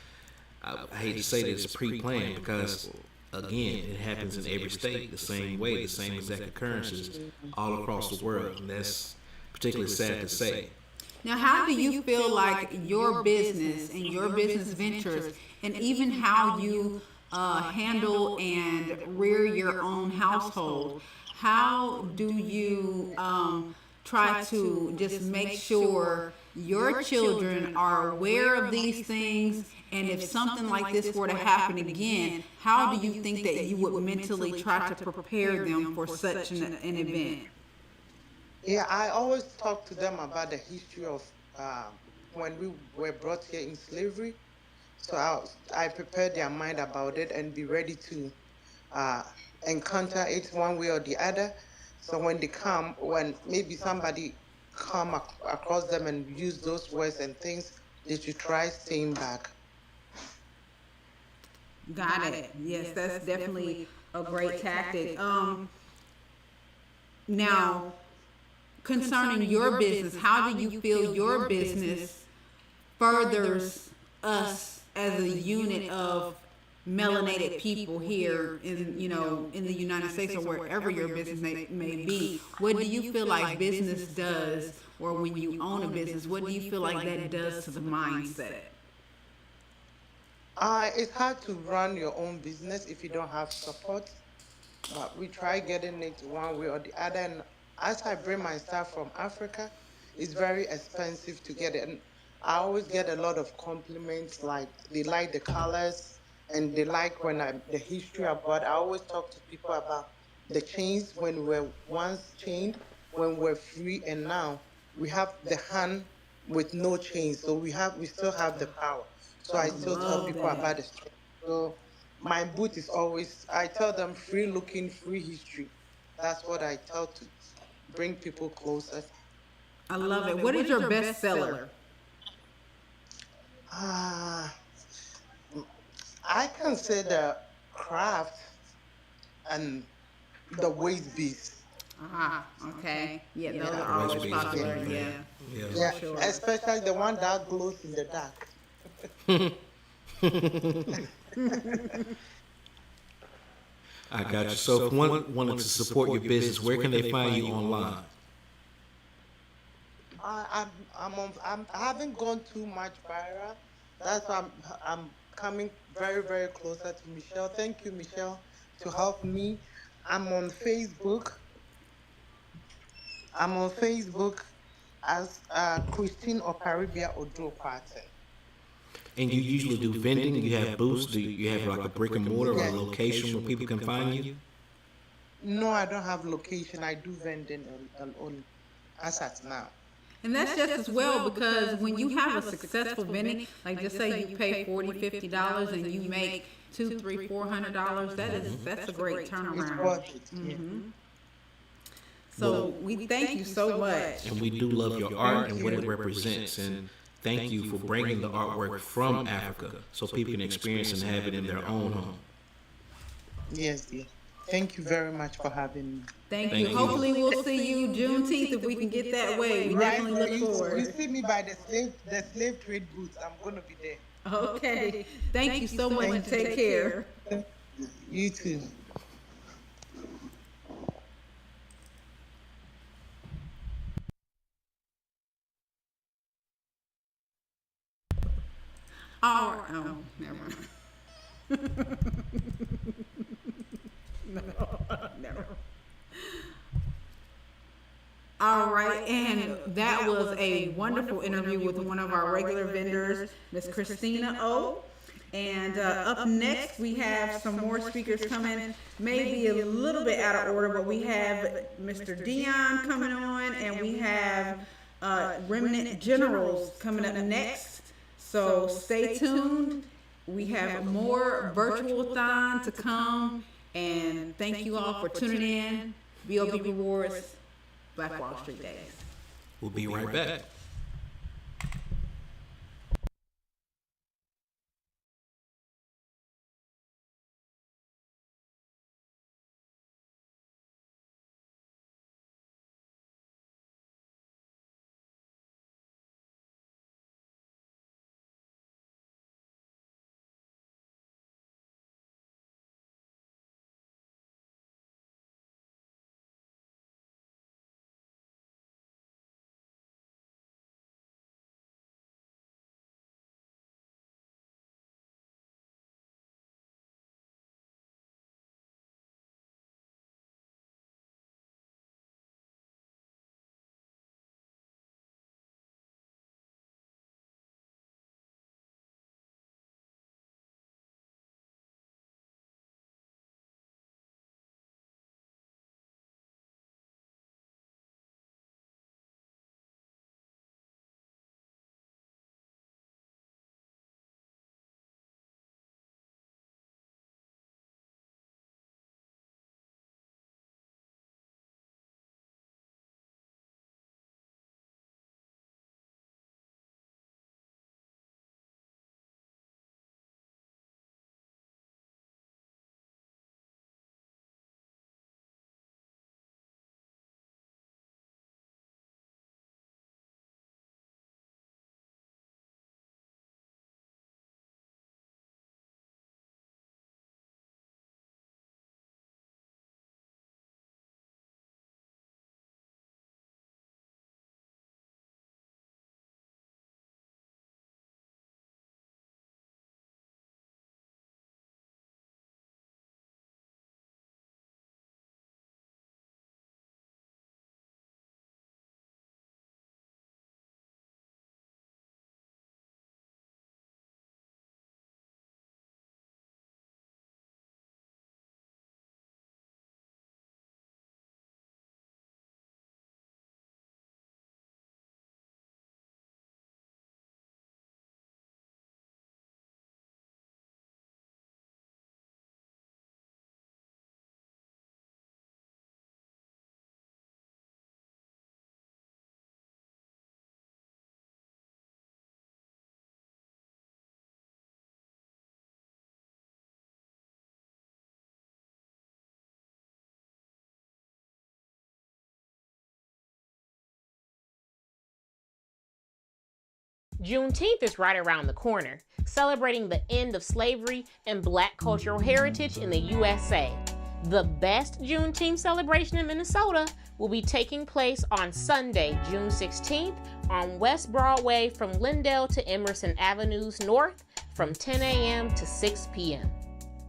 I hate to say that it's pre-planned because, again, it happens in every state the same way, the same exact occurrences all across the world. And that's particularly sad to say. Now, how do you feel like your business and your business ventures, and even how you handle and rear your own household, how do you try to just make sure your children are aware of these things, and if something like this were to happen again, how do you think that you would mentally try to prepare them for such an event? Yeah, I always talk to them about the history of when we were brought here in slavery. So I prepare their mind about it and be ready to encounter it one way or the other. So when they come, when maybe somebody come across them and use those words and things, they should try staying back. Got it. Yes, that's definitely a great tactic. Now, concerning your business, how do you feel your business furthers us as a unit of melanated people here in, you know, in the United States or wherever your business may be? What do you feel like business does, or when you own a business, what do you feel like that does to the mindset? It's hard to run your own business if you don't have support. But we try getting it one way or the other. And as I bring my stuff from Africa, it's very expensive to get it. And I always get a lot of compliments, like they like the colors and they like when the history about. I always talk to people about the chains when we were once chained, when we're free, and now we have the hand with no chains. So we still have the power. So I still tell people about the strength. So my booth is always, I tell them free looking, free history. That's what I tell to bring people closer. I love it. What is your best seller? I can say the craft and the waist beads. Okay. Yeah, those are always popular. Yeah, sure. Especially the one that glows in the dark. I got you. So if one wanted to support your business, where can they find you online? I haven't gone too much viral. That's why I'm coming very, very closer to Michelle. Thank you, Michelle, to help me. I'm on Facebook. I'm on Facebook as Christine Oparibia Ojo Parton. And you usually do vending? You have booths? Do you have like a brick and mortar or a location where people can find you? No, I don't have location. I do vending on as at now. And that's just as well because when you have a successful vending, like just say you pay $40, $50 and you make $200, $300, $400, that's a great turnaround. It's worth it. Yeah. So we thank you so much. And we do love your art and what it represents. And thank you for bringing the artwork from Africa so people can experience and have it in their own home. Yes, dear. Thank you very much for having me. Thank you. Hopefully we'll see you Juneteenth if we can get that way. We definitely look forward. You see me by the slave trade booths. I'm gonna be there. Okay. Thank you so much. Take care. You too. Oh, never mind. No, never. All right, and that was a wonderful interview with one of our regular vendors, Miss Christina O. And up next, we have some more speakers coming, maybe a little bit out of order, but we have Mr. Dion coming on, and we have Remnant Generals coming up next. So stay tuned. We have more Virtualthon to come, and thank you all for tuning in. BOB Rewards, Black Wall Street Days. We'll be right back. Juneteenth is right around the corner, celebrating the end of slavery and Black cultural heritage in the USA. The best Juneteenth celebration in Minnesota will be taking place on Sunday, June 16th on West Broadway from Lindell to Emerson Avenues North from 10 a.m. to 6 p.m.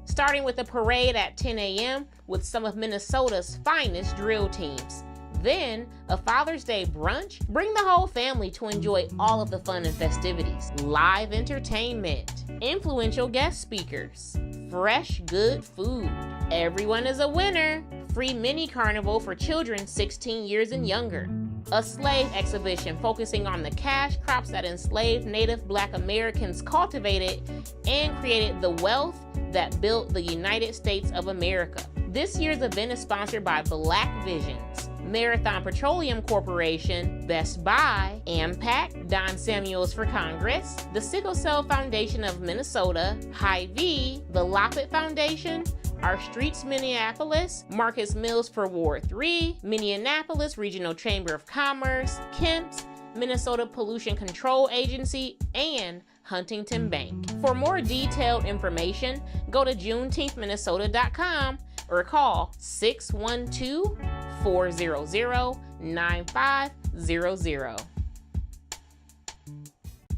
Starting with a parade at 10 a.m. with some of Minnesota's finest drill teams. Then, a Father's Day brunch. Bring the whole family to enjoy all of the fun and festivities. Live entertainment, influential guest speakers, fresh, good food. Everyone is a winner. Free mini carnival for children 16 years and younger. A slave exhibition focusing on the cash crops that enslaved Native Black Americans cultivated and created the wealth that built the United States of America. This year's event is sponsored by Black Visions, Marathon Petroleum Corporation, Best Buy, AMPAC, Don Samuels for Congress, the Sickle Cell Foundation of Minnesota, Hy-Vee, the Loppet Foundation, Our Streets Minneapolis, Marcus Mills for Ward 3, Minneapolis Regional Chamber of Commerce, Kemp's, Minnesota Pollution Control Agency, and Huntington Bank. For more detailed information, go to juneteenthminnesota.com or call 612-400-9500.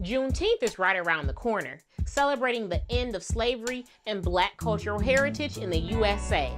Juneteenth is right around the corner, celebrating the end of slavery and Black cultural heritage in the USA.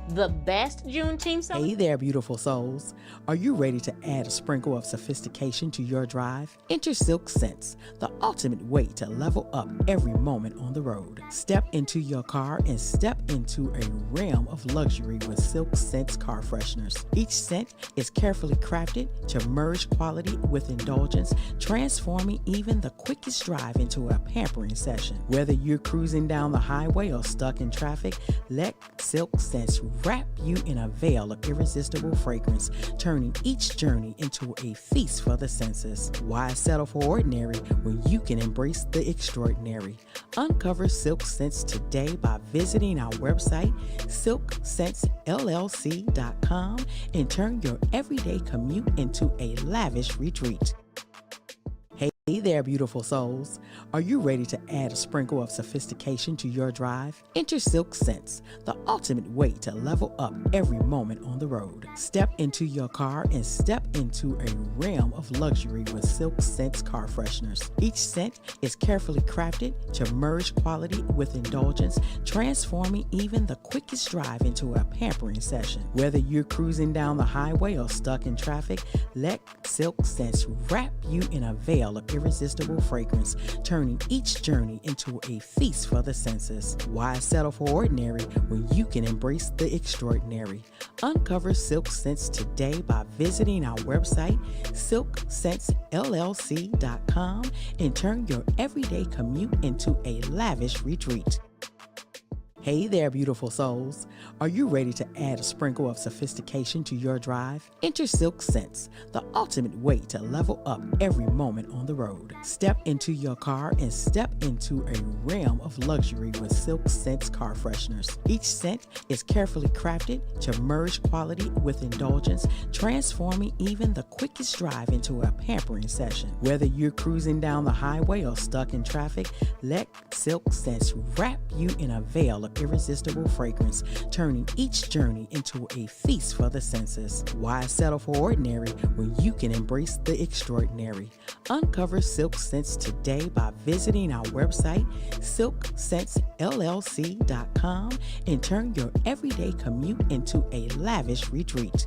The best Juneteenth celebration. Hey there, beautiful souls. Are you ready to add a sprinkle of sophistication to your drive? Enter Silk Scents, the ultimate way to level up every moment on the road. Step into your car and step into a realm of luxury with Silk Scents car fresheners. Each scent is carefully crafted to merge quality with indulgence, transforming even the quickest drive into a pampering session. Whether you're cruising down the highway or stuck in traffic, let Silk Scents wrap you in a veil of irresistible fragrance, turning each journey into a feast for the senses. Why settle for ordinary when you can embrace the extraordinary? Uncover Silk Scents today by visiting our website, silkscentsllc.com, and turn your everyday commute into a lavish retreat. Hey there, beautiful souls. Are you ready to add a sprinkle of sophistication to your drive? Enter Silk Scents, the ultimate way to level up every moment on the road. Step into your car and step into a realm of luxury with Silk Scents car fresheners. Each scent is carefully crafted to merge quality with indulgence, transforming even the quickest drive into a pampering session. Whether you're cruising down the highway or stuck in traffic, let Silk Scents wrap you in a veil of irresistible fragrance, turning each journey into a feast for the senses. Why settle for ordinary when you can embrace the extraordinary? Uncover Silk Scents today by visiting our website, silkscentsllc.com, and turn your everyday commute into a lavish retreat. Hey there, beautiful souls. Are you ready to add a sprinkle of sophistication to your drive? Enter Silk Scents, the ultimate way to level up every moment on the road. Step into your car and step into a realm of luxury with Silk Scents car fresheners. Each scent is carefully crafted to merge quality with indulgence, transforming even the quickest drive into a pampering session. Whether you're cruising down the highway or stuck in traffic, let Silk Scents wrap you in a veil of irresistible fragrance, turning each journey into a feast for the senses. Why settle for ordinary when you can embrace the extraordinary? Uncover Silk Scents today by visiting our website, silkscentsllc.com, and turn your everyday commute into a lavish retreat.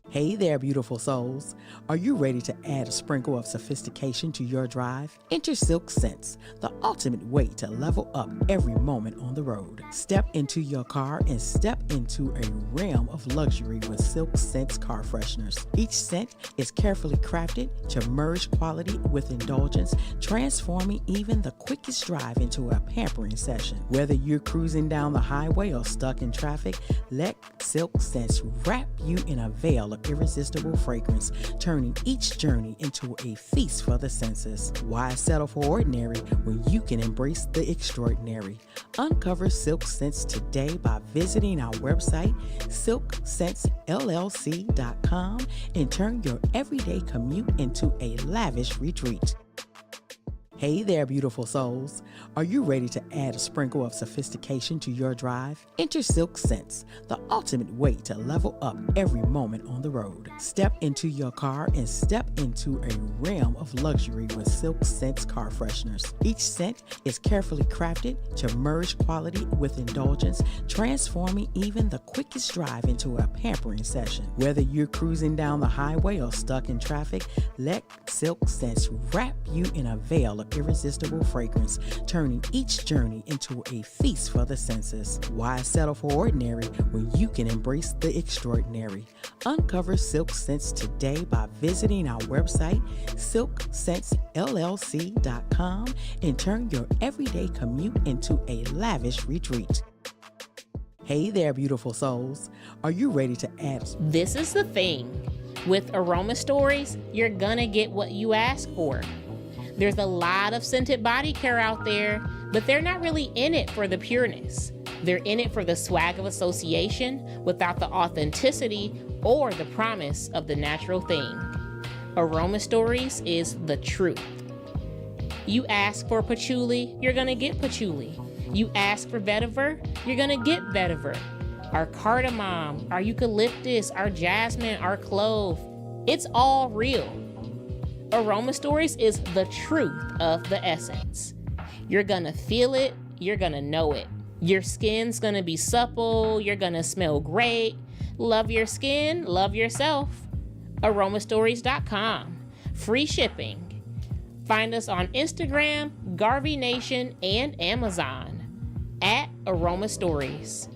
Hey there, beautiful souls. Are you ready to add a sprinkle of sophistication to your drive? Enter Silk Scents, the ultimate way to level up every moment on the road. Step into your car and step into a realm of luxury with Silk Scents car fresheners. Each scent is carefully crafted to merge quality with indulgence, transforming even the quickest drive into a pampering session. Whether you're cruising down the highway or stuck in traffic, let Silk Scents wrap you in a veil of irresistible fragrance, turning each journey into a feast for the senses. Why settle for ordinary when you can embrace the extraordinary? Uncover Silk Scents today by visiting our website, silkscentsllc.com, and turn your everyday commute into a lavish retreat. Hey there, beautiful souls. Are you ready to add a sprinkle of sophistication to your drive? Enter Silk Sense, the ultimate way to level up every moment on the road. Step into your car and step into a realm of luxury with Silk Sense car fresheners. Each scent is carefully crafted to merge quality with indulgence, transforming even the quickest drive into a pampering session. Whether you're cruising down the highway or stuck in traffic, let Silk Sense wrap you in a veil of irresistible fragrance, turning each journey into a feast for the senses. Why settle for ordinary when you can embrace the extraordinary? Uncover Silk Sense today by visiting our website, silksensellc.com, and turn your everyday commute into a lavish retreat. Hey there, beautiful souls. Are you ready to add? This is the thing. With Aroma Stories, you're gonna get what you ask for. There's a lot of scented body care out there, but they're not really in it for the pureness. They're in it for the swag of association without the authenticity or the promise of the natural thing. Aroma Stories is the truth. You ask for patchouli, you're gonna get patchouli. You ask for vetiver, you're gonna get vetiver. Our cardamom, our eucalyptus, our jasmine, our clove, it's all real. Aroma Stories is the truth of the essence. You're gonna feel it, you're gonna know it. Your skin's gonna be supple, you're gonna smell great. Love your skin, love yourself. Aromastories.com. Free shipping. Find us on Instagram, Garvey Nation, and Amazon at Aroma Stories.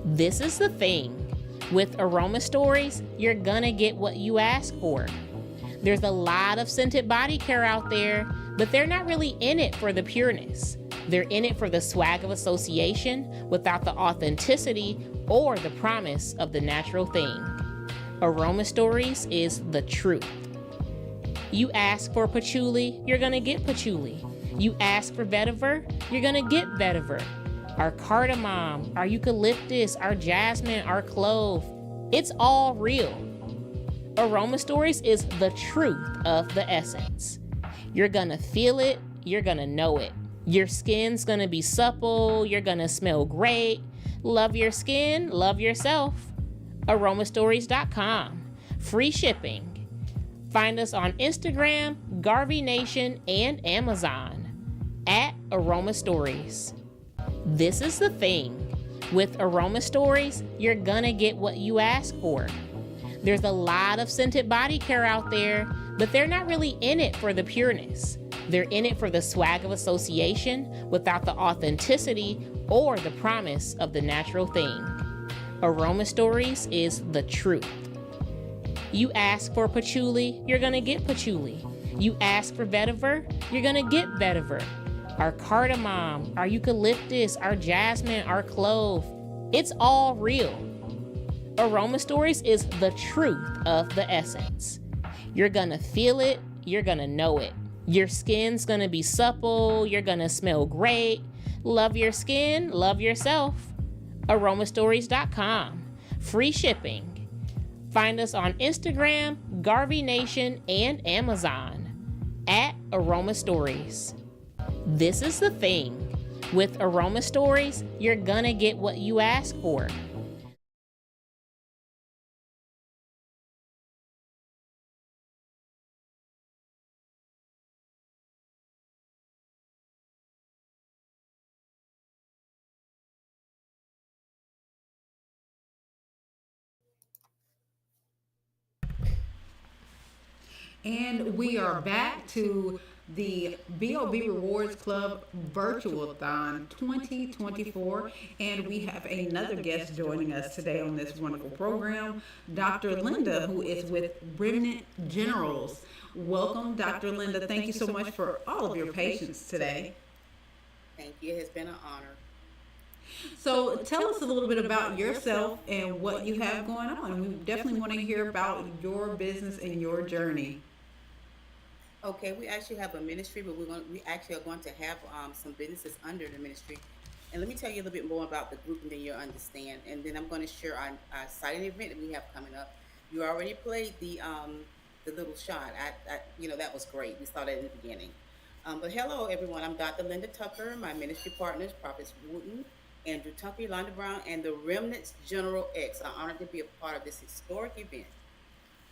This is the thing. With Aroma Stories, you're gonna get what you ask for. There's a lot of scented body care out there, but they're not really in it for the pureness. They're in it for the swag of association without the authenticity or the promise of the natural thing. Aroma Stories is the truth. You ask for patchouli, you're gonna get patchouli. You ask for vetiver, you're gonna get vetiver. Our cardamom, our eucalyptus, our jasmine, our clove, it's all real. Aroma Stories is the truth of the essence. You're gonna feel it, you're gonna know it. Your skin's gonna be supple, you're gonna smell great. Love your skin, love yourself. Aromastories.com. Free shipping. Find us on Instagram, Garvey Nation, and Amazon at Aroma Stories. This is the thing. With Aroma Stories, you're gonna get what you ask for. There's a lot of scented body care out there, but they're not really in it for the pureness. They're in it for the swag of association without the authenticity or the promise of the natural thing. Aroma Stories is the truth. You ask for patchouli, you're gonna get patchouli. You ask for vetiver, you're gonna get vetiver. Our cardamom, our eucalyptus, our jasmine, our clove, it's all real. Aroma Stories is the truth of the essence. You're gonna feel it, you're gonna know it. Your skin's gonna be supple, you're gonna smell great. Love your skin, love yourself. Aromastories.com. Free shipping. Find us on Instagram, Garvey Nation, and Amazon at Aroma Stories. This is the thing. With Aroma Stories, you're gonna get what you ask for. And we are back to the BOB Rewards Club Virtualthon 2024. And we have another guest joining us today on this wonderful program, Dr. Linda, who is with Remnant Generals. Welcome, Dr. Linda. Thank you so much for all of your patience today. Thank you. It has been an honor. So tell us a little bit about yourself and what you have going on. We definitely want to hear about your business and your journey. Okay, we actually have a ministry, but we actually are going to have some businesses under the ministry. And let me tell you a little bit more about the group, and then you'll understand. And then I'm going to share our exciting event that we have coming up. You already played the little shot. That was great. We saw that in the beginning. But hello, everyone. I'm Dr. Linda Tucker. My ministry partners, Prophets Wooten, Andrew Tucker, Yolanda Brown, and the Remnants General X are honored to be a part of this historic event.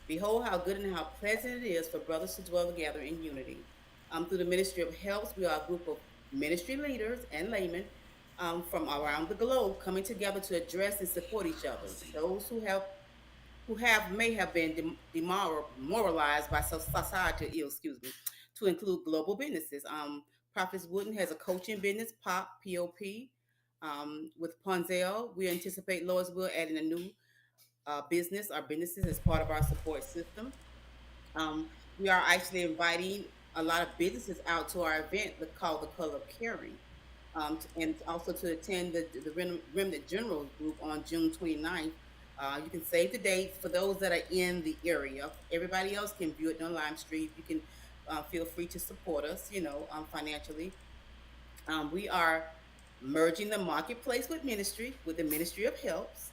Behold how good and how pleasant it is for brothers to dwell together in unity. Through the Ministry of Helps, we are a group of ministry leaders and laymen from around the globe coming together to address and support each other. Those who may have been demoralized by societal ills, excuse me, to include global businesses. Prophets Wooden has a coaching business, POP. With Ponzel, we anticipate Loisville adding a new business or businesses as part of our support system. We are actually inviting a lot of businesses out to our event called the Color of Caring, and also to attend the Remnant Generals group on June 29th. You can save the date for those that are in the area. Everybody else can view it on live stream. You can feel free to support us, financially. We are merging the marketplace with the Ministry of Helps.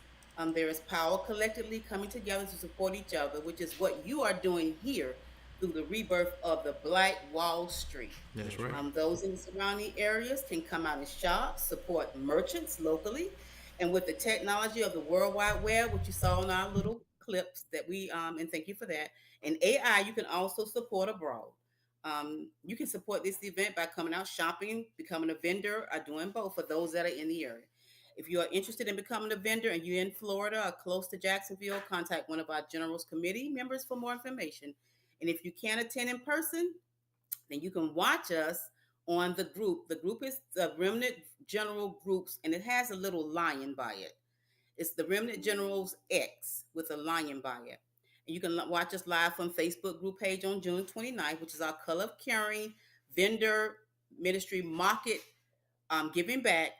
There is power collectively coming together to support each other, which is what you are doing here through the rebirth of the Black Wall Street. That's right. Those in the surrounding areas can come out and shop, support merchants locally, and with the technology of the World Wide Web, which you saw in our little clips that and thank you for that, and AI, you can also support abroad. You can support this event by coming out shopping, becoming a vendor, or doing both for those that are in the area. If you are interested in becoming a vendor and you're in Florida or close to Jacksonville, contact one of our Generals Committee members for more information. And if you can't attend in person, then you can watch us on the group. The group is the Remnant General Groups, and it has a little lion by it. It's the Remnant Generals X with a lion by it. And you can watch us live from Facebook group page on June 29th, which is our Color of Caring vendor ministry market, giving back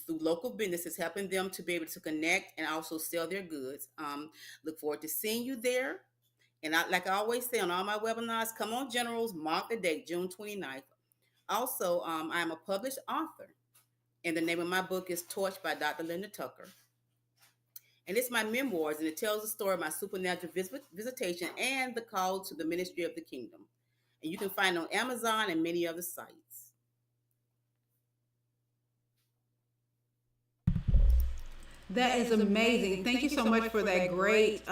through local businesses, helping them to be able to connect and also sell their goods. Look forward to seeing you there. And like I always say on all my webinars, come on, Generals, mark the date, June 29th. Also, I am a published author, and the name of my book is Torch by Dr. Linda Tucker. And it's my memoirs, and it tells the story of my supernatural visitation and the call to the ministry of the kingdom. And you can find it on Amazon and many other sites. That is amazing. Thank you so much for that great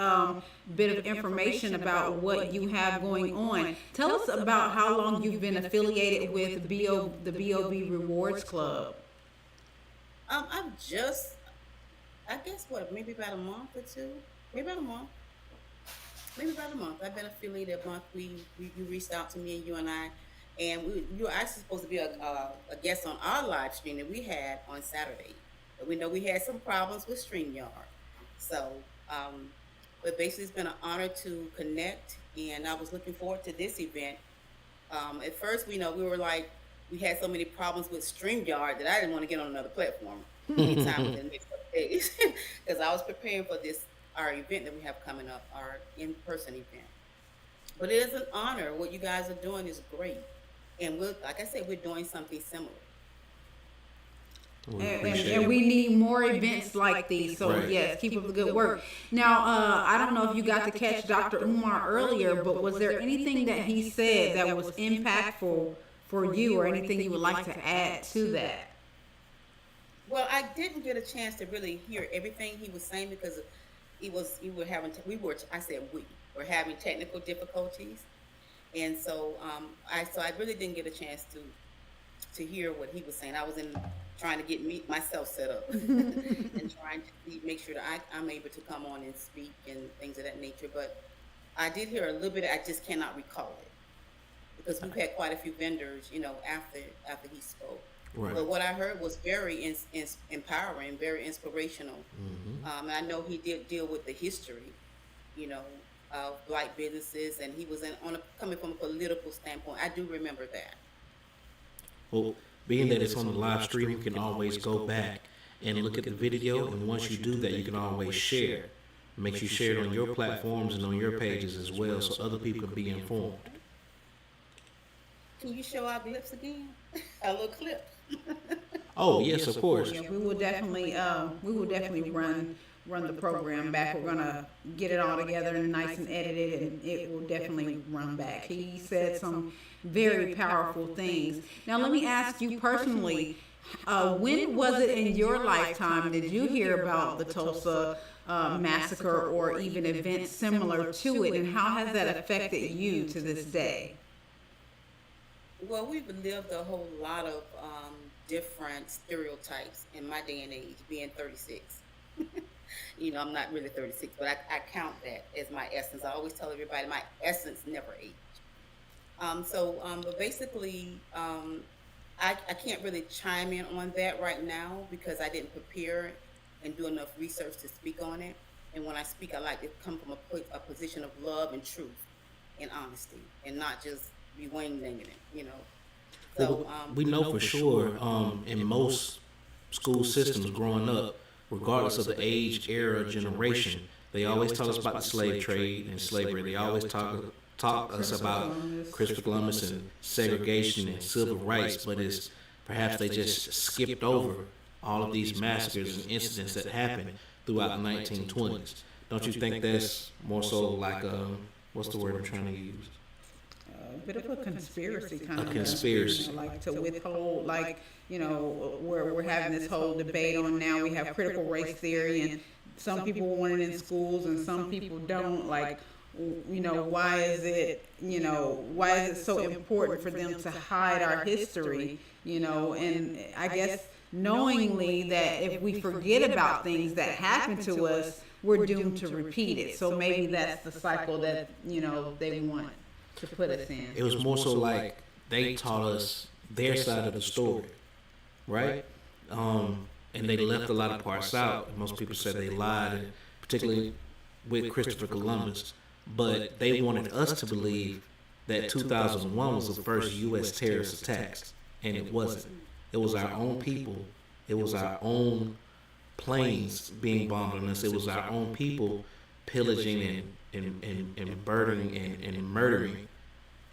bit of information about what you have going on. Tell us about how long you've been affiliated with the BOB Rewards Club. I've just, I guess, maybe about a month or two? Maybe about a month. I've been affiliated a month. You reached out to me, and you and I, and you were actually supposed to be a guest on our live stream that we had on Saturday. But we know we had some problems with StreamYard. So, but basically it's been an honor to connect, and I was looking forward to this event. At first, we were like, we had so many problems with StreamYard that I didn't want to get on another platform anytime within the next couple days, because I was preparing for our event that we have coming up, our in-person event. But it is an honor. What you guys are doing is great, and like I said, we're doing something similar. And we need more events like these. So right. Yes, keep up the good work. Now, I don't know if you got to catch Dr. Umar earlier, but was there anything that he said that was impactful for you, or anything you would like to add to that? Well, I didn't get a chance to really hear everything he was saying because we were having technical difficulties, and so I really didn't get a chance to hear what he was saying. I was trying to get myself set up and trying to make sure that I'm able to come on and speak and things of that nature. But I did hear a little bit. I just cannot recall it because we've had quite a few vendors, after he spoke. Right. But what I heard was very empowering, very inspirational. Mm-hmm. And I know he did deal with the history, of Black businesses, and he was coming from a political standpoint. I do remember that. Well, being that it's on the live stream, you can always go back and look at the video, and once you do that, you can always share. Make sure you share it on your platforms and on your pages as well, so other people can be informed. Can you show our clips again? A little clip. Oh yes, of course. Yeah, we will definitely run run the program back. We're gonna get it all together and nice and edited, and it will definitely run back. He said some very powerful things. Now, let me ask you personally, when was it in your lifetime did you hear about the Tulsa massacre or even events similar to it, and how has that affected you to this day? Well, we've lived a whole lot of different stereotypes in my day and age, being 36. I'm not really 36, but I count that as my essence. I always tell everybody my essence never age. But basically, I can't really chime in on that right now because I didn't prepare and do enough research to speak on it. And when I speak, I like to come from a position of love and truth and honesty, and not just be wing-dinging it. Well, we know for sure in most school systems growing up, regardless of the age, era, generation, they always tell us about the slave trade and slavery. They always talk us about Christopher Columbus and segregation and civil rights, but it's perhaps they just skipped over all of these massacres and incidents that happened throughout the 1920s. Don't you think that's more so like what's the word I'm trying to use? A bit of a conspiracy kind of conspiracy. Like to withhold, where we're having this whole debate on now. We have critical race theory, and some people want it in schools and some people don't. Why is it so important for them to hide our history? And I guess knowingly that if we forget about things that happen to us, we're doomed to repeat it. So maybe that's the cycle that they want to put us in. It was more so like they taught us their side of the story, right? And they left a lot of parts out. Most people said they lied, particularly with Christopher Columbus. But they wanted us to believe that 2001 was the first U.S. terrorist attacks, and it wasn't. It was our own people. It was our own planes being bombed on us. It was our own people pillaging and burdening and murdering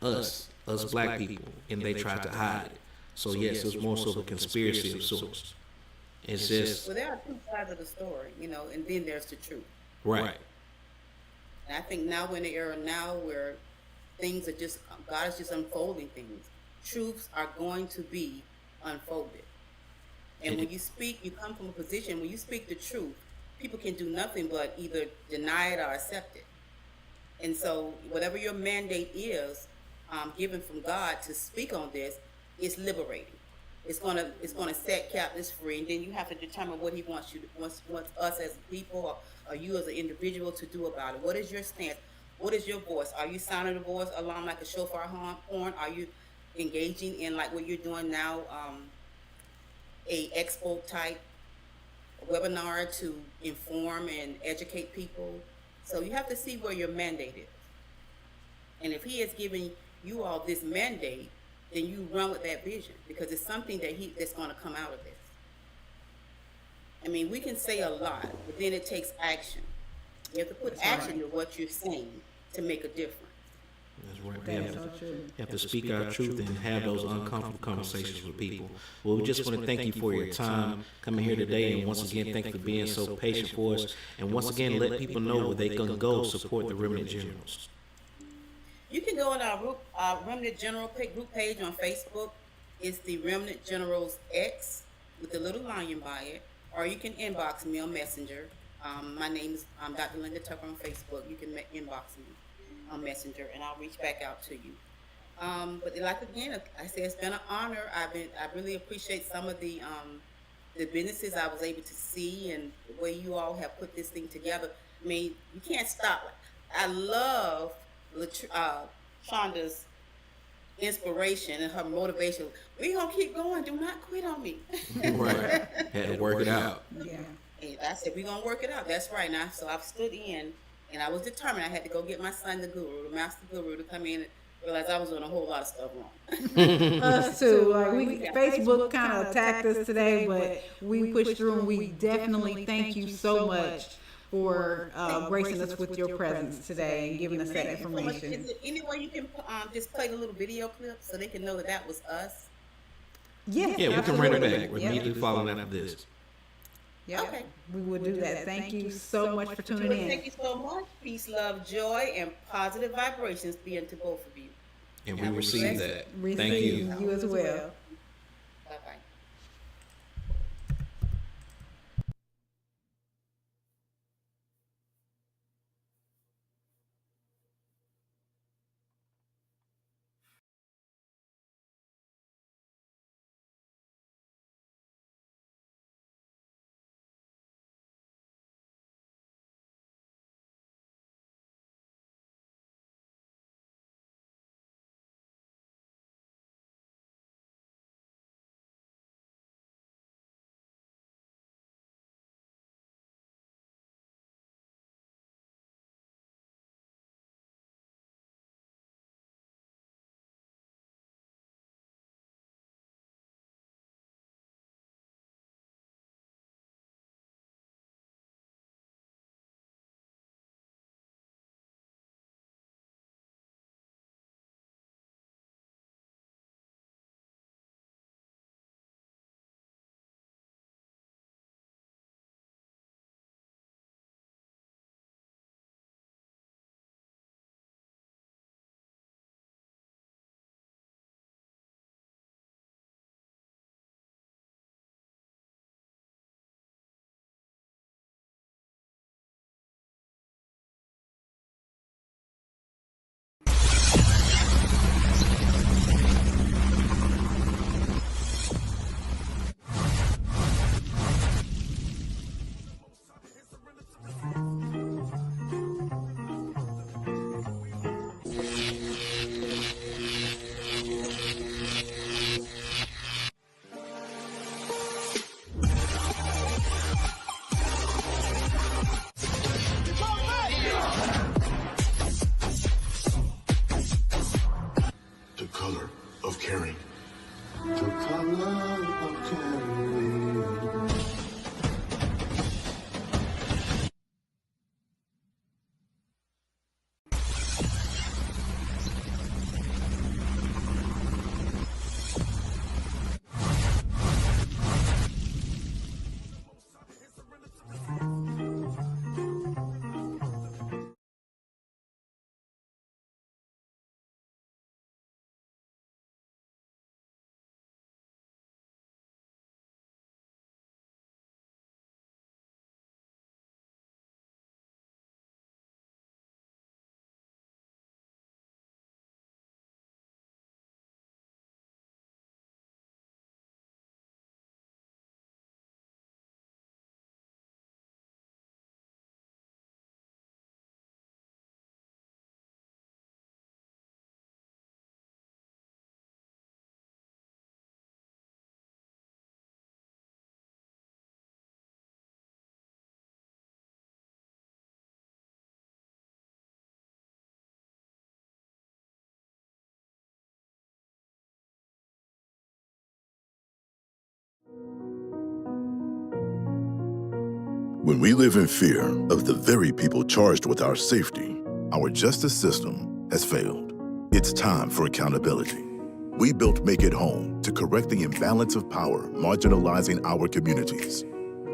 us black people, and they tried to hide it. So yes, it was more so a conspiracy of sorts. It's just there are two sides of the story, and then there's the truth. Right. And I think now we're in the era now where things are just God is just unfolding things. Truths are going to be unfolded. And when you speak, you come from a position when you speak the truth, people can do nothing but either deny it or accept it. And so whatever your mandate is, given from God to speak on this, it's liberating. It's gonna set captives free, and then you have to determine what He wants us as a people or you as an individual to do about it. What is your stance? What is your voice? Are you sounding the voice alarm like a shofar horn? Are you engaging in like what you're doing now, a expo type webinar to inform and educate people? So you have to see where your mandate is. And if He has given you all this mandate, then you run with that vision because it's something that's going to come out of this. I mean, we can say a lot, but then it takes action. You have to put action to what you're saying to make a difference. That's right. You have to speak our truth and have those uncomfortable conversations with people. Well, we just want to thank you for your time coming here today, and once again, thank you for being so patient for us. And once again, let people know where they can go support the Remnant Generals. You can go on our Remnant General group page on Facebook. It's the Remnant Generals X with the little lion by it, or you can inbox me on Messenger. My name is Dr. Linda Tucker on Facebook. You can inbox me on Messenger, and I'll reach back out to you. But like again, I said it's been an honor. I really appreciate some of the businesses I was able to see and the way you all have put this thing together. I mean, you can't stop. I love Shonda's inspiration and her motivation. We gonna keep going. Do not quit on me. Right. Had to work it out. Yeah. And I said we gonna work it out. That's right. Now, so I've stood in, and I was determined. I had to go get my son, the guru, the master guru, to come in and realize I was doing a whole lot of stuff wrong. Us too. Facebook kind of attacked us today, but we pushed through, and we definitely thank you so much for gracing us with your presence today and giving us that information. Is there any way you can just play the little video clip so they can know that was us? Yes, yeah, we can run it back. We're immediately following after this. Yep. Okay. We will do that. Thank you so much for tuning Well, in. thank you so much. Peace, love, joy, and positive vibrations be unto both of you. And we Have a receive blessed that. Thank Receive you. you as well. Bye bye. The color of caring. The color of caring. When we live in fear of the very people charged with our safety, our justice system has failed. It's time for accountability. We built Make It Home to correct the imbalance of power marginalizing our communities.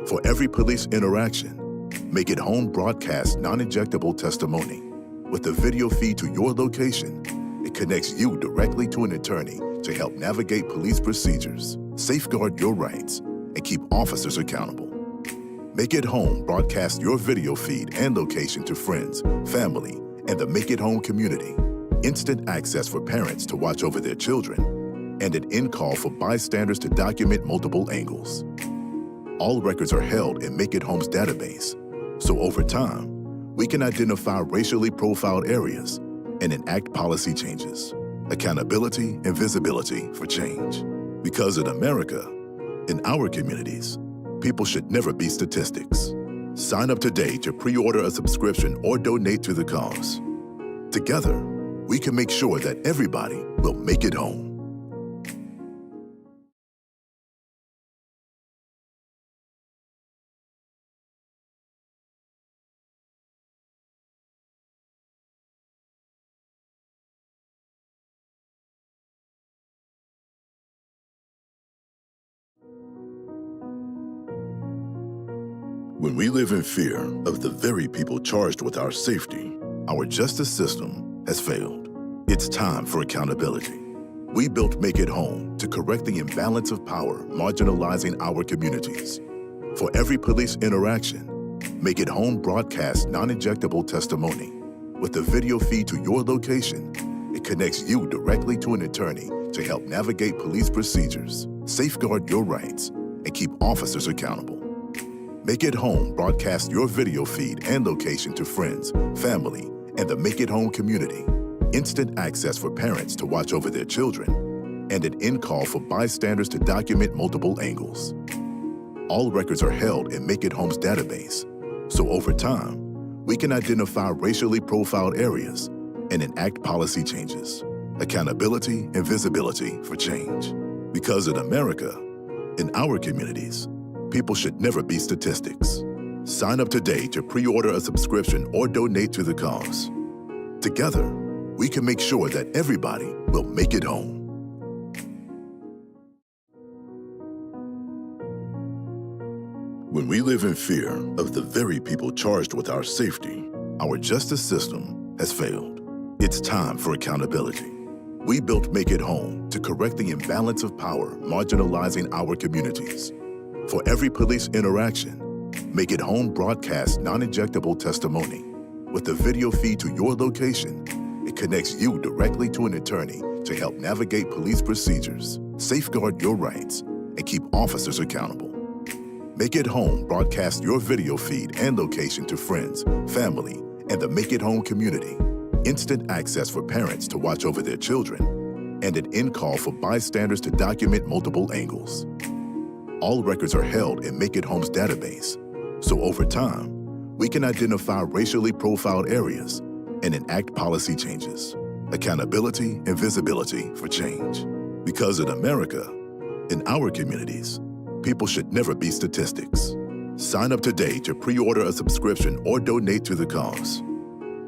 For every police interaction, Make It Home broadcasts non-injectable testimony. With a video feed to your location, it connects you directly to an attorney to help navigate police procedures, safeguard your rights, and keep officers accountable. Make It Home broadcasts your video feed and location to friends, family, and the Make It Home community. Instant access for parents to watch over their children, and an in-call for bystanders to document multiple angles. All records are held in Make It Home's database, so over time, we can identify racially profiled areas and enact policy changes. Accountability and visibility for change. Because in America, in our communities, people should never be statistics. Sign up today to pre-order a subscription or donate to the cause. Together, we can make sure that everybody will make it home. When we live in fear of the very people charged with our safety, our justice system has failed. It's time for accountability. We built Make It Home to correct the imbalance of power marginalizing our communities. For every police interaction, Make It Home broadcasts non-injectable testimony. With the video feed to your location, it connects you directly to an attorney to help navigate police procedures, safeguard your rights, and keep officers accountable. Make It Home broadcasts your video feed and location to friends, family, and the Make It Home community. Instant access for parents to watch over their children, and an in-call for bystanders to document multiple angles. All records are held in Make It Home's database, so over time, we can identify racially profiled areas and enact policy changes. Accountability and visibility for change. Because in America, in our communities, people should never be statistics. Sign up today to pre-order a subscription or donate to the cause. Together, we can make sure that everybody will make it home. When we live in fear of the very people charged with our safety, our justice system has failed. It's time for accountability. We built Make It Home to correct the imbalance of power marginalizing our communities. For every police interaction, Make It Home broadcasts non-injectable testimony. With the video feed to your location, it connects you directly to an attorney to help navigate police procedures, safeguard your rights, and keep officers accountable. Make It Home broadcasts your video feed and location to friends, family, and the Make It Home community. Instant access for parents to watch over their children, and an in-call for bystanders to document multiple angles. All records are held in Make It Home's database, so over time, we can identify racially profiled areas and enact policy changes. Accountability and visibility for change. Because in America, in our communities, people should never be statistics. Sign up today to pre-order a subscription or donate to the cause.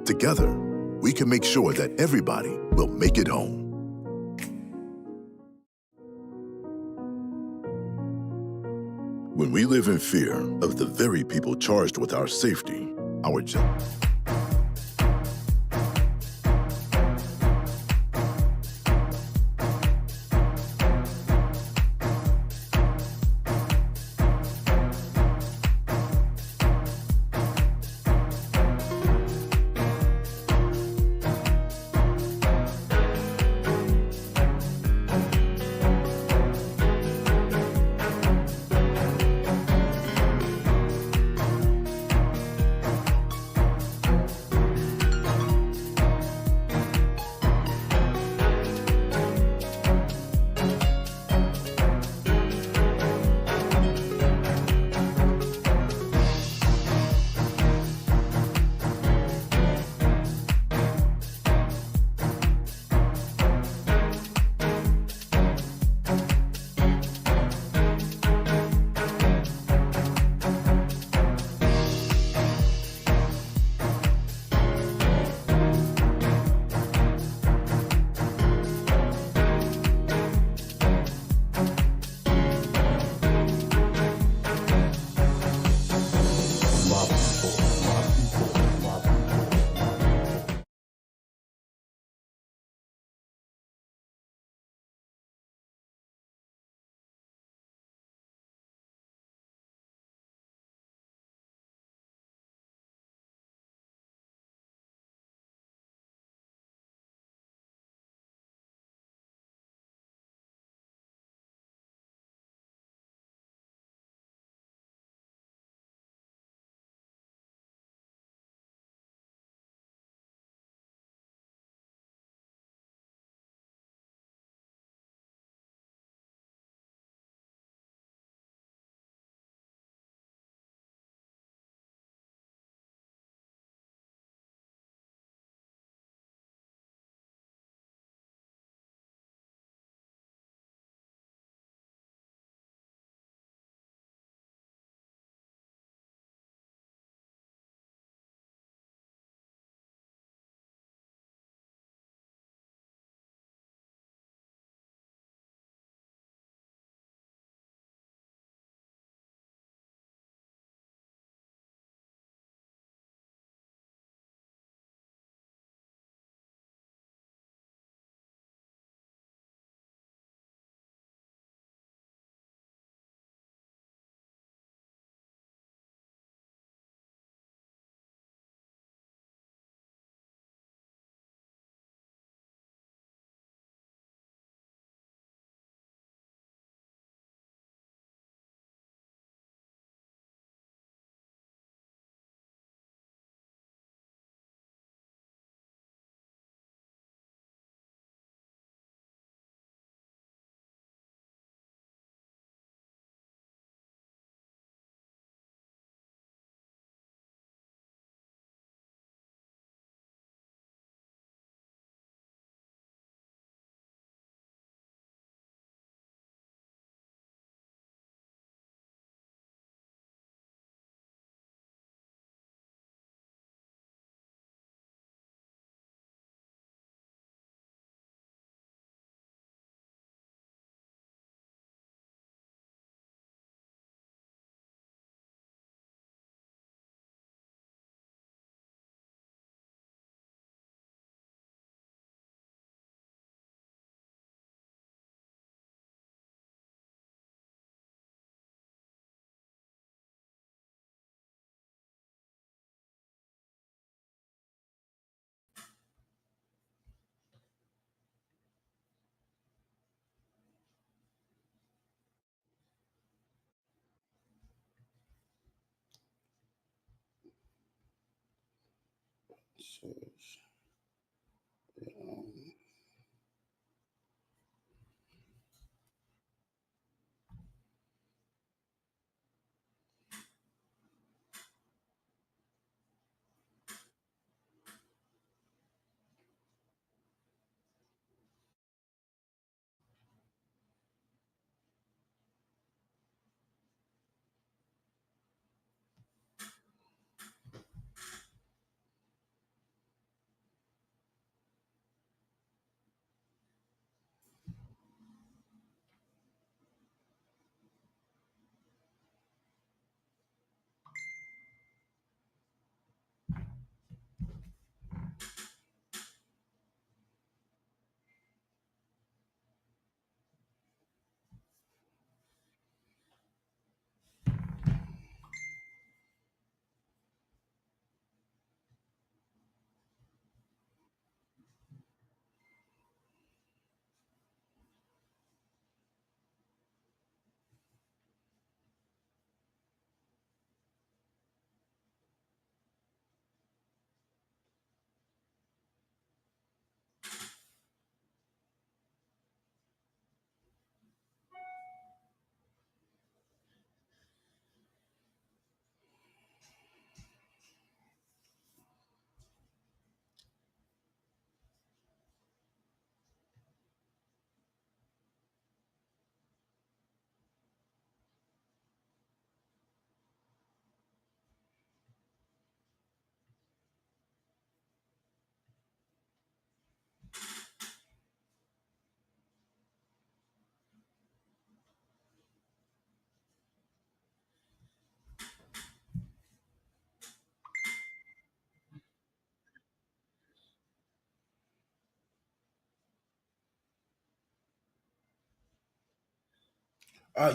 Together, we can make sure that everybody will make it home. When we live in fear of the very people charged with our safety, our job.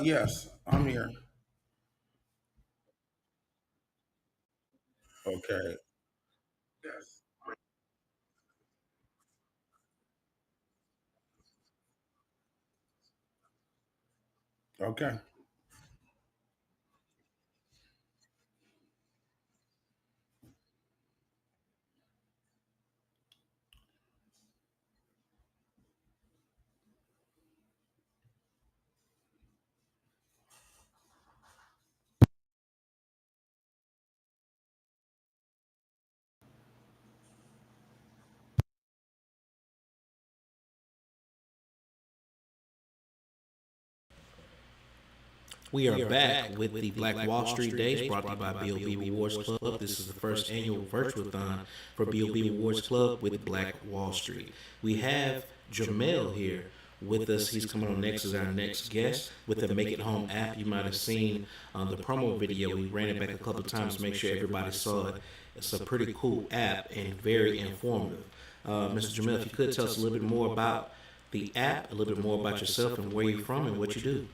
Yes, I'm here. Okay. Okay. We are back with the Black Wall Street Days brought to you by BOB Awards Club. This is the first annual Virtualthon for BOB Awards Club with Black Wall Street. We have Jamel here with us. He's coming on next as our next guest with the Make It Home app. You might have seen the promo video. We ran it back a couple of times to make sure everybody saw it. It's a pretty cool app and very informative. Mr. Jamel, if you could tell us a little bit more about the app, a little bit more about yourself and where you're from and what you do.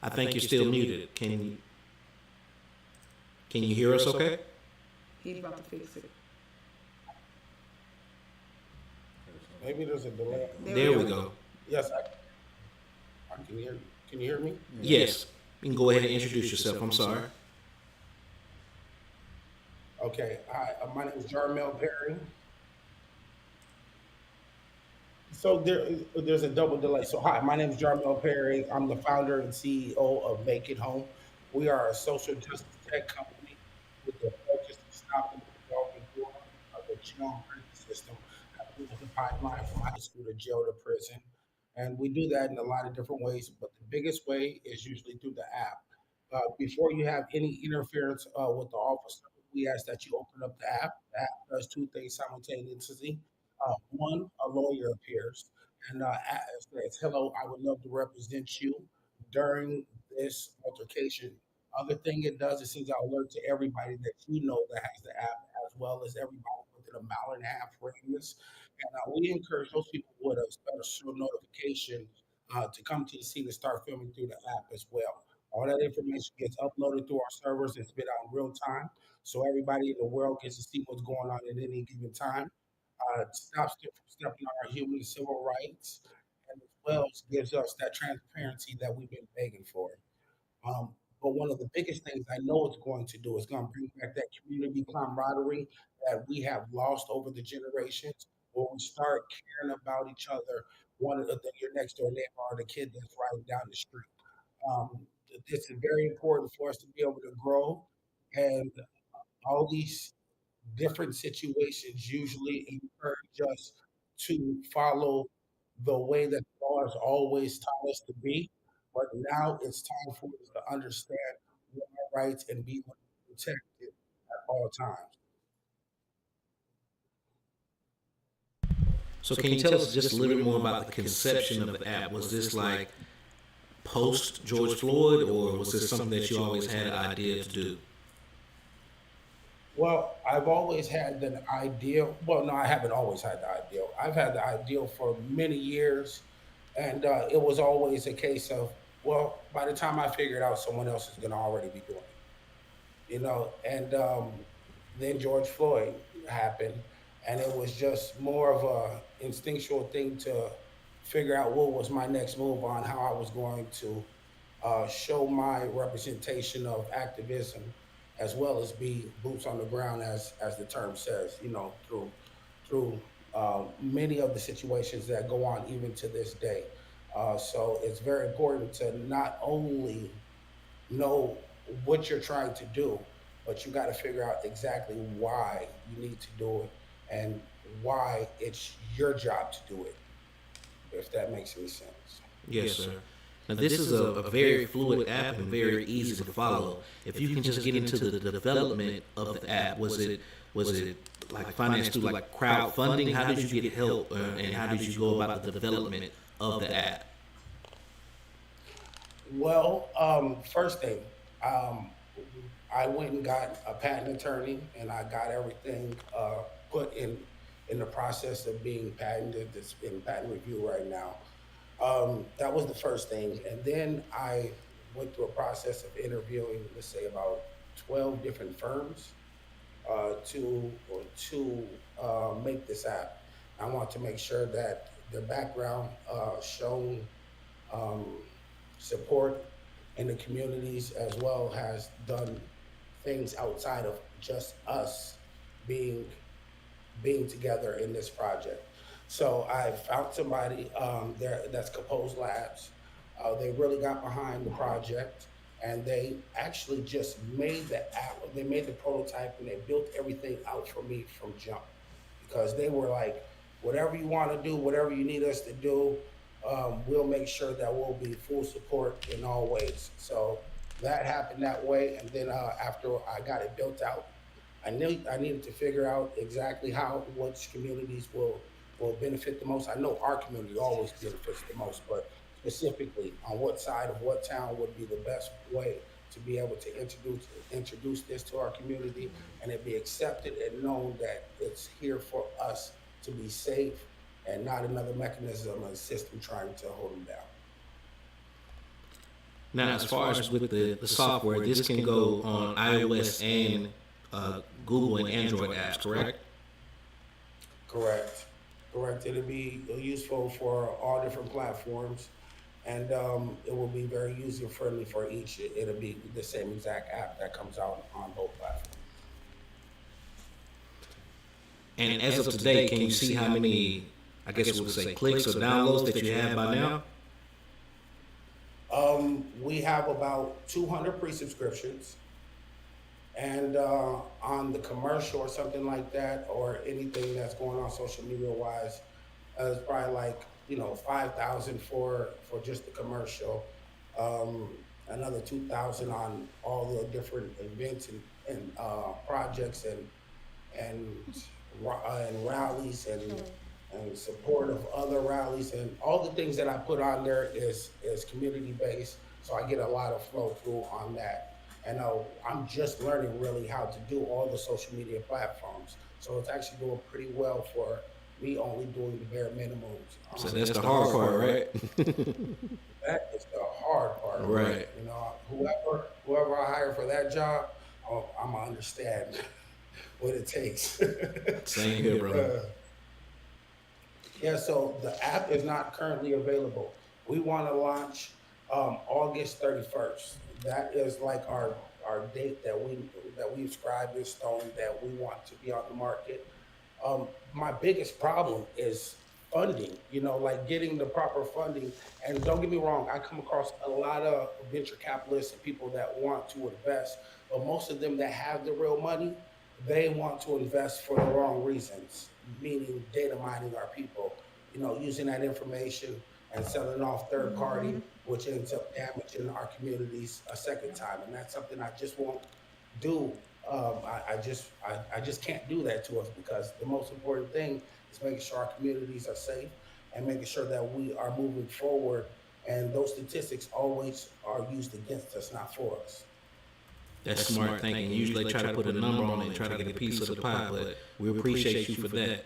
I think you're still muted. Can you hear us okay? He's about to fix it. Maybe there's a delay. There we go. Yes, I can hear. Can you hear me? Yes. You can go ahead and introduce yourself. I'm sorry. Okay. Hi, my name is Jarmel Perry. So there's a double delay. So hi, my name is Jarmel Perry. I'm the founder and CEO of Make It Home. We are a social justice tech company with the focus of stopping the revolving door of the jail prison system. We the pipeline from high school to jail to prison. And we do that in a lot of different ways, but the biggest way is usually through the app. Before you have any interference with the officer, we ask that you open up the app. The app does two things simultaneously. One, a lawyer appears and says, "Hello, I would love to represent you during this altercation." Other thing it does, it sends out alert to everybody that you know that has the app, as well as everybody within a mile and a half radius. And we encourage those people with a special notification to come to the scene and start filming through the app as well. All that information gets uploaded through our servers and spit out in real time, so everybody in the world gets to see what's going on at any given time. Stops them from stepping on our human and civil rights. And as Wells gives us that transparency that we've been begging for. Um, but one of the biggest things I know it's going to do is going to bring back that community camaraderie that we have lost over the generations, where we start caring about each other, one of your next door neighbor or the kid that's right down the street. This is very important for us to be able to grow, and all these different situations usually encourage us to follow the way that God has always taught us to be. But now it's time for us to understand what our rights and be protected at all times. So can you tell us just a little bit more about the conception of the app? Was this like post George Floyd, or was this something that you always had an idea to do? Well, I've always had an ideal. Well, no, I haven't always had the ideal. I've had the ideal for many years, and it was always a case of, well, by the time I figure it out, someone else is going to already be doing it, And then George Floyd happened, and it was just more of a instinctual thing to figure out what was my next move on how I was going to show my representation of activism, as well as be boots on the ground, as the term says, through many of the situations that go on even to this day. So it's very important to not only know what you're trying to do, but you got to figure out exactly why you need to do it and why it's your job to do it, if that makes any sense. Yes, sir. Now, this is a very fluid app and very easy to follow. If you can just get into the development of the app, was it like financed through like crowdfunding? How did you get help, and how did you go about the development of the app? Well, first thing, um, I went and got a patent attorney, and I got everything put in the process of being patented. It's in patent review right now. That was the first thing, and then I went through a process of interviewing, let's say, about 12 different firms to make this app. I want to make sure that the background shown um, support in the communities, as well as done things outside of just us being being together in this project. So I found somebody there that's Compose Labs. They really got behind the project, and they actually just made the app. They made the prototype, and they built everything out for me from jump, because they were like, whatever you want to do, whatever you need us to do, we'll make sure that we'll be full support in all ways. So that happened that way, and then after I got it built out, I knew I needed to figure out exactly how which communities will benefit the most. I know our community always benefits the most, but specifically on what side of what town would be the best way to be able to introduce this to our community, and it be accepted and known that it's here for us to be safe and not another mechanism or system trying to hold them down. Now, as far as with the software, this can go on iOS and Google and Android apps, correct? Correct. Correct. It'll be useful for all different platforms, and it will be very user friendly for each. It'll be the same exact app that comes out on both platforms. And as of today, can you see how many, I guess we would say, clicks or downloads that you have by now? We have about 200 pre-subscriptions, and on the commercial or something like that, or anything that's going on social media wise, it's probably like 5,000 for just the commercial, another 2,000 on all the different events and projects and rallies and support of other rallies, and all the things that I put on there is community based. So I get a lot of flow through on that. And I'm just learning really how to do all the social media platforms. So it's actually doing pretty well for me, only doing the bare minimums. So that's the hard part, right? That is the hard part. Right. Whoever I hire for that job, I'm gonna understand what it takes. Same here, bro. Yeah, so the app is not currently available. We want to launch August 31st. That is like our date that we've scribed in stone that we want to be on the market. My biggest problem is funding, like getting the proper funding. And don't get me wrong, I come across a lot of venture capitalists and people that want to invest, but most of them that have the real money, they want to invest for the wrong reasons, meaning data mining our people, using that information and selling off third party, which ends up damaging our communities a second time. And that's something I just won't do. I just can't do that to us, because the most important thing is making sure our communities are safe and making sure that we are moving forward. And those statistics always are used against us, not for us. That's smart thinking. Usually they try to put a number on it and try to get a piece of the pie, but we appreciate you for that.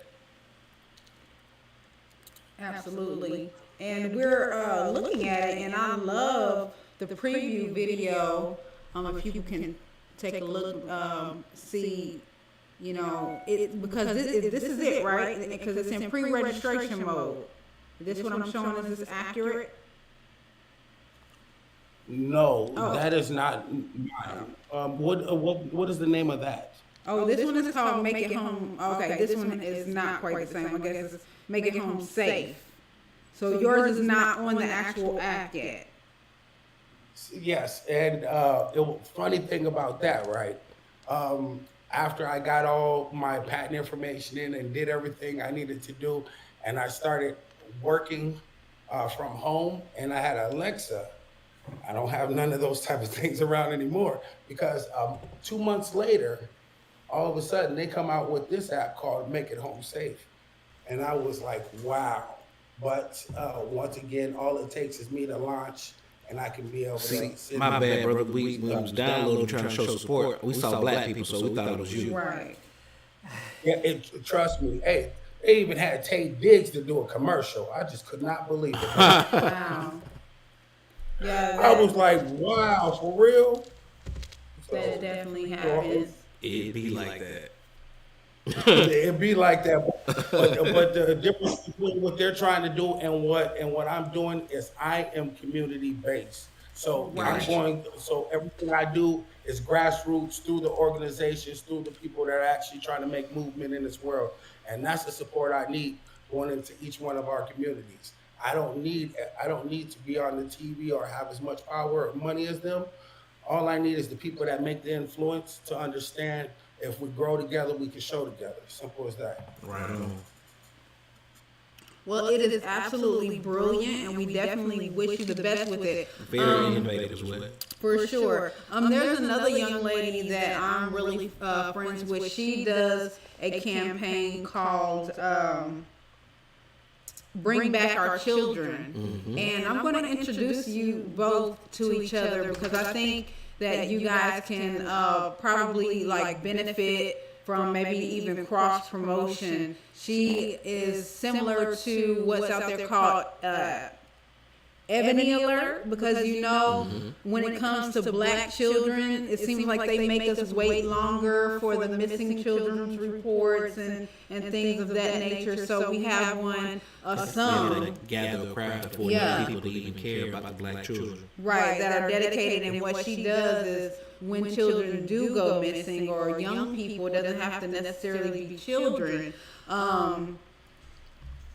Absolutely. And we're looking at it, and I love the preview video. If you can take a look, see, it, because this is it, right? Because it's in pre-registration mode. This what I'm showing, is this accurate? No, that is not mine. What is the name of that? Oh, this one is called Make It Home. Okay, this one is not quite the same. I guess it's Make It Home Safe. So yours is not on the actual app yet. Yes, and the funny thing about that, right? After I got all my patent information in and did everything I needed to do, and I started working from home, and I had Alexa, I don't have none of those type of things around anymore, because 2 months later, all of a sudden they come out with this app called Make It Home Safe. And I was like, wow. But once again, all it takes is me to launch, and I can be able to sit. My bad, brother. When we was downloading, trying to show support, we saw black people, so we thought it was you. Right. Yeah, trust me. Hey, they even had Tay Diggs to do a commercial. I just could not believe it. Wow. Yeah. I was like, wow, for real? That definitely happens. It be like that. It'd be like that, but the difference between what they're trying to do and what I'm doing is I am community based. So so everything I do is grassroots, through the organizations, through the people that are actually trying to make movement in this world, and that's the support I need going into each one of our communities. I don't need to be on the TV or have as much power or money as them. All I need is the people that make the influence to understand. If we grow together, we can show together. Simple as that. Right on. Well, it is absolutely brilliant, and we definitely wish you the best with it. Very innovative as well. For sure. There's another young lady that I'm really friends with. She does a campaign called Bring Back Our Children. Mm-hmm. And I'm going to introduce you both to each other, because I think that you guys can probably benefit from maybe even cross promotion. She is similar to what's out there called Ebony Alert, because when it comes to black children, it seems like they make us wait longer for the missing children's reports and things of that nature. So we have one, some gather a crowd of people to even care about the black children. Right, that are dedicated. And what she does is, when children do go missing, or young people, it doesn't have to necessarily be children,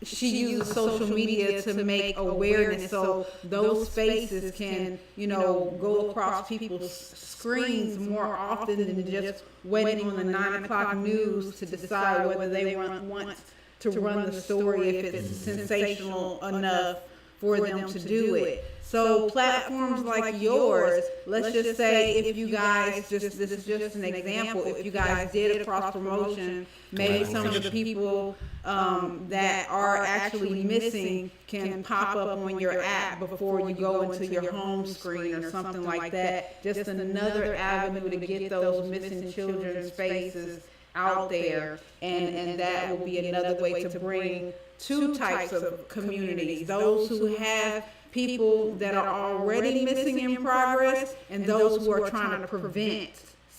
she uses social media to make awareness, so those faces can, go across people's screens more often than just waiting on the 9 o'clock news to decide whether they want to run the story, if it's sensational enough for them to do it. So platforms like yours, let's just say if you guys, this is just an example, if you guys did a cross promotion, maybe some of the people that are actually missing can pop up on your app before you go into your home screen or something like that. Just another avenue to get those missing children's faces out there, and that will be another way to bring two types of communities: those who have people that are already missing in progress, and those who are trying to prevent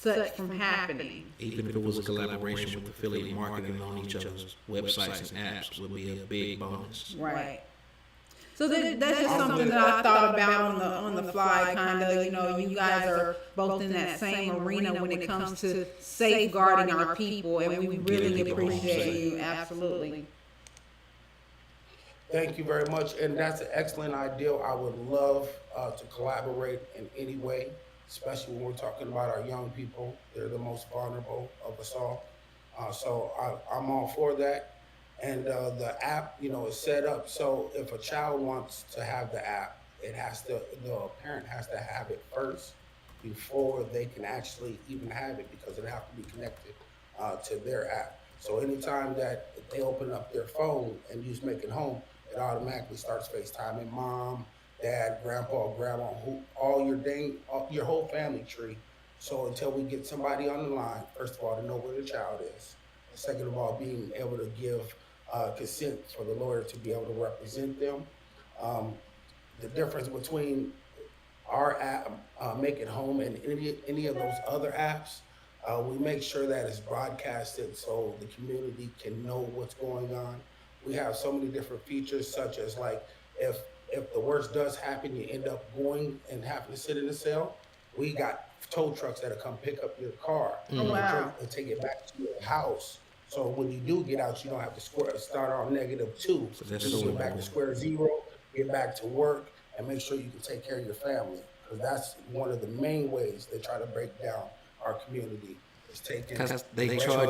such from happening. Even if it was a collaboration with affiliate marketing on each other's websites and apps, would be a big bonus. Right. So that's just something that I thought about on the fly, kind of. You know, you guys are both in that same arena when it comes to safeguarding our people, and we really appreciate you. Absolutely. Thank you very much, and that's an excellent idea. I would love to collaborate in any way, especially when we're talking about our young people. They're the most vulnerable of us all. So I'm all for that. And the app, you know, is set up so if a child wants to have the app, the parent has to have it first before they can actually even have it, because it has to be connected to their app. So anytime that they open up their phone and use Make It Home, it automatically starts FaceTiming mom, dad, grandpa, grandma, all your whole family tree. So until we get somebody on the line, first of all, to know where the child is. Second of all, being able to give consent for the lawyer to be able to represent them. The difference between our app, Make It Home, and any of those other apps, we make sure that it's broadcasted so the community can know what's going on. We have so many different features, such as like if the worst does happen, you end up going and having to sit in the cell. We got tow trucks that'll come pick up your car and take it back to your house. So when you do get out, you don't have to start on -2. So you get back to square zero, get back to work, and make sure you can take care of your family. Because that's one of the main ways they try to break down our community. Because they charge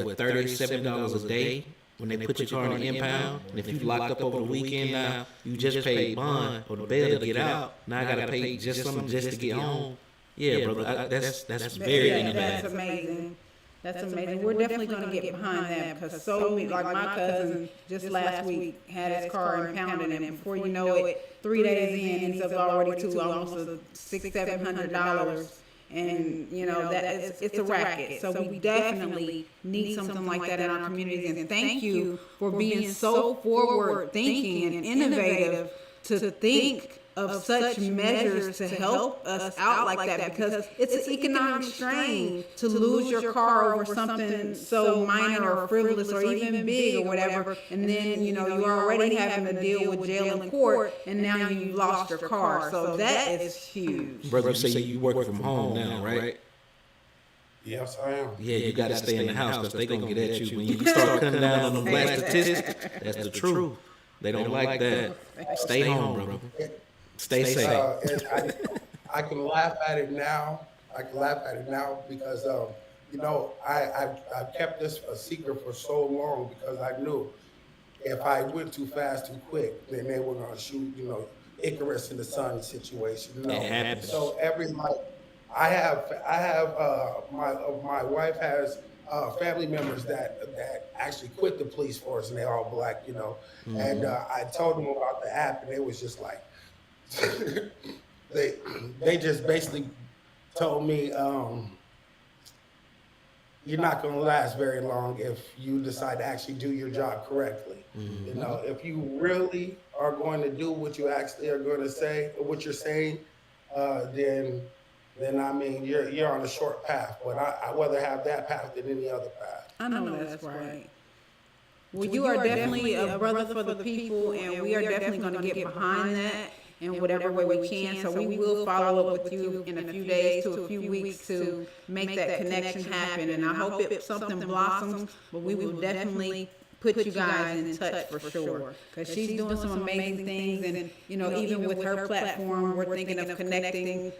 what, $37 a day when they put your car in the impound. And if you locked up over the weekend now, you just paid bond or the bail to get out. Now I gotta pay just to get home. Yeah, brother, that's very innovative. That's amazing. That's amazing. We're definitely going to get behind that, because so many, like my cousin just last week had his car impounded, and before you know it, 3 days in, he's up already to almost $600-700, and you know that it's a racket. So we definitely need something like that in our communities. And thank you for being so forward thinking and innovative to think of such measures to help us out like that, because it's an economic strain to lose your car over something so minor or frivolous or even big or whatever, and then you know you're already having to deal with jail and court, and now you've lost your car. So that is huge. Brother, you say you work from home now, right? Yes, I am. Yeah, you got to stay in the house, because they're going to get at you. When you start cutting down on the black statistics, that's the truth. They don't like that. Stay home, brother. Stay safe. And I can laugh at it now. Because, you know, I kept this a secret for so long, because I knew if I went too fast, too quick, then they were going to shoot, you know, Icarus in the sun situation. You know? It happens. So my wife has family members that actually quit the police force, and they're all black, you know. Mm-hmm. And I told them about the app, and they was just like, they just basically told me, you're not going to last very long if you decide to actually do your job correctly. Mm-hmm. You know, if you really are going to do what you actually are going to say, or what you're saying, then I mean, you're on a short path. But I'd rather have that path than any other path. I know that's right. Well, you are definitely a brother for the people, and we are definitely going to get behind that in whatever way we can. So we will follow up with you in a few days to a few weeks to make that connection happen. And I hope something blossoms, but we will definitely put you guys in touch for sure, because she's doing some amazing things. And you know, even with her platform, we're thinking of connecting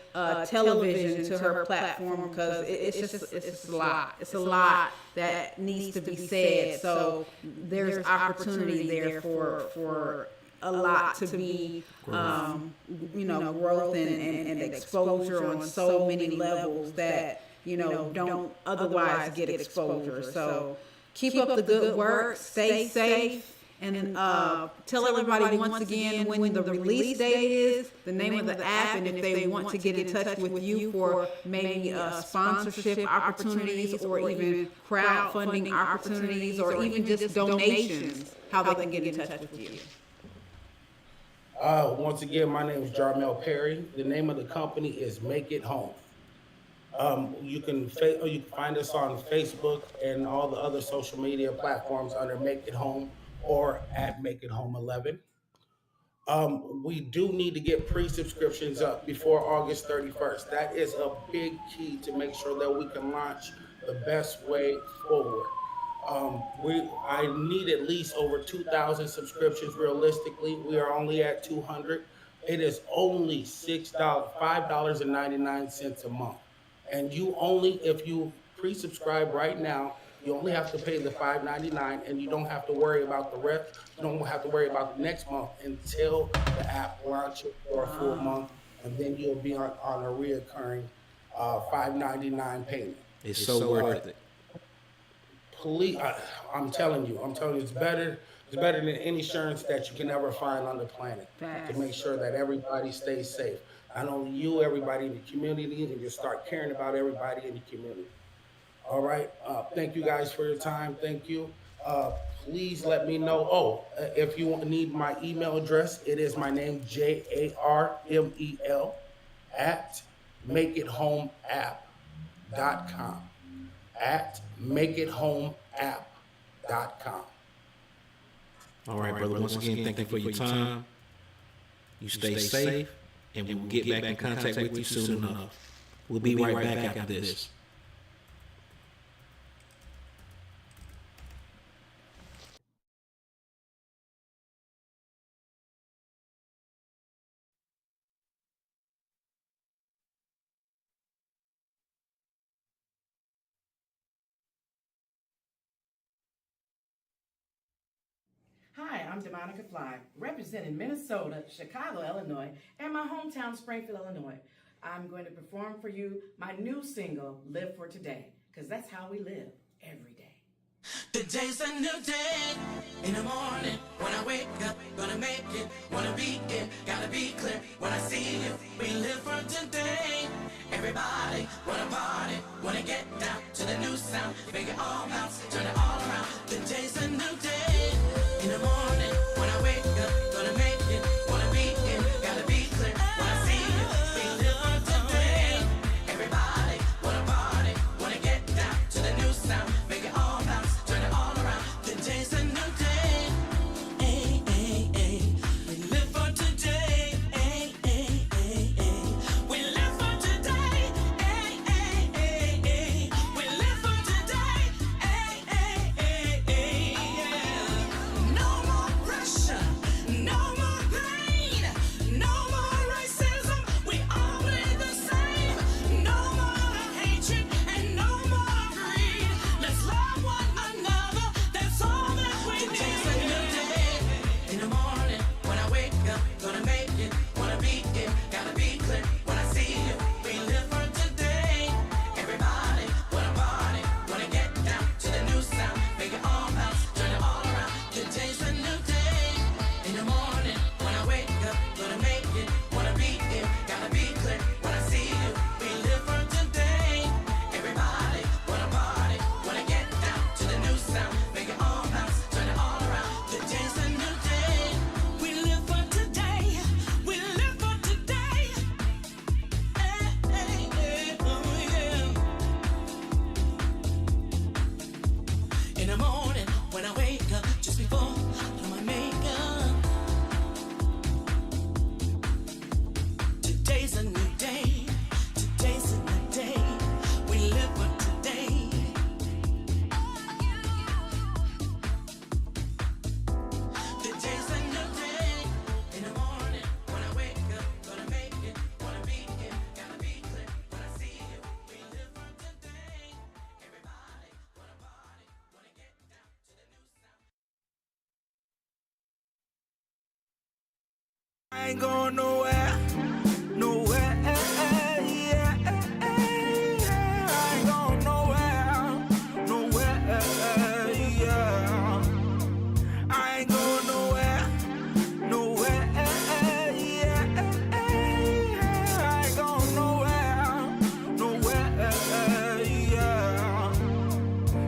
television to her platform, because it's a lot. It's a lot that needs to be said. So there's opportunity there for a lot to be, you know, growth and exposure on so many levels that, you know, don't otherwise get exposure. So keep up the good work, stay safe, and tell everybody once again when the release date is, the name of the app, and if they want to get in touch with you for maybe sponsorship opportunities or even crowdfunding opportunities or even just donations, how they can get in touch with you. Once again, my name is Jarmel Perry. The name of the company is Make It Home. You can find us on Facebook and all the other social media platforms under Make It Home or at Make It Home 11. We do need to get pre-subscriptions up before August 31st. That is a big key to make sure that we can launch the best way forward. I need at least over 2,000 subscriptions. Realistically, we are only at 200. It is only $5.99 a month, and you only if you pre-subscribe right now, you only have to pay the $5.99, and you don't have to worry about the rest. You don't have to worry about the next month until the app launches for a full month, and then you'll be on a reoccurring $5.99 payment. It's so worth it. Please, I'm telling you, it's better. It's better than any insurance that you can ever find on the planet to make sure that everybody stays safe. Not only you, everybody in the community, and you start caring about everybody in the community. All right. Thank you guys for your time. Thank you. Please let me know. If you need my email address, it is my name, JARMEL at makeithomeapp.com. At makeithomeapp.com. All right, brother. Once again, thank you for your time. You stay safe, and we will get back in contact with you soon enough. We'll be right back after this. Hi, I'm DeMonica Fly, representing Minnesota, Chicago, Illinois, and my hometown, Springfield, Illinois. I'm going to perform for you my new single, Live for Today, because that's how we live every day. Today's a new day. In the morning, when I wake up, gonna make it, wanna be it, gotta be clear. When I see you, we live for today. Everybody wanna party, wanna get down to the new sound. Make it all bounce, turn it all around. Today's a new day. In the morning, when I wake up, gonna make it, wanna be it, gotta be clear. When I see you, we live for today. Everybody wanna party, wanna get down to the new sound. Make it all bounce, turn it all around. Today's a new day. Ay, ay, ay. We live for today. Ay, ay, ay, ay. We live for today. Ay, ay, ay, ay. We live for today. Ay, ay, ay, ay. Yeah. No more pressure, no more pain, no more racism. We all bleed the same. No more hatred and no more greed. Let's love one another. That's all that we need. Today's a new day. In the morning, when I wake up, gonna make it, wanna be it, gotta be clear. When I see you, we live for today. Everybody wanna party, wanna get down to the new sound. Make it all bounce, turn it all around. Today's a new day. In the morning, when I wake up, gonna make it, wanna be it, gotta be clear. When I see you, we live for today. Everybody wanna party, wanna get down to the new sound. Make it all bounce, turn it all around. Today's a new day. We live for today. We live for today. Hey, hey, hey, oh yeah. In the morning, when I wake up, just before I put my makeup. Today's a new day. Today's a new day. We live for today. Today's a new day. In the morning, when I wake up, gonna make it, wanna be it, gotta be clear. When I see you, we live for today. Everybody wanna party, wanna get down to the new sound. I ain't going nowhere, nowhere, yeah. I ain't going nowhere, nowhere, yeah. I ain't going nowhere, nowhere, yeah. I ain't going nowhere, nowhere, yeah.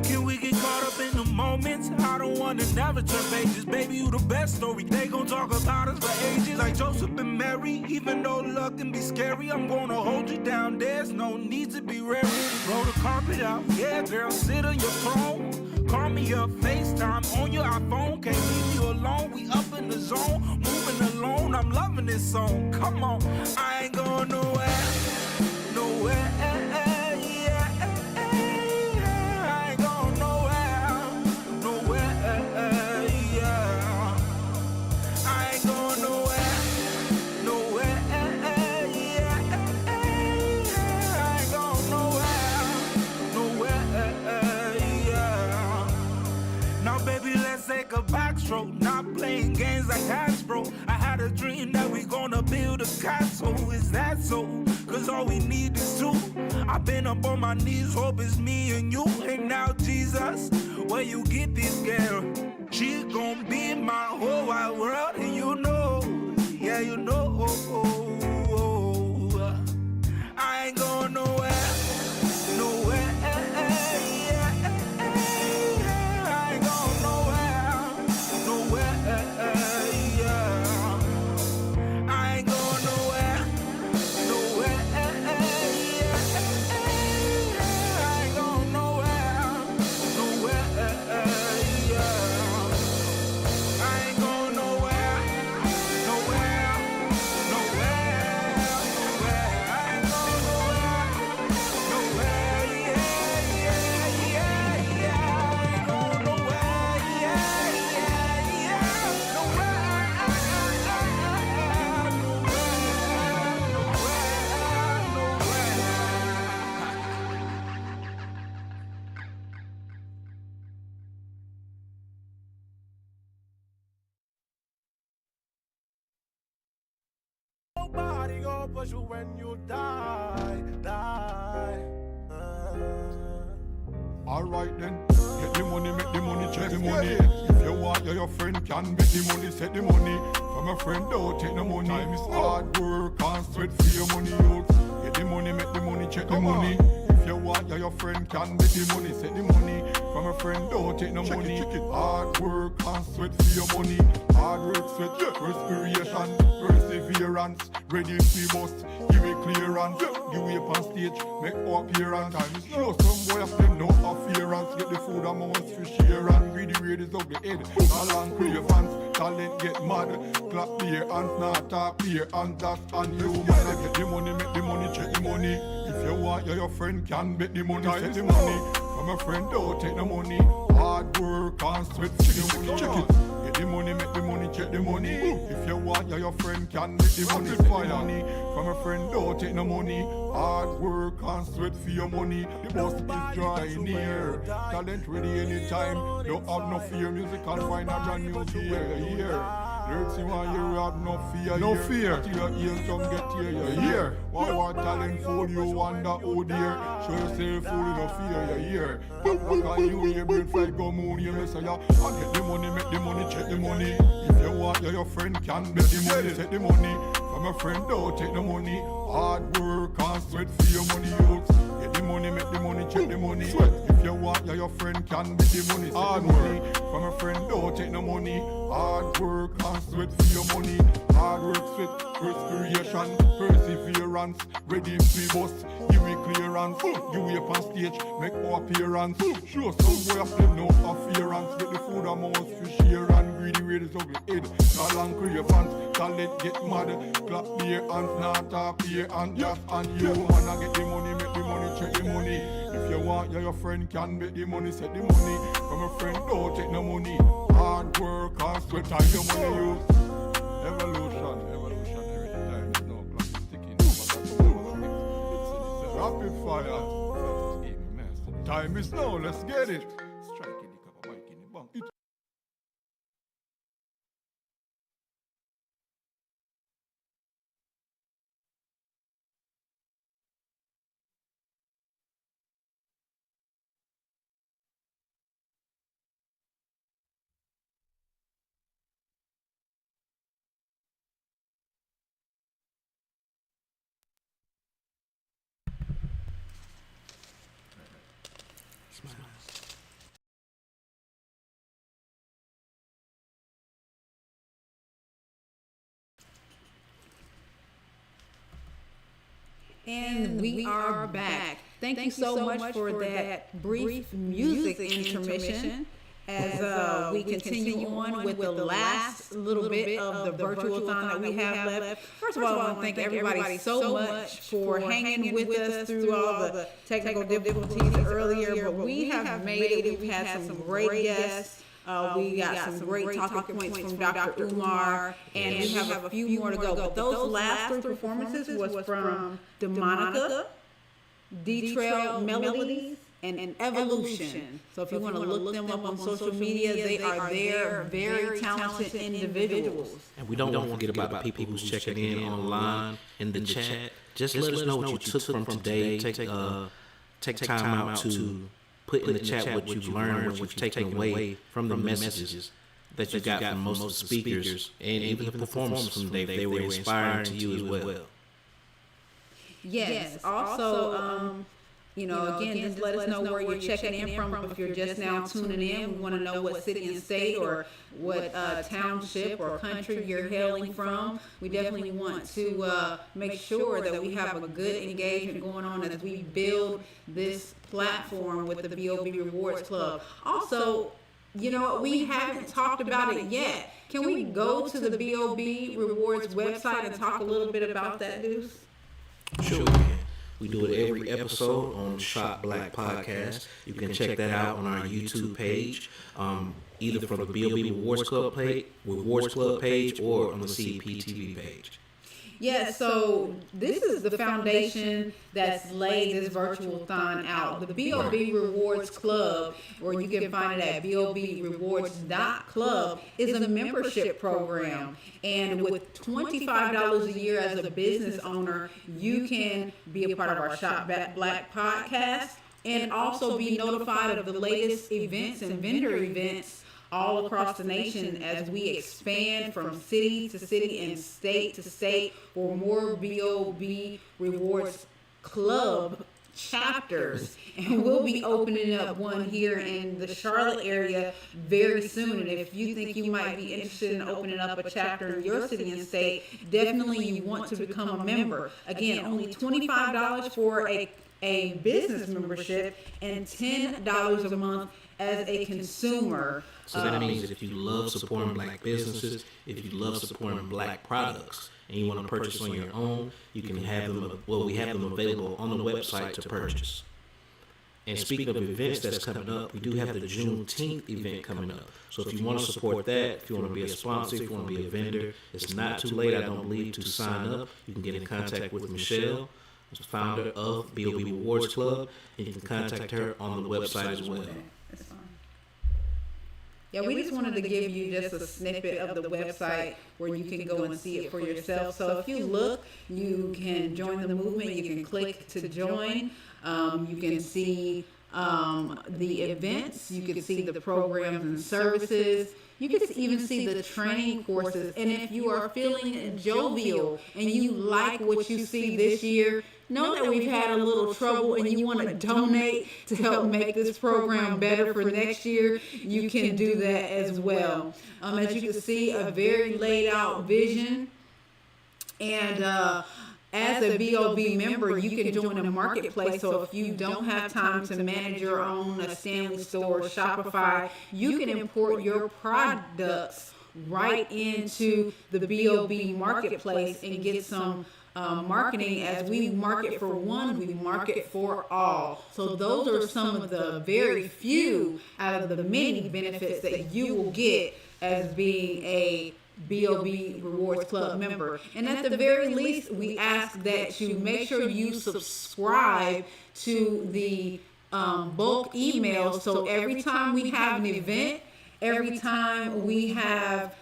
Can we get caught up in the moments? I don't wanna never turn pages, baby. You the best story. They gon' talk about us for ages, like Joseph and Mary. Even though love can be scary, I'm gonna hold you down. There's no need to be ready. Roll the carpet out, yeah, girl, sit on your throne. Call me up, FaceTime on your iPhone. Can't leave you alone, we up in the zone. Moving alone, I'm loving this song. Come on, I ain't going nowhere, nowhere. Yeah, I ain't going nowhere, nowhere. Yeah, I ain't going nowhere, nowhere. Yeah, I ain't going nowhere, nowhere. Yeah. Now, baby, let's take a back stroke. Not playing games like Hasbro. I had a dream that we gonna build a castle. Is that so? Cause all we need is two. I've been up on my knees, hope it's me and you. And now, Jesus, where you get this girl? She gon' be my whole wide world. And you know, yeah, you know. I ain't going nowhere, nowhere. I ain't going nowhere, nowhere. Yeah. I ain't going nowhere, nowhere. Yeah. I ain't going nowhere, nowhere. Yeah. I ain't going nowhere, nowhere, nowhere, nowhere. I ain't going nowhere, nowhere. Yeah, yeah, yeah, yeah. I ain't going nowhere. Yeah, yeah, yeah. Nobody gonna push you when you die. Alright then, get the money, make the money, check the money. If you want, your friend can bet the money, set the money. From a friend, don't take no money. Time is hard work and sweat for your money, youth. Get the money, make the money, check the money. If you want, your friend can bet the money, set the money. From a friend, don't take no money. Hard work and sweat for your money. Hard work, sweat, respiration, perseverance. Ready if we must, give it clearance. Give way up on stage, make appearance. Time is slow, some boy have them no afference. Get the food and mouth for share and greedy raiders of the head. All and cravings, talent get mad. Clap clear hands, not talk clear hands. That's unhuman. Get the money, make the money, check the money. If you want, your friend can bet the money, set the money. From a friend, don't take no money. Hard work and sweat, check the money, check it. Get the money, make the money, check the money. If you want, your friend can make the money, set the money. From a friend, don't take no money. Hard work and sweat for your money. The boss is drawing near. Talent ready anytime. Don't have no fear. Music can find a brand new year. Lyrics you want you have no fear. No fear. Till your ears don't get here. You're here. What talent fool you wonder, oh dear. Show yourself full of no fear. You're here. Back on you, your brain fly go moon. You may say, I get the money, make the money, check the money. If you want, your friend can bet the money, set the money. From a friend, don't take the money. Hard work and sweat for your money, youth. Get the money, make the money, check the money. Sweat. If you want, your friend can bet the money, set the money. From a friend, don't take no money. Hard work and sweat for your money. Hard work, sweat, respiration, perseverance. Ready if we bust, give me clearance. You way up on stage, make appearance. Show some boy of them no afference. Get the food and mouth for share and greedy raiders ugly head. All and cravings, talent get mad. Clap their hands, not talk their hands. Just and you wanna get the money, make the money, check the money. If you want, your friend can bet the money, set the money. From a friend, don't take no money. Hard work and sweat, time your money use. Evolution, every time is no clock is ticking. Rapid fire. Time is now, let's get it. Strike in the cup, bike in the bank. And we are back. Thank you so much for that brief music intermission as we continue on with the last little bit of the Virtualthon that we have left. First of all, I want to thank everybody so much for hanging with us through all the technical difficulties earlier, but we have made it. We've had some great guests. We got some great talking points from Dr. Umar, and we have a few more to go. But those last three performances was from Demonica, D-Trail Melodies, and Evolution. So if you want to look them up on social media, they are there, very talented individuals. And we don't want to forget about the people who's checking in online in the chat. Just let us know what you took from today. Take time out to put in the chat what you've learned, what you've taken away from the messages that you got from most of the speakers, and even the performers from today. They were inspiring to you as well. Yes. Also, again, just let us know where you're checking in from. If you're just now tuning in, we want to know what city and state or what township or country you're hailing from. We definitely want to make sure that we have a good engagement going on as we build this platform with the BOB Rewards Club. Also, we haven't talked about it yet. Can we go to the BOB Rewards website and talk a little bit about that, Deuce? Sure we can. We do it every episode on Shop Black Podcast. You can check that out on our YouTube page, either from the BOB Rewards Club page or on the CPTV page. Yeah, so this is the foundation that's laid this Virtualthon out. The BOB Rewards Club, or you can find it at bobrewards.club, is a membership program. And with $25 a year as a business owner, you can be a part of our Shop Black podcast and also be notified of the latest events and vendor events all across the nation as we expand from city to city and state to state for more BOB Rewards Club chapters. And we'll be opening up one here in the Charlotte area very soon. And if you think you might be interested in opening up a chapter in your city and state, definitely you want to become a member. Again, only $25 for a business membership and $10 a month as a consumer. So that means if you love supporting black businesses, if you love supporting black products, and you want to purchase on your own, you can have them, we have them available on the website to purchase. And speaking of events that's coming up, we do have the Juneteenth event coming up. So if you want to support that, if you want to be a sponsor, if you want to be a vendor, it's not too late, I don't believe, to sign up. You can get in contact with Michelle, who's the founder of BOB Rewards Club, and you can contact her on the website as well. That's fine. Yeah, we just wanted to give you just a snippet of the website where you can go and see it for yourself. So if you look, you can join the movement. You can click to join. You can see the events. You can see the programs and services. You can even see the training courses. And if you are feeling jovial and you like what you see this year, know that we've had a little trouble and you want to donate to help make this program better for next year, you can do that as well. As you can see, a very laid out vision. And as a BOB member, you can join a marketplace. So if you don't have time to manage your own Stanley store or Shopify, you can import your products right into the BOB marketplace and get some marketing. As we market for one, we market for all. So those are some of the very few out of the many benefits that you will get as being a BOB Rewards Club member. And at the very least, we ask that you make sure you subscribe to the bulk emails. So every time we have an event, every time we have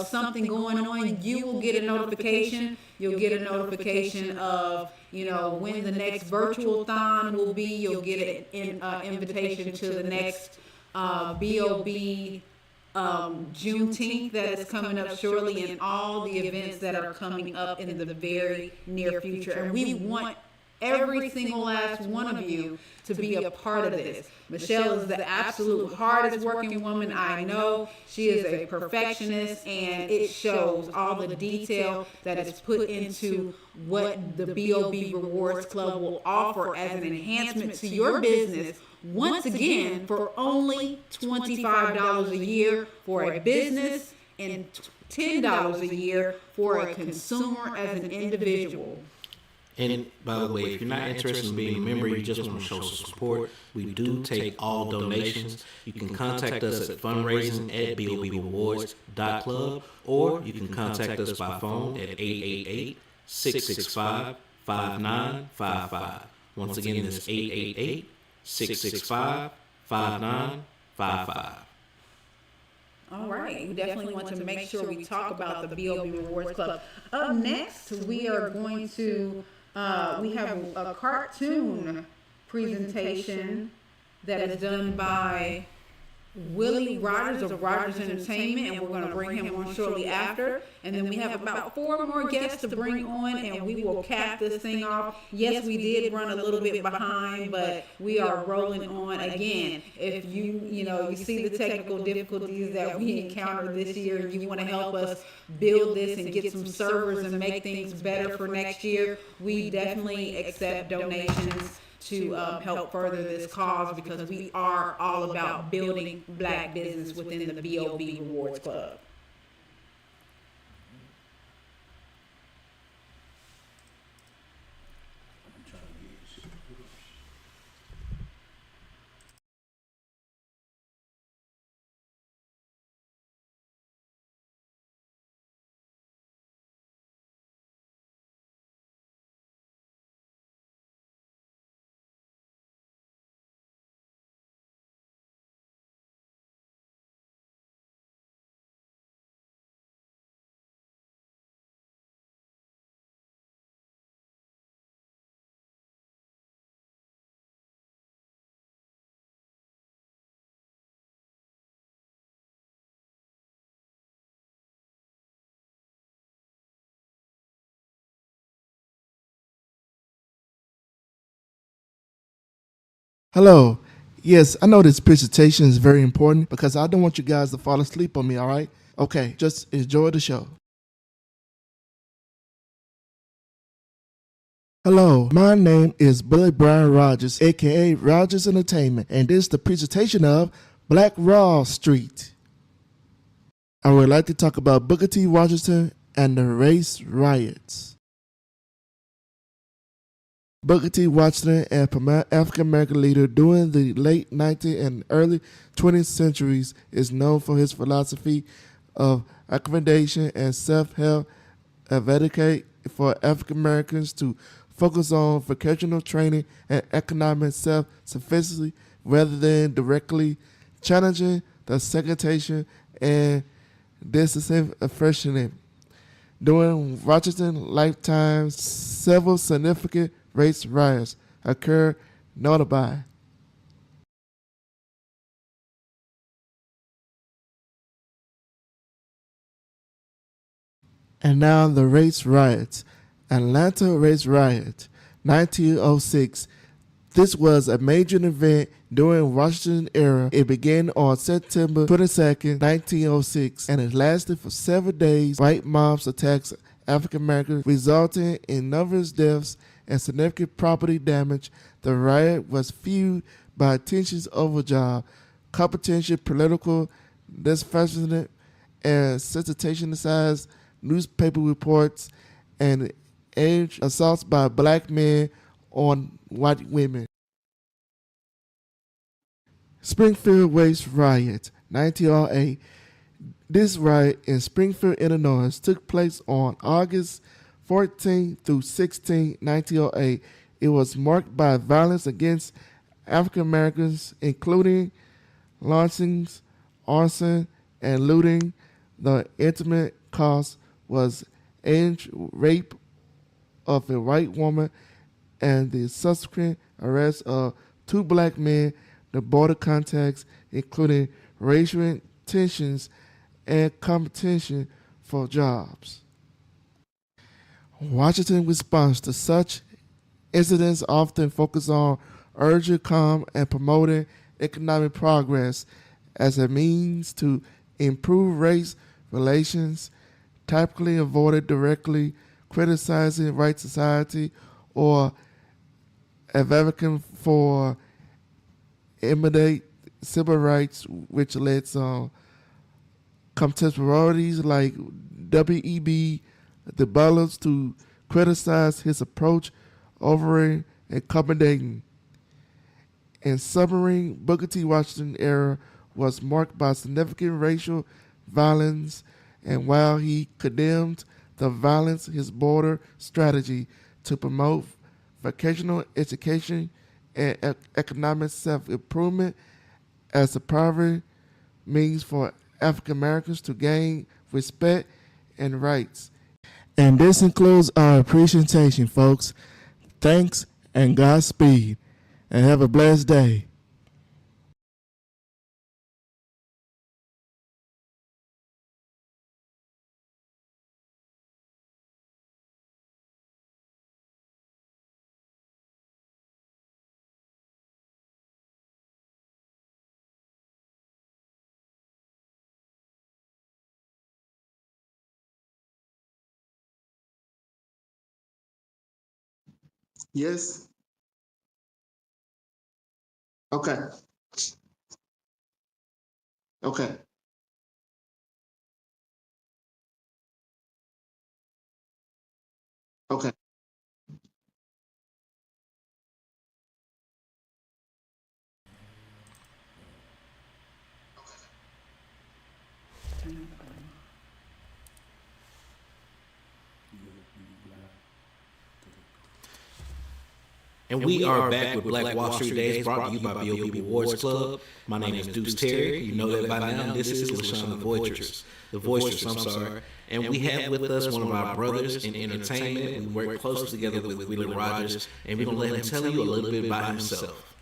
something going on, you will get a notification. You'll get a notification of when the next Virtualthon will be. You'll get an invitation to the next BOB Juneteenth that is coming up shortly, and all the events that are coming up in the very near future. And we want every single last one of you to be a part of this. Michelle is the absolute hardest working woman I know. She is a perfectionist, and it shows all the detail that is put into what the BOB Rewards Club will offer as an enhancement to your business. Once again, for only $25 a year for a business and $10 a year for a consumer as an individual. And by the way, if you're not interested in being a member, you just want to show some support, we do take all donations. You can contact us at fundraising@bobrewards.club, or you can contact us by phone at 888-665-5955. Once again, that's 888-665-5955. All right, we definitely want to make sure we talk about the BOB Rewards Club. Up next, we are going to, we have a cartoon presentation that is done by Willie Rogers of Rogers Entertainment, and we're going to bring him on shortly after. And then we have about 4 more guests to bring on, and we will cap this thing off. Yes, we did run a little bit behind, but we are rolling on again. If you see the technical difficulties that we encountered this year, and you want to help us build this and get some servers and make things better for next year, we definitely accept donations to help further this cause, because we are all about building black business within the BOB Rewards Club. Hello. Yes, I know this presentation is very important because I don't want you guys to fall asleep on me, all right? Okay, just enjoy the show. Hello, my name is Billy Brian Rogers, aka Rogers Entertainment, and this is the presentation of Black Wall Street. I would like to talk about Booker T. Washington and the race riots. Booker T. Washington, a prominent African-American leader during the late 19th and early 20th centuries, is known for his philosophy of accommodation and self-help, advocate for African-Americans to focus on vocational training and economic self-sufficiency rather than directly challenging the segregation and disenfranchisement. During Washington's lifetime, several significant race riots occurred, notably and now the race riots. Atlanta race riot, 1906. This was a major event during Washington era. It began on September 22nd, 1906, and it lasted for 7 days. White mobs attacked African Americans, resulting in numerous deaths and significant property damage. The riot was fueled by tensions over job, competition, political dissatisfaction, and sensationalized newspaper reports, and alleged assaults by black men on white women. Springfield Race Riot, 1908. This riot in Springfield, Illinois took place on August 14 through 16, 1908. It was marked by violence against African Americans, including lynchings, arson, and looting. The ultimate cause was alleged rape of a white woman and the subsequent arrest of 2 black men. The border contacts, including racial tensions and competition for jobs. Washington's response to such Incidents often focus on urging calm and promoting economic progress as a means to improve race relations, typically avoided directly criticizing right society or advocating for immediate civil rights, which led some contemporaries like W.E.B. Du Bois to criticize his approach over accommodating. In summary, Booker T. Washington's era was marked by significant racial violence, and while he condemned the violence, his broader strategy to promote vocational education and economic self-improvement as a primary means for African Americans to gain respect and rights. And this concludes our presentation, folks. Thanks and Godspeed, and have a blessed day. Yes. Okay. Okay. Okay. And we are back with Black Wall Street Days, brought to you by BOB Awards Club. My name is Deuce Terry. You know that by now. This is LaShon the Voicestress, I'm sorry. And we have with us one of our brothers in entertainment. We work closely together with Willie Rogers, and we're going to let him tell you a little bit about himself.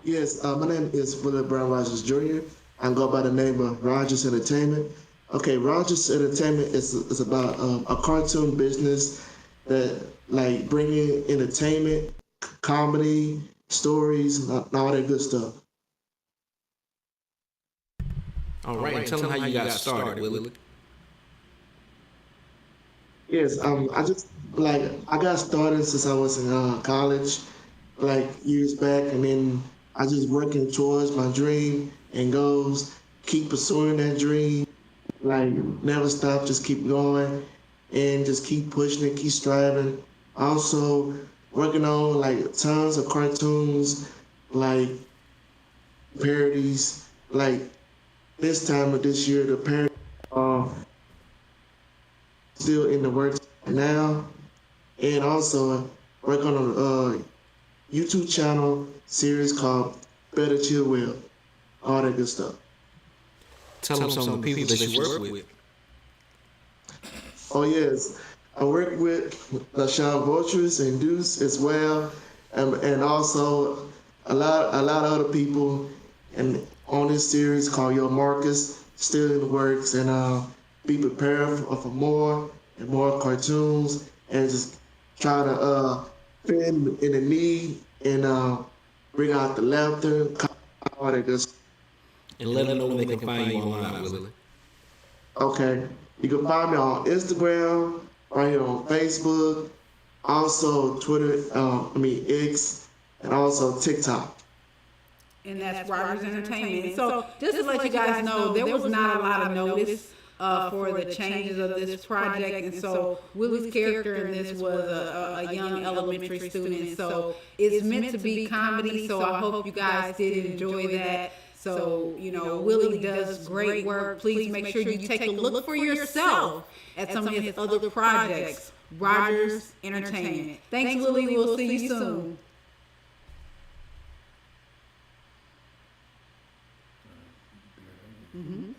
Yes, my name is Willie Brown Rogers Jr. I go by the name of Rogers Entertainment. Okay, Rogers Entertainment is about a cartoon business that like bringing entertainment, comedy, stories, and all that good stuff. All right, and tell them how you got started, Willie. Yes, I got started since I was in college, like years back, and then I just working towards my dream and goals, keep pursuing that dream, like never stop, just keep going, and just keep pushing it, keep striving. Also working on like tons of cartoons, like parodies, like this time of this year, the parody still in the works now, and also work on a YouTube channel series called Better Chill Well, all that good stuff. Tell them some of the people that you work with. Oh yes, I work with LaShon Voicestress and Deuce as well, and also a lot of other people, and on this series called Yo Marcus, still in the works, and be prepared for more and more cartoons, and just try to fit in the need and bring out the laughter, all that good stuff. And let them know where they can find you online, Willie. Okay. You can find me on Instagram, right here on Facebook, also Twitter, X, and also TikTok. And that's Rogers Entertainment. So just to let you guys know, there was not a lot of notice for the changes of this project, and so Willie's character in this was a young elementary student. So it's meant to be comedy. So I hope you guys did enjoy that. So, Willie does great work. Please make sure you take a look for yourself at some of his other projects. Rogers Entertainment. Thanks, Willie. We'll see you soon. Mm-hmm.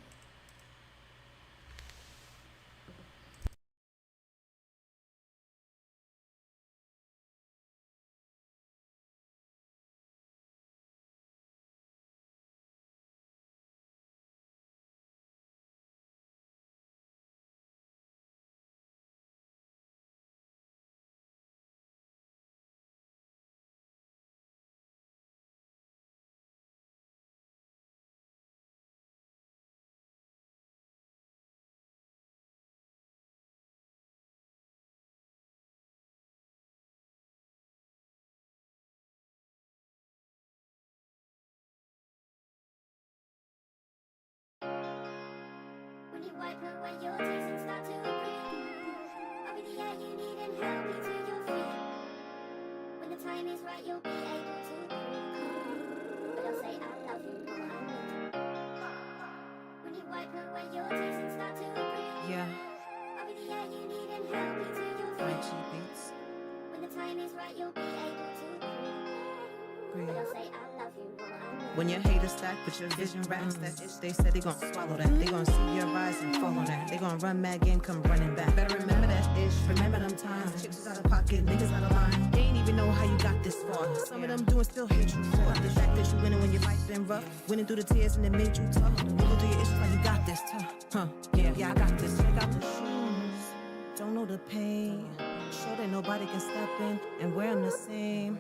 you wipe away your tears and start to breathe, I'll be the air you need and help you to your feet. When the time is right, you'll be able to breathe, but I'll say I love you more, I need. When you wipe away your tears and start to breathe, Yeah. I'll be the air you need and help you to your feet. Beats. When the time is right, you'll be able to breathe, but I'll say I love you more, I need. When your haters stack, but your vision racks that itch, they said they gon' swallow that. They gon' see your rise and follow that. They gon' run mad game, come running back. Better remember that ish, remember them times. Chicks is out of pocket, niggas out of line. They ain't even know how you got this far. Some of them doing still hate you for the fact that you winning when your life been rough. Winning through the tears and it made you tough. You go through your issues like you got this, huh? Yeah, I got this. Check out the shoes, don't know the pain. Sure that nobody can step in and wear them the same.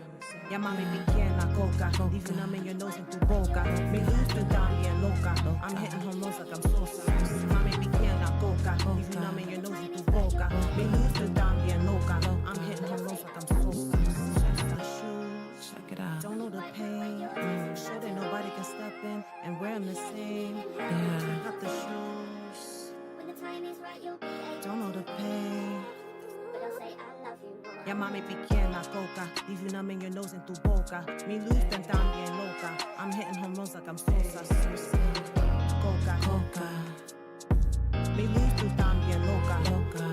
Ya mami piquena coca, leaving them in your nose and through boca. Me gusta también loca, I'm hitting home runs like I'm Sosa. Mami piquena coca, leaving them in your nose and through boca. Me gusta también loca, I'm hitting home runs like I'm Sosa. The shoes, check it out, don't know the pain. Sure that nobody can step in and wear them the same. Yeah, got the shoes, When the time is right, you'll be able don't know the pain. but I'll say I love you more. Ya mami piquena coca, leaving them in your nose and through boca. Me lucen también loca, I'm hitting home runs like I'm Sosa. Coca, coca. Me lucen también loca, loca.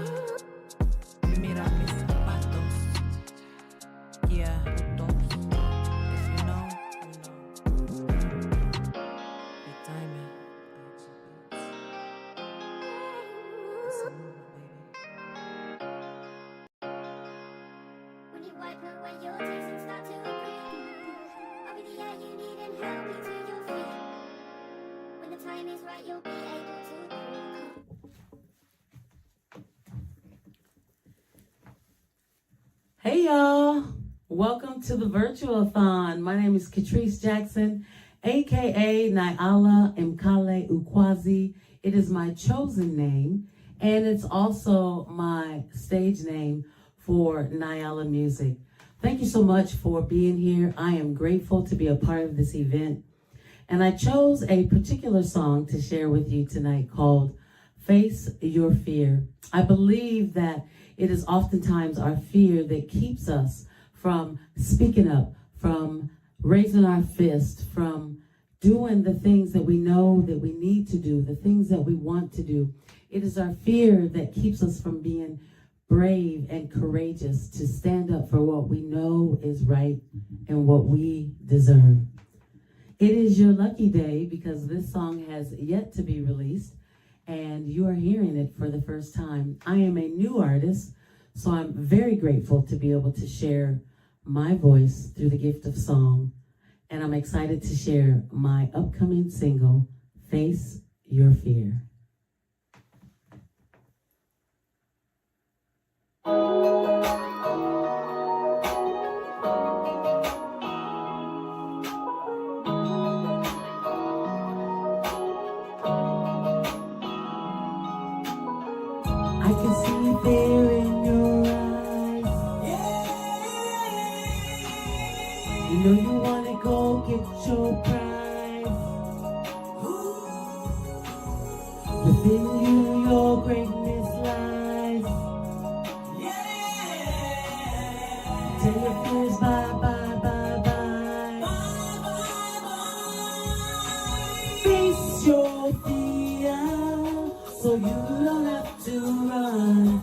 Mira mis zapatos, yeah, putos. If you know, you know. Big diamond, it's a move, baby. When you wipe away your tears and start to breathe, I'll be the air you need and help you to your feet. When the time is right, you'll be able to breathe. Hey y'all, welcome to the Virtualthon. My name is Catrice Jackson, aka Nyala Mkale Ukwazi. It is my chosen name, and it's also my stage name for Nyala Music. Thank you so much for being here. I am grateful to be a part of this event. And I chose a particular song to share with you tonight called Face Your Fear. I believe that it is oftentimes our fear that keeps us from speaking up, from raising our fist, from doing the things that we know that we need to do, the things that we want to do. It is our fear that keeps us from being brave and courageous to stand up for what we know is right and what we deserve. It is your lucky day because this song has yet to be released and you are hearing it for the first time. I am a new artist, so I'm very grateful to be able to share my voice through the gift of song. And I'm excited to share my upcoming single, Face Your Fear. I can see fear in your eyes. You know you wanna go get your prize. Within you, your greatness lies. Tell your fears bye, bye, bye, bye. Face your fear, so you don't have to run.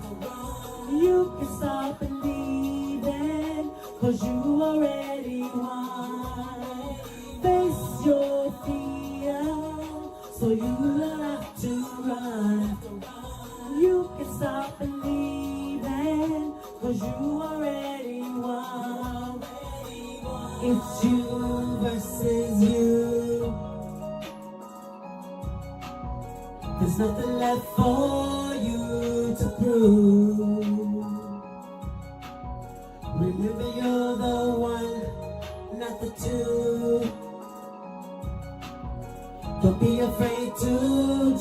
You can stop believing, 'cause you already won. Face your fear, so you don't have to run. You can stop believing, 'cause you already won. It's you versus you. There's nothing left for you to prove. Remember you're the one, not the two. Don't be afraid to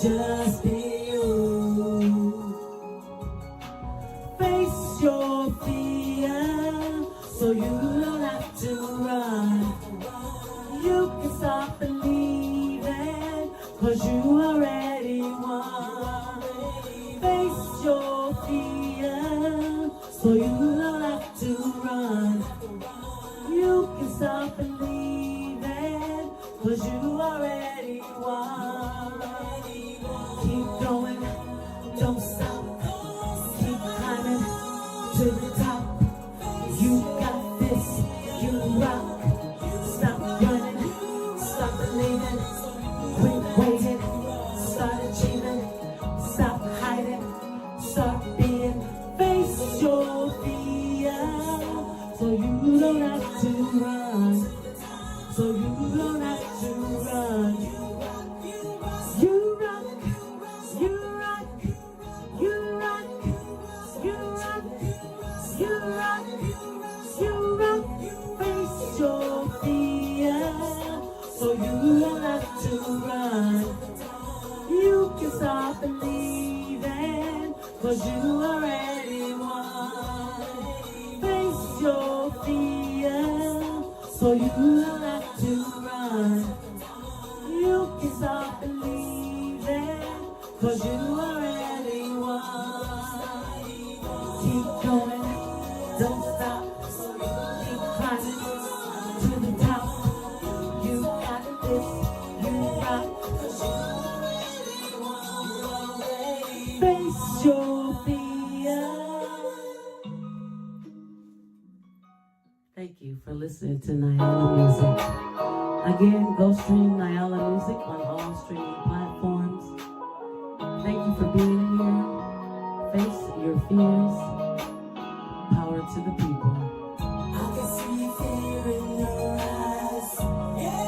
just be you. Face your fear, so you don't have to run. You can stop believing, 'cause you already won. start believing, 'cause you already won. Face your fear, so you don't have to run. You can start believing, 'cause you already won. Keep going, don't stop. Keep climbing to the top. You got this, you rock. Face your fear. Thank you for listening to Nyala Music. Again, go stream Nyala Music on all streaming platforms. Thank you for being here. Face your fears. Power to the people. I can see fear in your eyes. Yeah.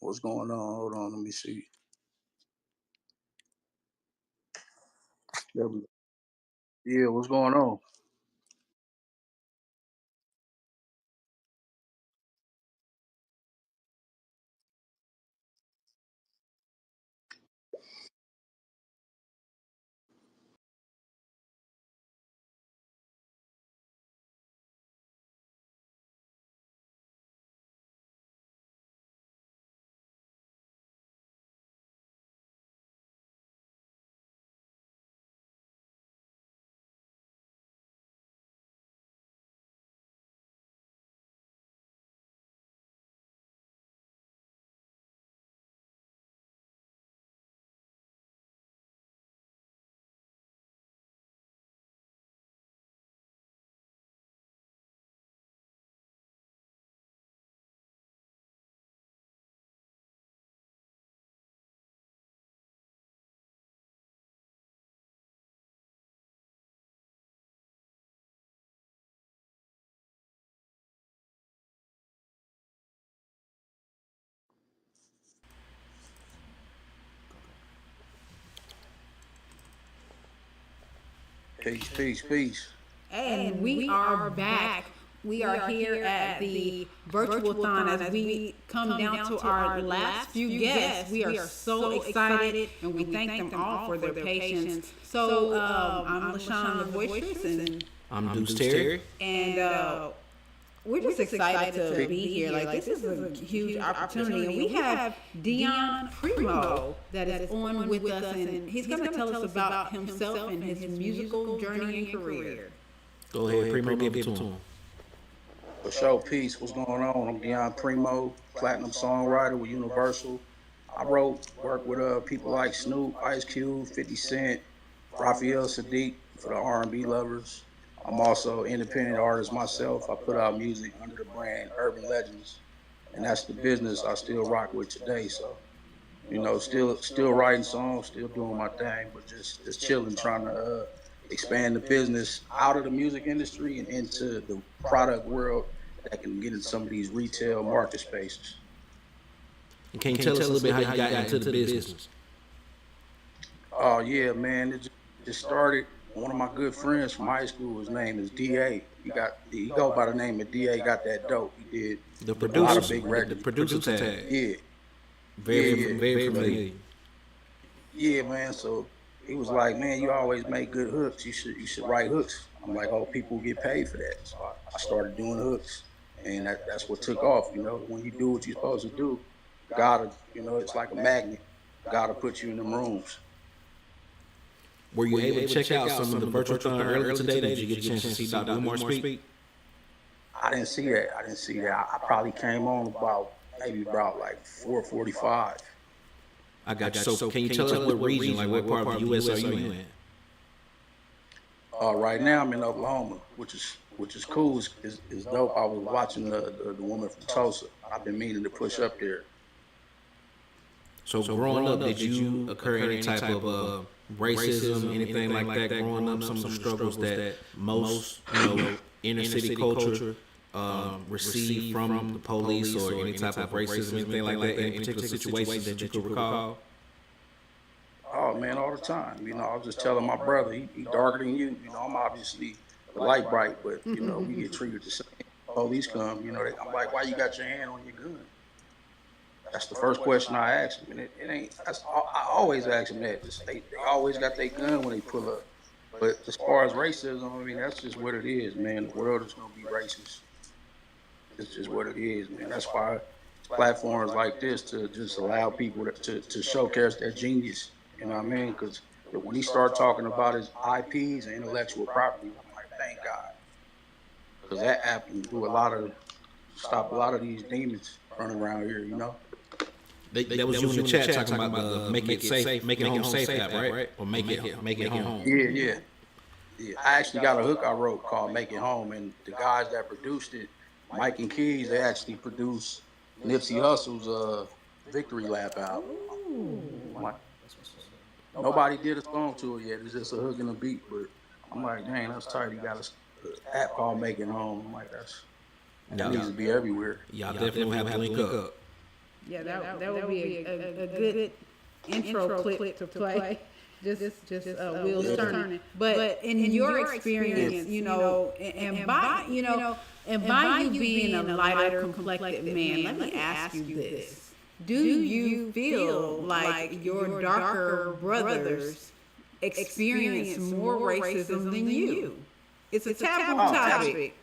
What's going on? Hold on, let me see. There we go. Yeah, what's going on? Peace, peace, peace. And we are back. We are here at the Virtualthon as we come down to our last few guests. We are so excited and we thank them all for their patience. So I'm LaShon, the Voicestress, and I'm Deuce Terry. And we're just excited to be here. Like, this is a huge opportunity. And we have Dion Primo that is on with us, and he's going to tell us about himself and his musical journey and career. Go ahead, Primo, give it to him. For sure, peace. What's going on? I'm Dion Primo, platinum songwriter with Universal. I work with people like Snoop, Ice Cube, 50 Cent, Raphael Sadiq for the R&B lovers. I'm also an independent artist myself. I put out music under the brand Urban Legends, and that's the business I still rock with today. So, still writing songs, still doing my thing, but just chilling, trying to expand the business out of the music industry and into the product world that can get in some of these retail market spaces. And can you tell us a little bit how you got into the business? Oh yeah, man, it just started. One of my good friends from high school, his name is DA. He go by the name of DA. Got that dope. He did The a lot of producer, big records. the producer tag. Yeah, Very familiar. Yeah, man. So he was like, man, you always make good hooks. You should write hooks. I'm like, oh, people get paid for that. So I started doing hooks, and that's what took off. When you do what you're supposed to do, gotta, it's like a magnet. Gotta put you in them rooms. Were you able to check out some of the Virtualthon earlier today? Did you get a chance to see Dr. Umar speak? I didn't see that. I probably came on about like 4:45. I got you. So can you tell us what region, like what part of the U.S. are you in? Right now I'm in Oklahoma, which is cool. It's dope. I was watching the woman from Tulsa. I've been meaning to push up there. So growing up, did you occur any type of racism, anything like that growing up? Some of the struggles that most, inner city culture receive from the police or any type of racism, anything like that, in particular situations that you could recall? Oh man, all the time. I was just telling my brother, he darker than you. I'm obviously the light bright, but we get treated the same. Police come, I'm like, why you got your hand on your gun? That's the first question I ask them, and it ain't. I always ask them that. They always got their gun when they pull up. But as far as racism, I mean, that's just what it is, man. The world is gonna be racist. It's just what it is, man. That's why platforms like this to just allow people to showcase their genius. You know what I mean? Because when he started talking about his IPs and intellectual property, I'm like, thank God, because that app can do stop a lot of these demons running around here. That was you in the chat talking about the Make It Safe, Make It Home Safe app, right? Or Make It Home. Yeah. I actually got a hook I wrote called Make It Home, and the guys that produced it, Mike and Keys, they actually produced Nipsey Hussle's Victory Lap album. Nobody did a song to it yet. It's just a hook and a beat, but I'm like, dang, that's tight. He got an app called Make It Home. I'm like, that needs to be everywhere. Y'all definitely have to link up. Yeah, that would be a good intro clip to play. Just wheels turning. But in your experience, and by you being a lighter complected man, let me ask you this. Do you feel like your darker brothers experience more racism than you? It's a taboo topic.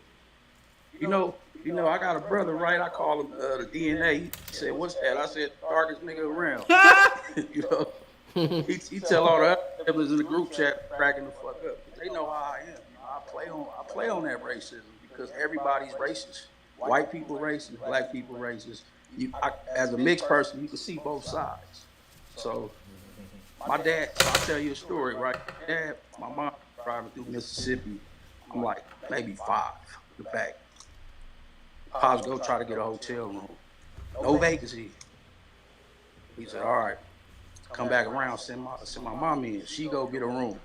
I got a brother, right? I call him the DNA. He said, "What's that?" I said, "Darkest nigga around." He tell all the others in the group chat cracking the fuck up. They know how I am. I play on that racism because everybody's racist. White people racist, black people racist. As a mixed person, you can see both sides. So my dad, I'll tell you a story, right? My mom driving through Mississippi. I'm like maybe 5 in the back. Pops go try to get a hotel room. No vacancy. He said, all right, come back around, send my mom in. She go get a room.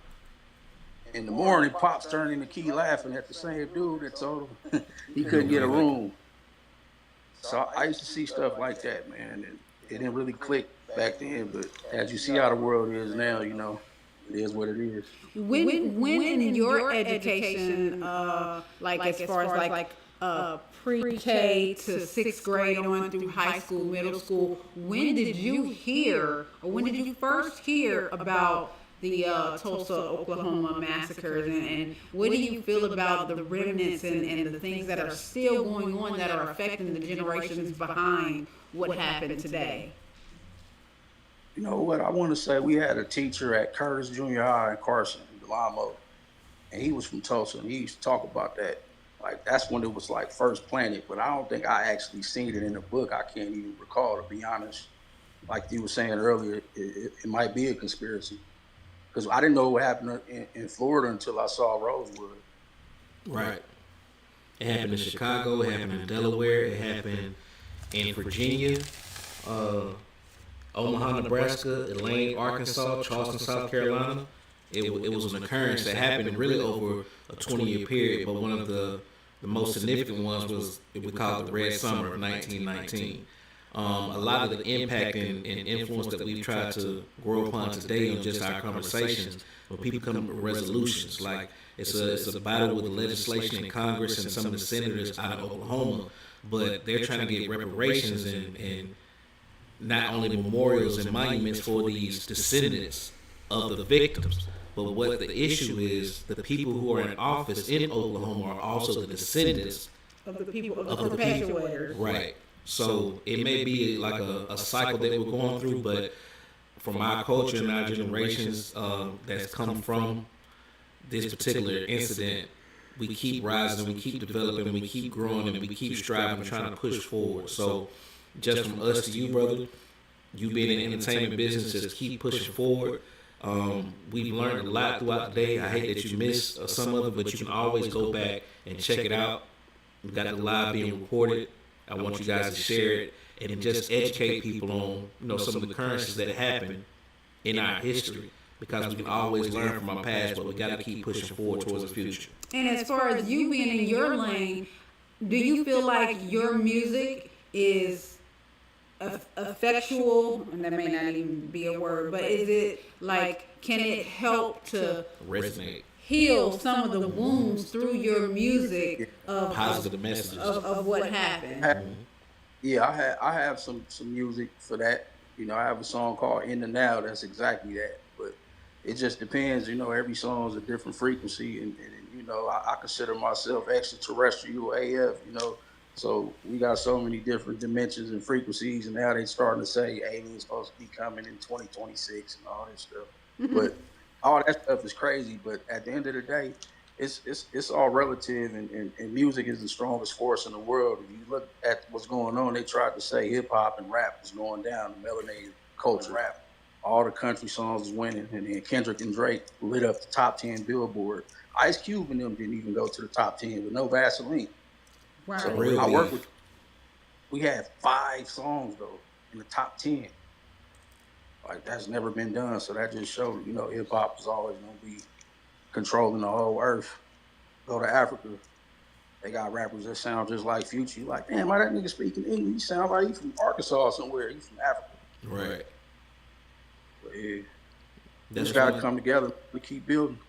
In the morning, Pops turned in the key laughing at the same dude that told him he couldn't get a room. So I used to see stuff like that, man. And it didn't really click back then, but as you see how the world is now, it is what it is. When in your education, like as far as pre-K to 6th grade on through high school, middle school, when did you hear, or when did you first hear about the Tulsa, Oklahoma massacres, and what do you feel about the remnants and the things that are still going on that are affecting the generations behind what happened today? You know what, I want to say we had a teacher at Curtis Junior High in Carson, Delamo, and he was from Tulsa, and he used to talk about that. Like, that's when it was like first planted, but I don't think I actually seen it in the book. I can't even recall, to be honest. Like you were saying earlier, it might be a conspiracy. Because I didn't know what happened in Florida until I saw Rosewood. Right. It happened in Chicago, it happened in Delaware, it happened in Virginia, Omaha, Nebraska, Elaine, Arkansas, Charleston, South Carolina. It was an occurrence that happened really over a 20-year period, but one of the most significant ones was we call it the Red Summer of 1919. A lot of the impact and influence that we've tried to grow upon today on just our conversations, when people come up with resolutions, like it's a battle with the legislation in Congress and some of the senators out of Oklahoma, but they're trying to get reparations and not only memorials and monuments for these descendants of the victims, but what the issue is, the people who are in office in Oklahoma are also the descendants of the people, of the perpetuators. Right. So it may be like a cycle that we're going through, but from our culture and our generations that's come from this particular incident, we keep rising, we keep developing, we keep growing, and we keep striving, trying to push forward. So just from us to you, brother, you being in the entertainment business, just keep pushing forward. We've learned a lot throughout the day. I hate that you missed some of it, but you can always go back and check it out. We've got the live being recorded. I want you guys to share it and just educate people on some of the occurrences that happen in our history, because we can always learn from our past, but we got to keep pushing forward towards the future. And as far as you being in your lane, do you feel like your music is effectual? And that may not even be a word, but is it like, can it help to resonate, heal some of the wounds through your music of positive messages of what happened? Yeah, I have some music for that. I have a song called "In the Now" that's exactly that. But it just depends. Every song is a different frequency, and I consider myself extraterrestrial AF. So we got so many different dimensions and frequencies, and now they starting to say aliens supposed to be coming in 2026 and all this stuff. But all that stuff is crazy. But at the end of the day, it's all relative, and music is the strongest force in the world. If you look at what's going on, they tried to say hip hop and rap is going down, the melanated culture. Rap, all the country songs is winning, and then Kendrick and Drake lit up the top 10 Billboard. Ice Cube and them didn't even go to the top 10 with no Vaseline. Wow. So I work with. We had 5 songs though in the top 10. Like, that's never been done. So that just showed, hip hop is always gonna be controlling the whole earth. Go to Africa, they got rappers that sound just like Future. You like, damn, why that nigga speaking English? He sound like he from Arkansas somewhere. He from Africa. Right. But yeah, we just gotta come together to keep building.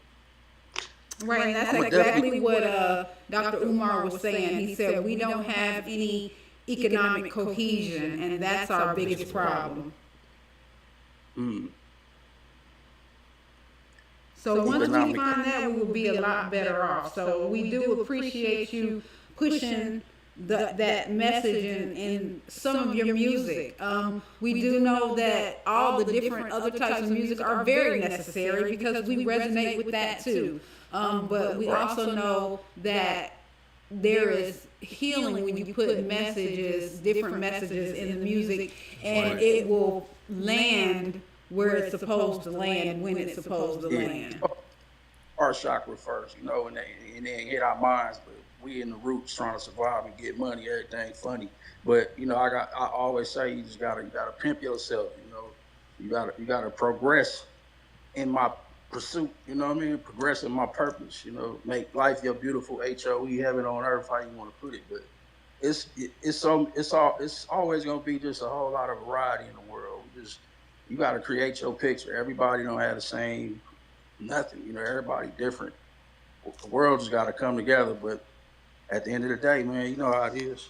Right, and that's exactly what Dr. Umar was saying. He said we don't have any economic cohesion, and that's our biggest problem. So once we find that, we will be a lot better off. So we do appreciate you pushing that message in some of your music. We do know that all the different other types of music are very necessary because we resonate with that too. But we also know that there is healing when you put messages, different messages in the music, and it will land where it's supposed to land when it's supposed to land. Our chakra first, and then hit our minds, but we in the roots trying to survive and get money, everything funny. But I always say you gotta pimp yourself. You gotta progress in my pursuit. Progress in my purpose. Make life your beautiful HOE, heaven on earth, how you want to put it. But it's always gonna be just a whole lot of variety in the world. You gotta create your picture. Everybody don't have the same nothing. Everybody different. The world just gotta come together. But at the end of the day, man, you know how it is.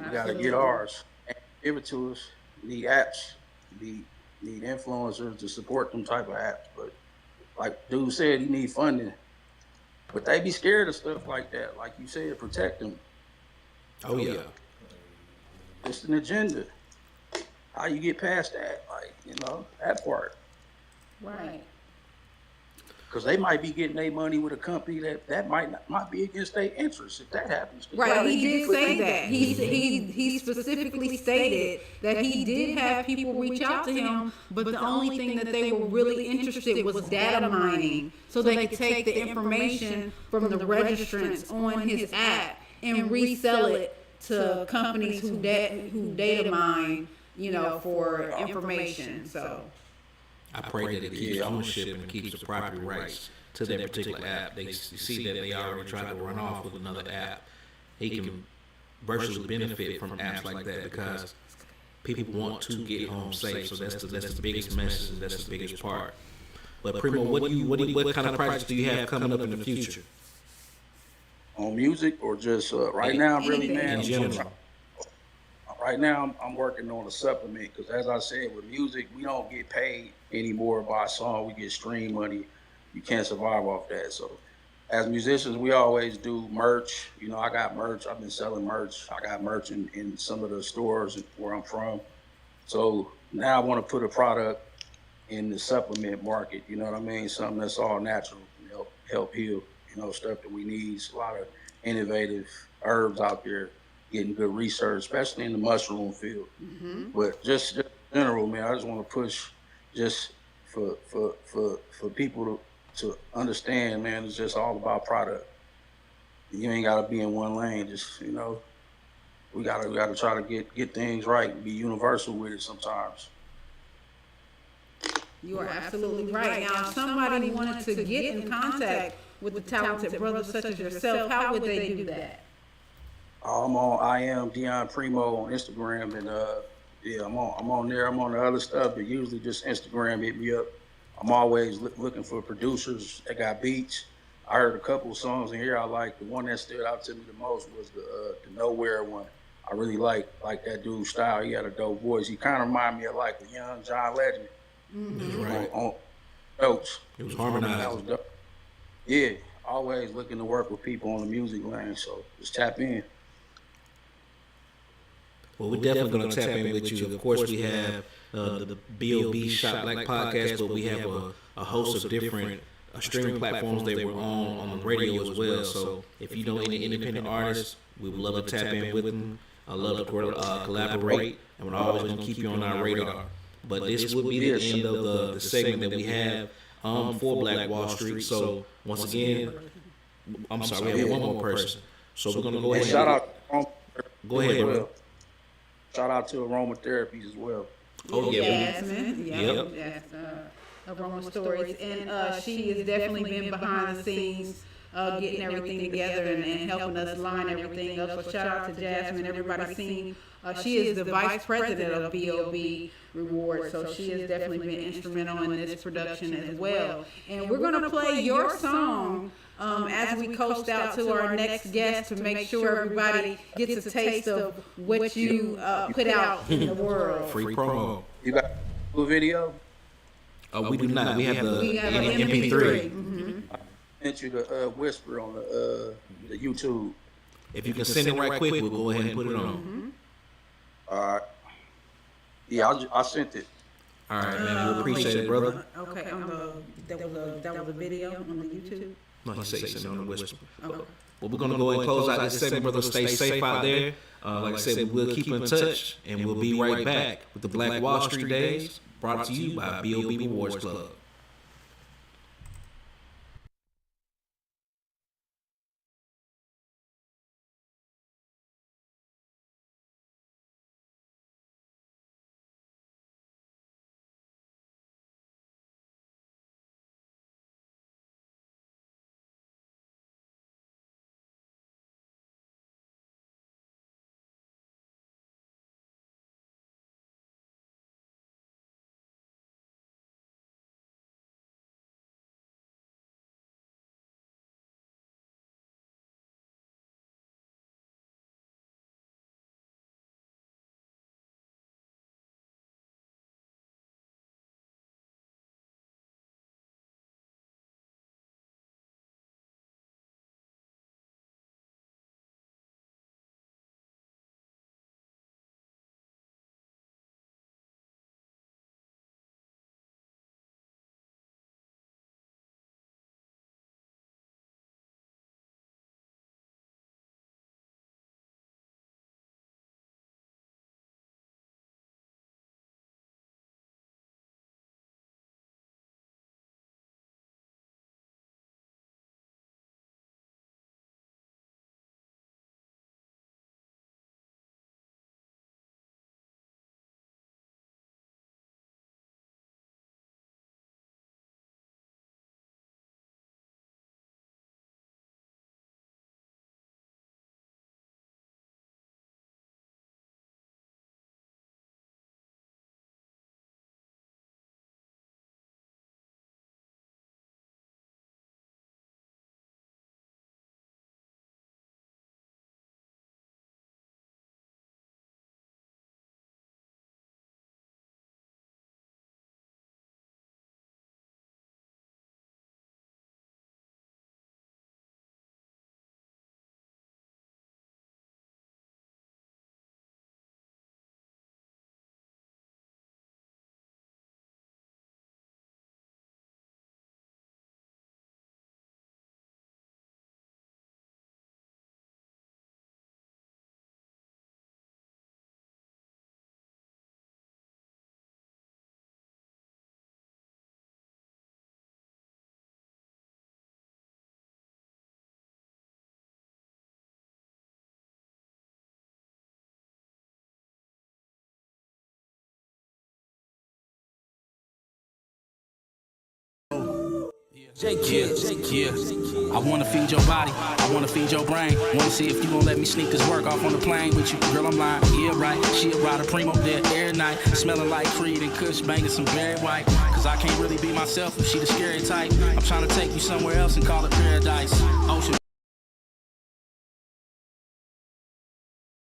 We gotta get ours and give it to us. We need apps. We need influencers to support them type of apps. But like Deuce said, you need funding. But they be scared of stuff like that. Like you said, protect them. Oh yeah. It's an agenda. How you get past that? Like, that part. Right. Because they might be getting their money with a company that might be against their interests if that happens. Right, he did say that. He specifically stated that he did have people reach out to him, but the only thing that they were really interested was data mining, so they could take the information from the registrants on his app and resell it to companies who data mine, for information. So I pray that it keeps ownership and keeps the property rights to that particular app. They see that they already tried to run off with another app. He can virtually benefit from apps like that because people want to get home safe. So that's the biggest message. That's the biggest part. But Primo, what kind of projects do you have coming up in the future? On music or just right now? Really, man. In general. Right now, I'm working on a supplement because, as I said, with music, we don't get paid anymore by a song. We get stream money. You can't survive off that. So, as musicians, we always do merch. I got merch. I've been selling merch. I got merch in some of the stores where I'm from. So now I want to put a product in the supplement market. You know what I mean? Something that's all natural, help heal. Stuff that we need. It's a lot of innovative herbs out there. Getting good research, especially in the mushroom field. Mm-hmm. But just in general, man, I just want to push just for people to understand, man, it's just all about product. You ain't got to be in one lane. Just, we gotta try to get things right and be universal with it sometimes. You are absolutely right. Now, if somebody wanted to get in contact with the talented brothers such as yourself, how would they do that? I am Dion Primo on Instagram, and yeah, I'm on there. I'm on the other stuff, but usually just Instagram hit me up. I'm always looking for producers that got beats. I heard a couple of songs in here I like. The one that stood out to me the most was the Nowhere one. I really like that dude's style. He had a dope voice. He kind of reminded me of like a young John Legend. That's right. On notes. It was That harmonized. was dope. Yeah, always looking to work with people on the music lane. So just tap in. Well, we're definitely going to tap in with you. Of course, we have the B.O.B. Shop Black podcast, but we have a host of different streaming platforms that we're on the radio as well. So if you know any independent artists, we would love to tap in with them. I love to collaborate, and we're always going to keep you on our radar. But this would be the end of the segment that we have for Black Wall Street. So once again, I'm sorry, we have one more person. So we're going to go ahead. Shout out. Go ahead, bro. Shout out to Aromatherapies as well. Oh yeah, Jasmine. Yep. That's Aroma Stories, and she has definitely been behind the scenes, getting everything together and helping us line everything up. So shout out to Jasmine. Everybody's seen. She is the vice president of BOB Reward, so she has definitely been instrumental in this production as well. And we're going to play your song as we coast out to our next guest to make sure everybody gets a taste of what you put out in the world. Free promo. You got a video? We do not. We have the MP3. Mm-hmm. I sent you the whisper on the YouTube. If you can send it right quick, we'll go ahead and put it on. Mm-hmm. All right. Yeah, I sent it. All right, man. We appreciate it, brother. Okay, that was a video on the YouTube. No, he said he sent it on the whisper. Okay. Well, we're going to go ahead and close out this segment, brother. Stay safe out there. Like I said, we'll keep in touch, and we'll be right back with the Black Wall Street Days, brought to you by B.O.B. Rewards Club. Yeah. I wanna feed your body, I wanna feed your brain. Wanna see if you gon' let me sneak this work off on the plane with you. Girl, I'm lying, yeah, right. She a rider, primo there every night. Smelling like Creed and Kush, banging some Barry White. Cause I can't really be myself if she the scary type. I'm trying to take you somewhere else and call it paradise. Ocean.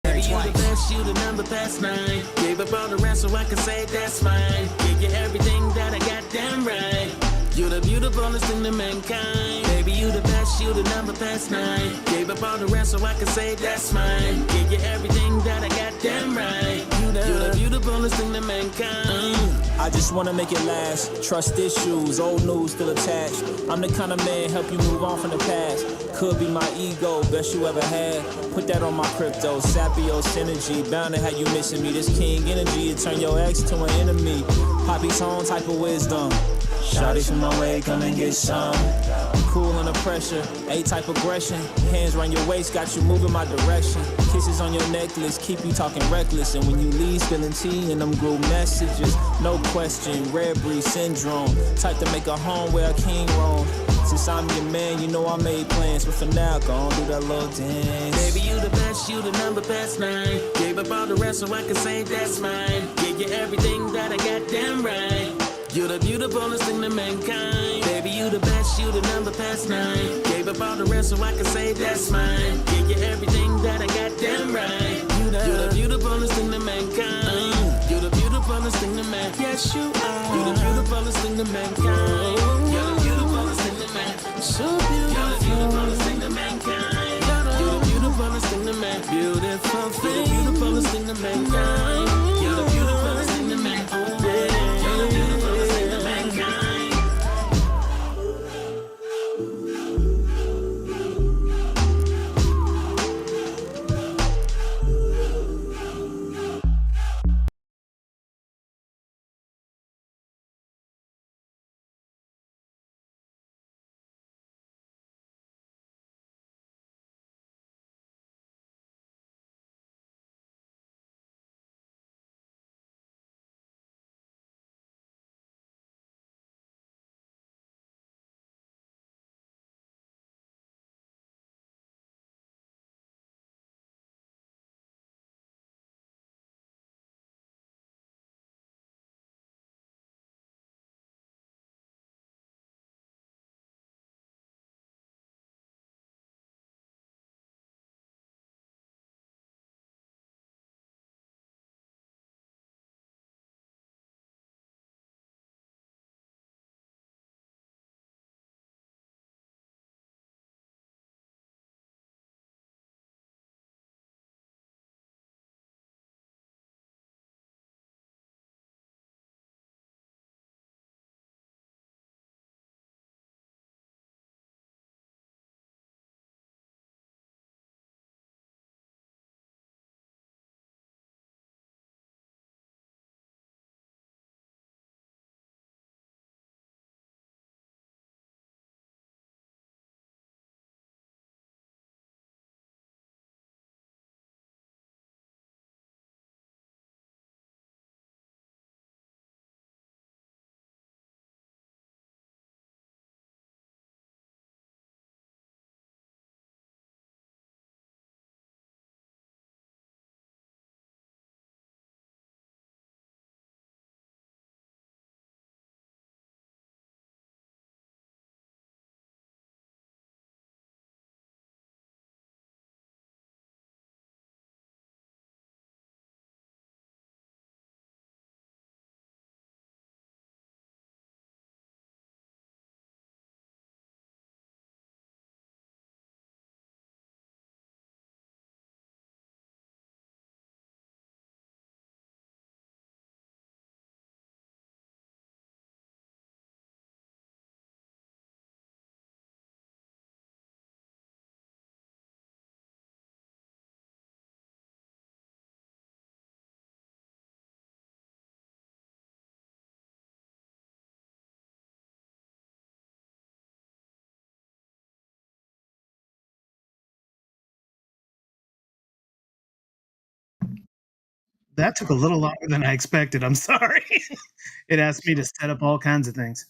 Baby, you the best, you the number past 9. Gave up all the rest so I can say that's mine. Give you everything that I got damn right. You're the beautifulest thing to mankind. Baby, you the best, you the number past 9. Gave up all the rest so I can say that's mine. Give you everything that I got damn right. You're the beautifulest thing to mankind. I just wanna make it last. Trust issues, old news still attached. I'm the kind of man help you move on from the past. Could be my ego, best you ever had. Put that on my crypto, sapio synergy. Bound to have you missing me. This king energy, it turn your ex to an enemy. Poppy's own type of wisdom. Shawty from my way, come and get some. I'm cool under pressure, A-type aggression. Hands round your waist, got you moving my direction. Kisses on your necklace, keep you talking reckless. And when you leave, spilling tea in them group messages. No question, rare breed syndrome. Type to make a home where a king roam. Since I'm your man, you know I made plans. But for now, go on, do that little dance. Baby, you the best, you the number past 9. Gave up all the rest so I can say that's mine. Give you everything that I got damn right. You're the beautifulest thing to mankind. Baby, you the best, you the number past 9. Gave up all the rest so I can say that's mine. Give you everything that I got damn right. You're the beautifulest thing to mankind. You're the beautifulest thing to mankind. Yes, you are. You're the beautifulest thing to mankind. You're the beautifulest thing to mankind. So beautiful. You're the beautifulest thing to mankind. You're the beautifulest thing to mankind. Beautiful thing. You're the beautifulest thing to mankind. You're the beautifulest thing to mankind. That took a little longer than I expected. I'm sorry. It asked me to set up all kinds of things.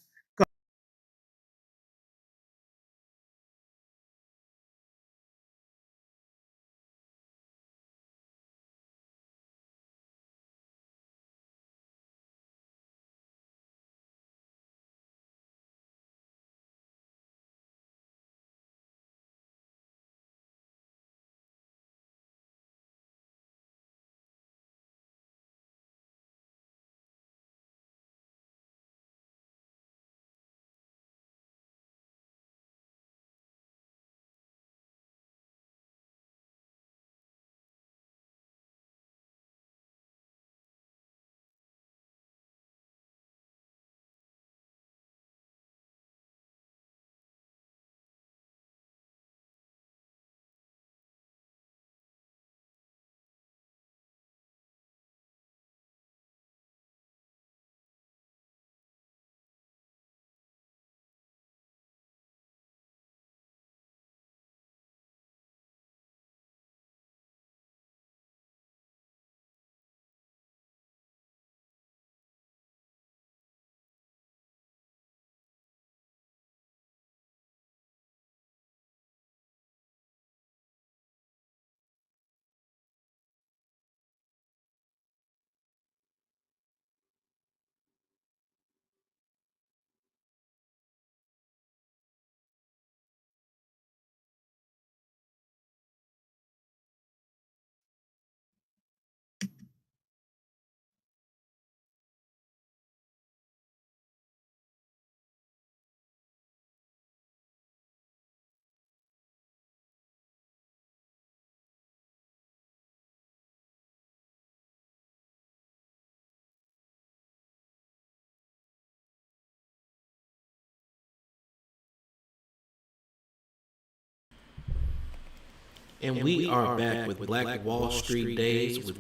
And we are back with Black Wall Street Days with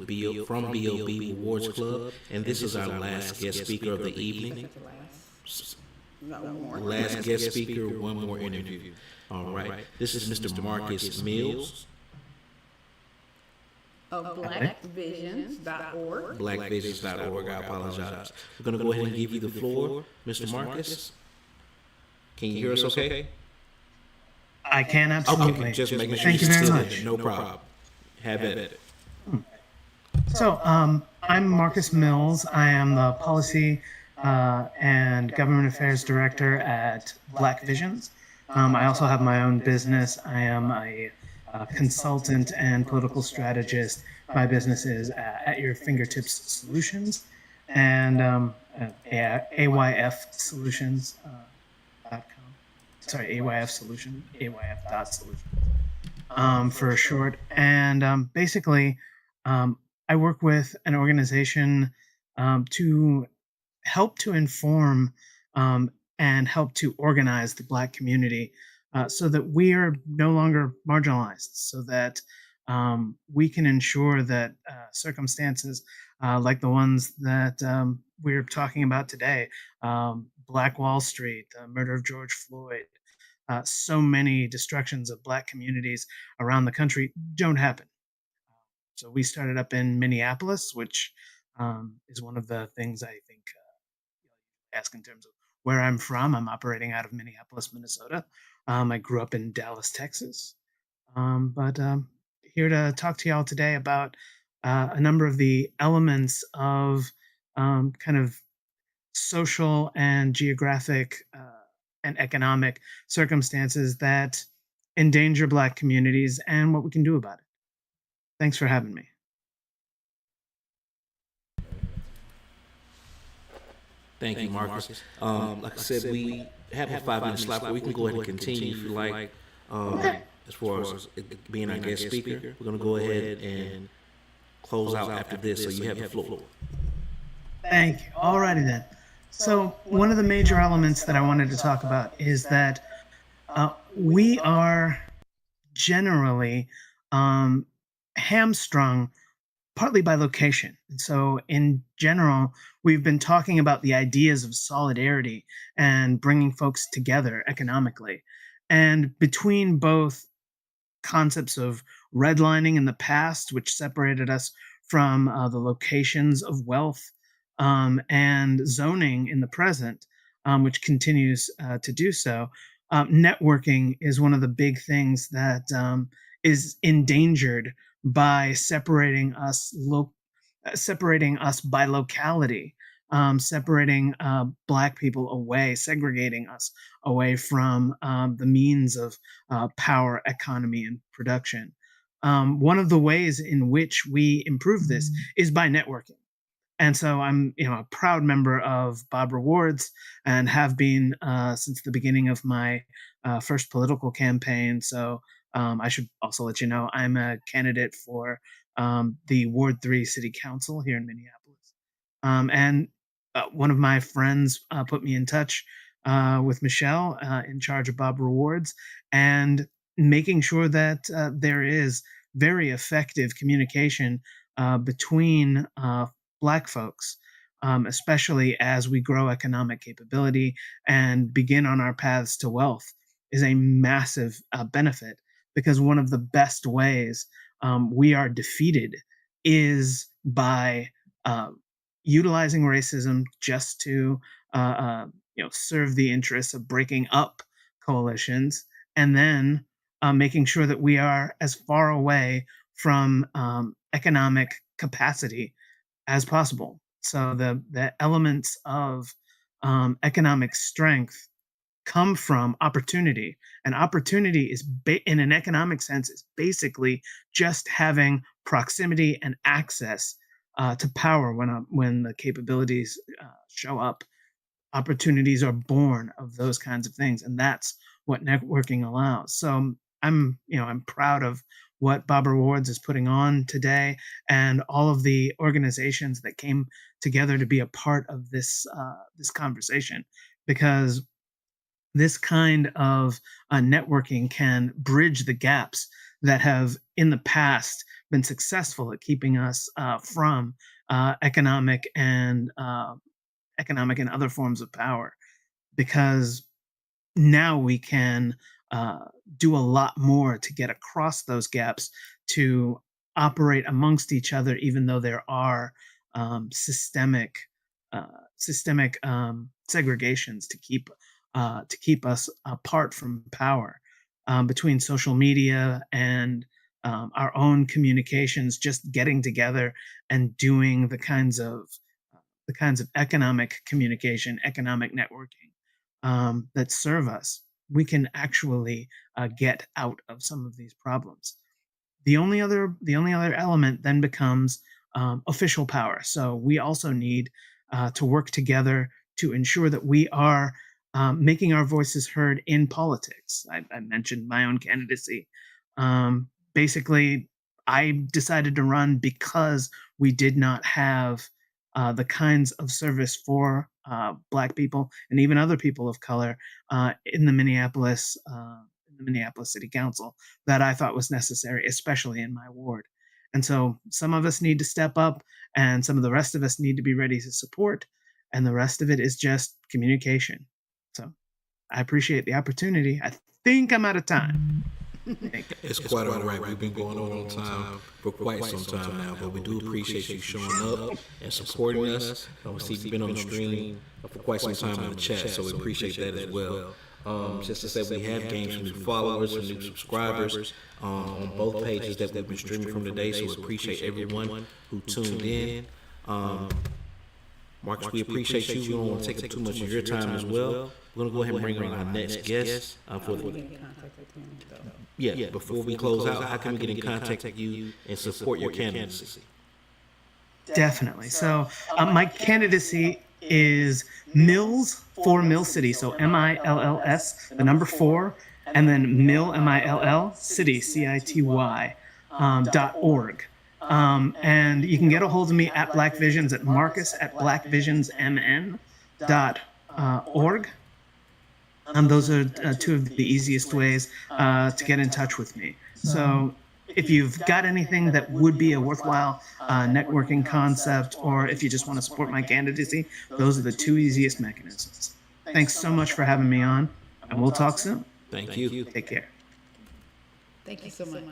from BOB Awards Club, and this is our last guest speaker of the evening. Last guest speaker, one more interview. All right, this is Mr. Marcus Mills. Of blackvisions.org. Blackvisions.org, I apologize. We're going to go ahead and give you the floor, Mr. Marcus. Can you hear us okay? I can, absolutely. Okay, just making sure. Thank you very much. No problem. Have at it. So, I'm Marcus Mills. I am the Policy and Government Affairs Director at Black Visions. I also have my own business. I am a consultant and political strategist. My business is At Your Fingertips Solutions and AYF Solutions.com. Sorry, AYF Solution, AYF.solutions for short. And basically, I work with an organization to help to inform and help to organize the Black community so that we are no longer marginalized, so that we can ensure that circumstances like the ones that we're talking about today, Black Wall Street, the murder of George Floyd, so many destructions of Black communities around the country don't happen. So we started up in Minneapolis, which is one of the things I think ask in terms of where I'm from. I'm operating out of Minneapolis, Minnesota. I grew up in Dallas, Texas. But here to talk to y'all today about a number of the elements of kind of social and geographic and economic circumstances that endanger Black communities and what we can do about it. Thanks for having me. Thank you, Marcus. Like I said, we have a 5-minute slot, but we can go ahead and continue if you like. As far as being our guest speaker, we're going to go ahead and close out after this, so you have the floor. Thank you. Alrighty then. So one of the major elements that I wanted to talk about is that we are generally hamstrung partly by location. And so in general, we've been talking about the ideas of solidarity and bringing folks together economically. And between both concepts of redlining in the past, which separated us from the locations of wealth, and zoning in the present, which continues to do so, networking is one of the big things that is endangered by separating us by locality, separating Black people away, segregating us away from the means of power, economy, and production. One of the ways in which we improve this is by networking. And so I'm, a proud member of Bob Rewards and have been since the beginning of my first political campaign. So I should also let you know I'm a candidate for the Ward 3 City Council here in Minneapolis. And one of my friends put me in touch with Michelle in charge of Bob Rewards and making sure that there is very effective communication between Black folks, especially as we grow economic capability and begin on our paths to wealth, is a massive benefit, because one of the best ways we are defeated is by utilizing racism just to serve the interests of breaking up coalitions, and then making sure that we are as far away from economic capacity as possible. So the elements of economic strength come from opportunity, and opportunity is in an economic sense is basically just having proximity and access to power when the capabilities show up. Opportunities are born of those kinds of things, and that's what networking allows. So I'm proud of what Bob Rewards is putting on today, and all of the organizations that came together to be a part of this conversation, because this kind of networking can bridge the gaps that have in the past been successful at keeping us from economic and other forms of power, because now we can do a lot more to get across those gaps, to operate amongst each other, even though there are systemic segregations to keep us apart from power, between social media and our own communications. Just getting together and doing the kinds of economic communication, economic networking that serve us, we can actually get out of some of these problems. The only other element then becomes official power. So we also need to work together to ensure that we are making our voices heard in politics. I mentioned my own candidacy. Basically, I decided to run because we did not have the kinds of service for Black people and even other people of color in the Minneapolis City Council that I thought was necessary, especially in my ward. And so some of us need to step up, and some of the rest of us need to be ready to support, and the rest of it is just communication. So I appreciate the opportunity. I think I'm out of time. It's quite all right. We've been going on time for quite some time now, but we do appreciate you showing up and supporting us. We see you've been on the stream for quite some time in the chat, so we appreciate that as well. Just to say, we have gained some new followers, some new subscribers on both pages that we've been streaming from today, so we appreciate everyone who tuned in. Marcus, we appreciate you. We don't want to take up too much of your time as well. We're going to go ahead and bring on our next guest. Before we close out, how can we get in contact with you and support your candidacy? Definitely. So my candidacy is Mills for Mill City. So MILLS, the number 4, and then Mill, MILL, City, CITY, .org. And you can get a hold of me at Black Visions, at Marcus at blackvisionsmn.org. Those are two of the easiest ways to get in touch with me. So if you've got anything that would be a worthwhile networking concept, or if you just want to support my candidacy, those are the 2 easiest mechanisms. Thanks so much for having me on, and we'll talk soon. Thank you. Take care. Thank you so much.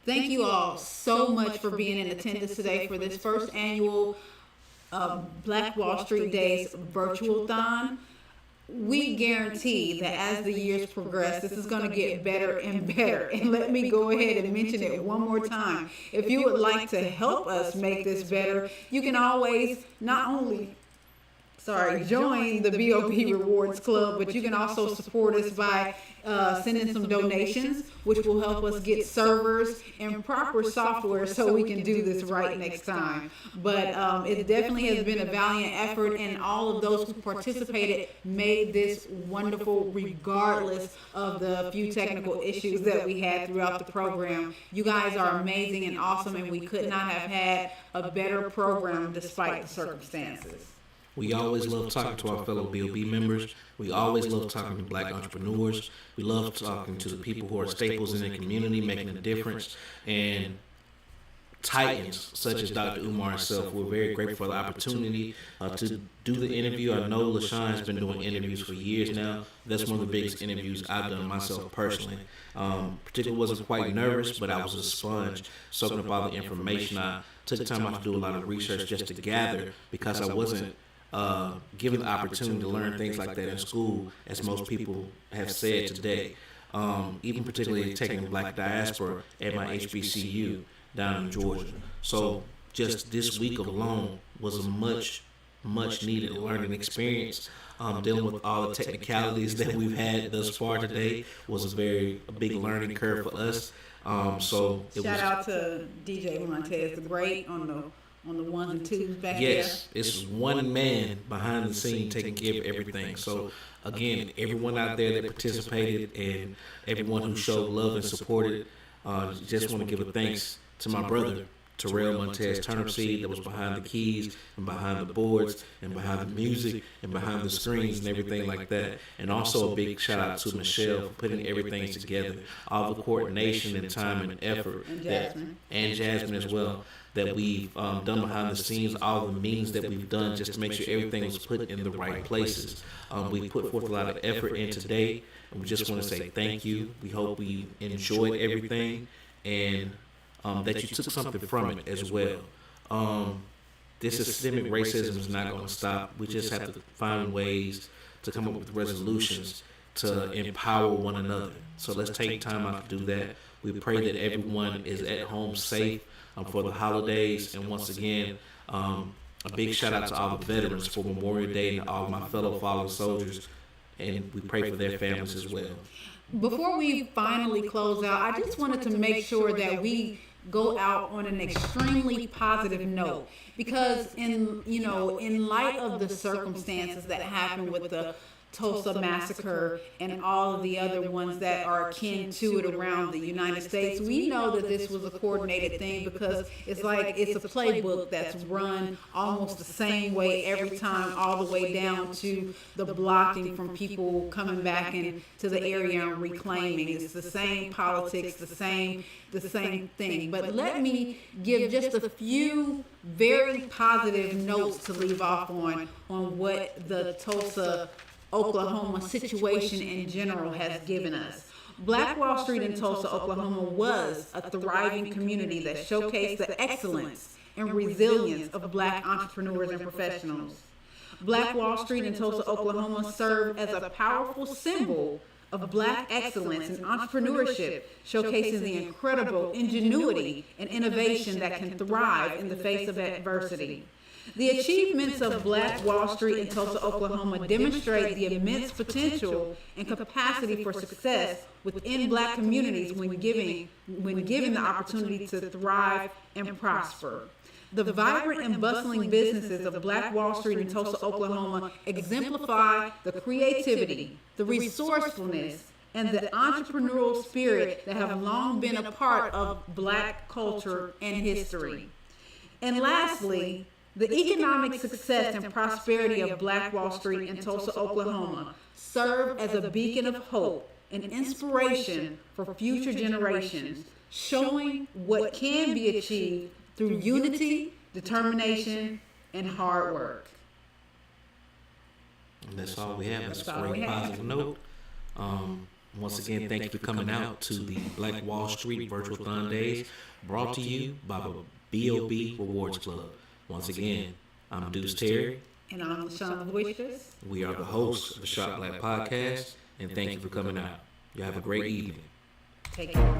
Thank you all so much for being in attendance today for this first annual Black Wall Street Days Virtualthon. We guarantee that as the years progress, this is going to get better and better. And let me go ahead and mention it one more time. If you would like to help us make this better, you can always not only join the BOP Rewards Club, but you can also support us by sending some donations, which will help us get servers and proper software so we can do this right next time. But it definitely has been a valiant effort, and all of those who participated made this wonderful regardless of the few technical issues that we had throughout the program. You guys are amazing and awesome, and we could not have had a better program despite the circumstances. We always love talking to our fellow BOB members. We always love talking to black entrepreneurs. We love talking to the people who are staples in the community, making a difference. And titans such as Dr. Umar himself, we're very grateful for the opportunity to do the interview. I know LaShon has been doing interviews for years now. That's one of the biggest interviews I've done myself personally. Particularly wasn't quite nervous, but I was a sponge, soaking up all the information. I took time out to do a lot of research just to gather, because I wasn't given the opportunity to learn things like that in school, as most people have said today. Even particularly taking black diaspora at my HBCU down in Georgia. So just this week alone was a much needed learning experience. Dealing with all the technicalities that we've had thus far today was a big learning curve for us. So shout out to DJ Montez the Great on the ones and twos back there. Yes, it's one man behind the scene taking care of everything. So again, everyone out there that participated and everyone who showed love and supported, just want to give a thanks to my brother, Terrell Montez Turnipseed, that was behind the keys and behind the boards and behind the music and behind the screens and everything like that. And also a big shout out to Michelle for putting everything together, all the coordination and time and effort, and Jasmine as well, that we've done behind the scenes, all the meetings that we've done just to make sure everything was put in the right places. We put forth a lot of effort in today, and we just want to say thank you. We hope we enjoyed everything, and that you took something from it as well. This systemic racism is not going to stop. We just have to find ways to come up with resolutions to empower one another. So let's take time out to do that. We pray that everyone is at home safe for the holidays. And once again, a big shout out to all the veterans for Memorial Day and all my fellow fallen soldiers. And we pray for their families as well. Before we finally close out, I just wanted to make sure that we go out on an extremely positive note, because in light of the circumstances that happened with the Tulsa massacre and all of the other ones that are akin to it around the United States, we know that this was a coordinated thing, because it's like it's a playbook that's run almost the same way every time, all the way down to the blocking from people coming back into the area and reclaiming. It's the same politics, the same thing. But let me give just a few very positive notes to leave off on what the Tulsa, Oklahoma situation in general has given us. Black Wall Street in Tulsa, Oklahoma was a thriving community that showcased the excellence and resilience of black entrepreneurs and professionals. Black Wall Street in Tulsa, Oklahoma served as a powerful symbol of black excellence and entrepreneurship, showcasing the incredible ingenuity and innovation that can thrive in the face of adversity. The achievements of Black Wall Street in Tulsa, Oklahoma demonstrate the immense potential and capacity for success within black communities when given the opportunity to thrive and prosper. The vibrant and bustling businesses of Black Wall Street in Tulsa, Oklahoma exemplify the creativity, the resourcefulness, and the entrepreneurial spirit that have long been a part of black culture and history. And lastly, the economic success and prosperity of Black Wall Street in Tulsa, Oklahoma serve as a beacon of hope and inspiration for future generations, showing what can be achieved through unity, determination, and hard work. And that's all we have. That's a very positive note. Once again, thank you for coming out to the Black Wall Street Virtualthon Days, brought to you by the BOB Rewards Club. Once again, I'm Deuce Terry. And I'm LaShon Voicestress. We are the hosts of the Shot Black Podcast, and thank you for coming out. You have a great evening. Take care.